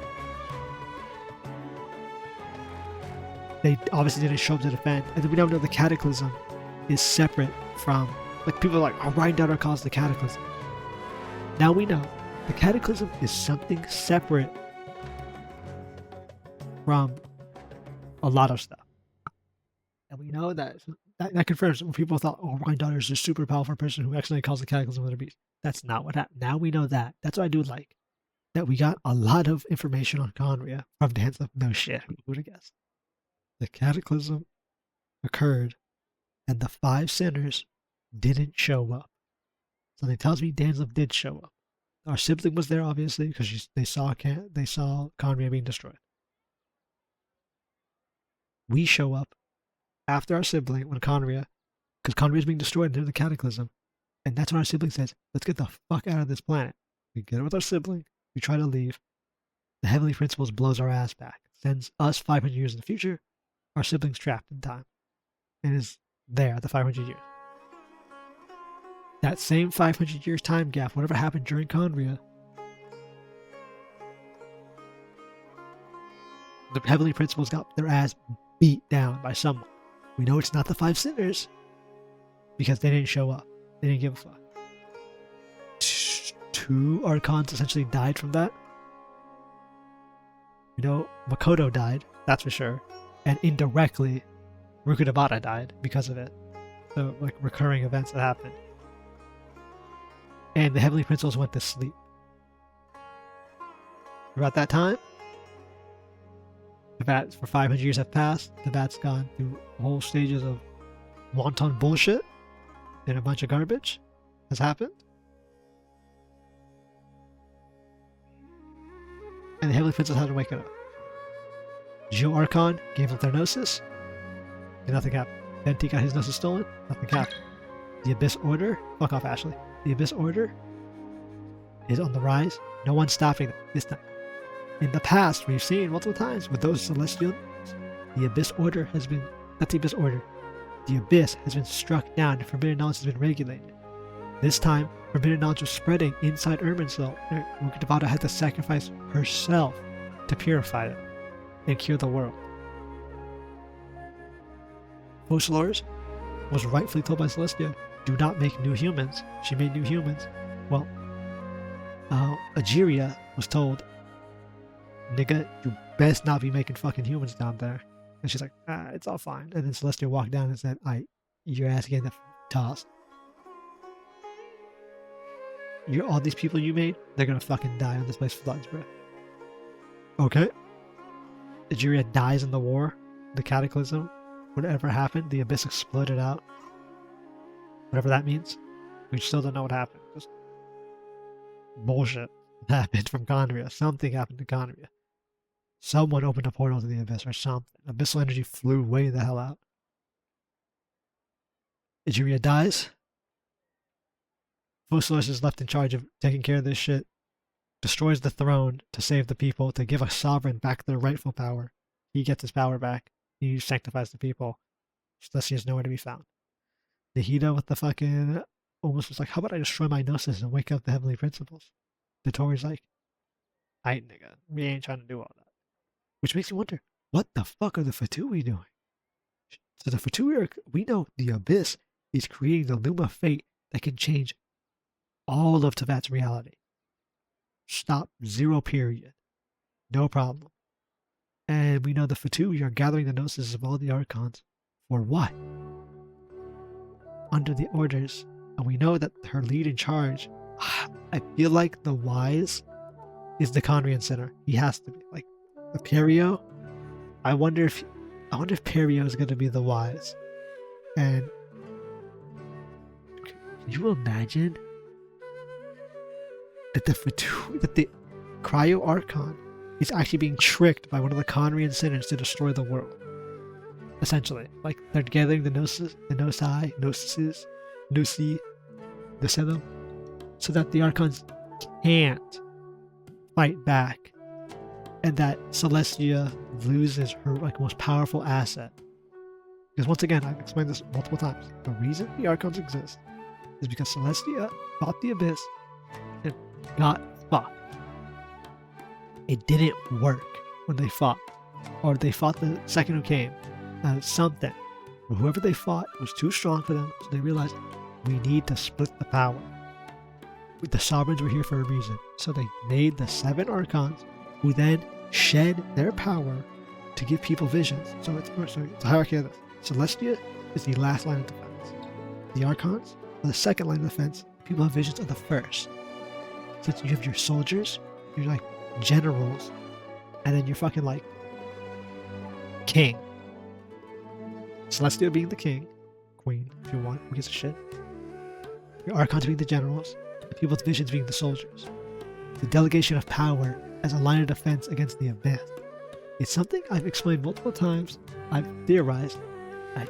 Speaker 1: They obviously didn't show up to defend. And then we now know the Cataclysm is separate from... Like, people are like, oh, Ryan Daughter calls the Cataclysm. Now we know the Cataclysm is something separate from a lot of stuff. And we know that confirms when people thought, oh, Ryan Daughter is a super powerful person who accidentally calls the Cataclysm with a beast. That's not what happened. Now we know that. That's what I do like. That we got a lot of information on Conria from Dainsleif. No shit. Who would have guessed? The Cataclysm occurred and the 5 sinners didn't show up. So it tells me Dainsleif did show up. Our sibling was there, obviously, because they saw Conria being destroyed. We show up after our sibling when Conria, because Conria is being destroyed near the Cataclysm, and that's when our sibling says, let's get the fuck out of this planet. We get it with our sibling, we try to leave. The Heavenly Principles blows our ass back, sends us 500 years in the future, our sibling's trapped in time, and is there at the 500 years. That same 500 years time gap, whatever happened during Conria, the Heavenly Principles got their ass beat down by someone. We know it's not the 5 sinners because they didn't show up. They didn't give a fuck. 2 Archons essentially died from that. We know Makoto died, that's for sure. And indirectly, Rukkhadevata died because of it. So, like, recurring events that happened. And the Heavenly Principles went to sleep. About that time, the Vat for 500 years have passed. The Vat's gone through whole stages of wanton bullshit and a bunch of garbage has happened. And the Heavenly Principles had to wake it up. Geo Archon gave up their Gnosis, and nothing happened. Venti got his Gnosis stolen, nothing happened. The Abyss Order, fuck off Ashley. The Abyss Order is on the rise. No one's stopping them this time. In the past, we've seen multiple times with those Celestials, the Abyss Order has been, not the Abyss Order, the Abyss has been struck down and forbidden knowledge has been regulated. This time, forbidden knowledge was spreading inside Irminsul, and Rukkhadevata had to sacrifice herself to purify it and cure the world. Focalors was rightfully told by Celestia, do not make new humans. She made new humans. Well, Ageria was told, nigga, you best not be making fucking humans down there. And she's like, it's all fine. And then Celestia walked down and said, your ass getting tossed. All these people you made, they're gonna fucking die on this place floods, bro. Okay. Egeria dies in the war, the cataclysm. Whatever happened, the abyss exploded out. Whatever that means. We still don't know what happened. Just bullshit happened from 𝐿𝐴𝐿. Something happened to 𝐿𝐴𝐿. Someone opened a portal to the abyss or something. Abyssal energy flew way the hell out. Egeria dies. Focalors is left in charge of taking care of this shit. Destroys the throne to save the people, to give a sovereign back their rightful power. He gets his power back. He sanctifies the people. Celestia is nowhere to be found. Nahida with the fucking almost was like, how about I destroy my gnosis and wake up the heavenly principles? Dotori's like, aight nigga, we ain't trying to do all that. Which makes me wonder, what the fuck are the Fatui doing? So the Fatui we know the abyss is creating the Luma fate that can change all of Teyvat's reality. Stop, 0 period. No problem. And we know the Fatui are gathering the gnosis of all the Archons. For what? Under the orders. And we know that her lead in charge, I feel like the wise is the Conrian Center. He has to be. Like, the Perio, I wonder if Perio is going to be the wise. And can you imagine that the Cryo Archon is actually being tricked by one of the Conrian sinners to destroy the world? Essentially, like they're gathering the gnosis, the gnosis, the seven, so that the Archons can't fight back, and that Celestia loses her most powerful asset. Because once again, I've explained this multiple times. The reason the Archons exist is because Celestia fought the abyss and got fucked. It didn't work when they fought, or they fought the second who came. Something. But whoever they fought was too strong for them, so they realized we need to split the power. The sovereigns were here for a reason, so they made the 7 Archons, who then shed their power to give people visions. So it's a hierarchy of this. Celestia is the last line of defense. The Archons are the second line of defense. People have visions of the first. Since you have your soldiers, you're like generals, and then you're fucking like king. Celestia being the king, queen, if you want, who gives a shit. Your Archons being the generals, the people's visions being the soldiers. The delegation of power as a line of defense against the abyss. It's something I've explained multiple times. I've theorized. I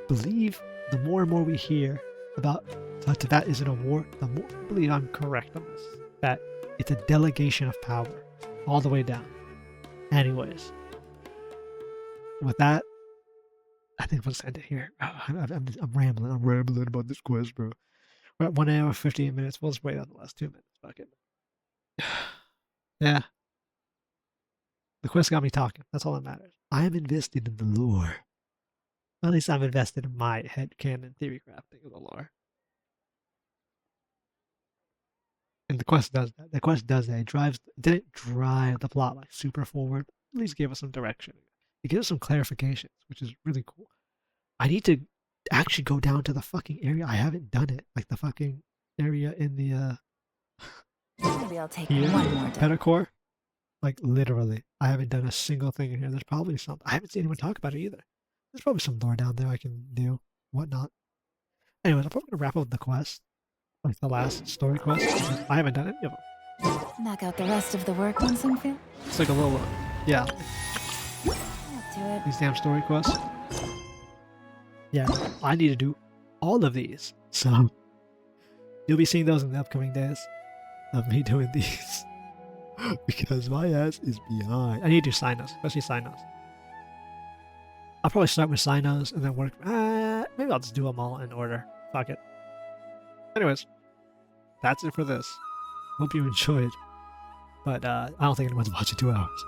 Speaker 1: believe the more and more we hear about how Teyvat isn't a war, the more I believe I'm correct on this. That it's a delegation of power all the way down. Anyways, with that, I think we'll just end it here. I'm rambling. I'm rambling about this quest, bro. We're at 1 hour, 15 minutes. We'll just wait on the last 2 minutes. Fuck it. Yeah. The quest got me talking. That's all that matters. I am invested in the lore. At least I'm invested in my headcanon theory crafting of the lore. And the quest does that. The quest does that. It didn't drive the plot like super forward. At least gave us some direction. It gives us some clarifications, which is really cool. I need to actually go down to the fucking area. I haven't done it. Like the fucking area in the
Speaker 2: Maybe I'll take one more day.
Speaker 1: Pedicure. Like literally. I haven't done a single thing in here. There's probably something. I haven't seen anyone talk about it either. There's probably some lore down there I can do. Whatnot. Anyways, I'm probably gonna wrap up the quest. Like the last story quest. I haven't done any of them.
Speaker 2: Knock out the rest of the work once I'm through.
Speaker 1: It's like a little yeah.
Speaker 2: Do it.
Speaker 1: These damn story quests. Yeah, I need to do all of these. So you'll be seeing those in the upcoming days of me doing these. Because my ass is behind. I need to do Sinos, especially Sinos. I'll probably start with Sinos and then work. Maybe I'll just do them all in order. Fuck it. Anyways, that's it for this. Hope you enjoyed. But I don't think anyone's watching 2 hours.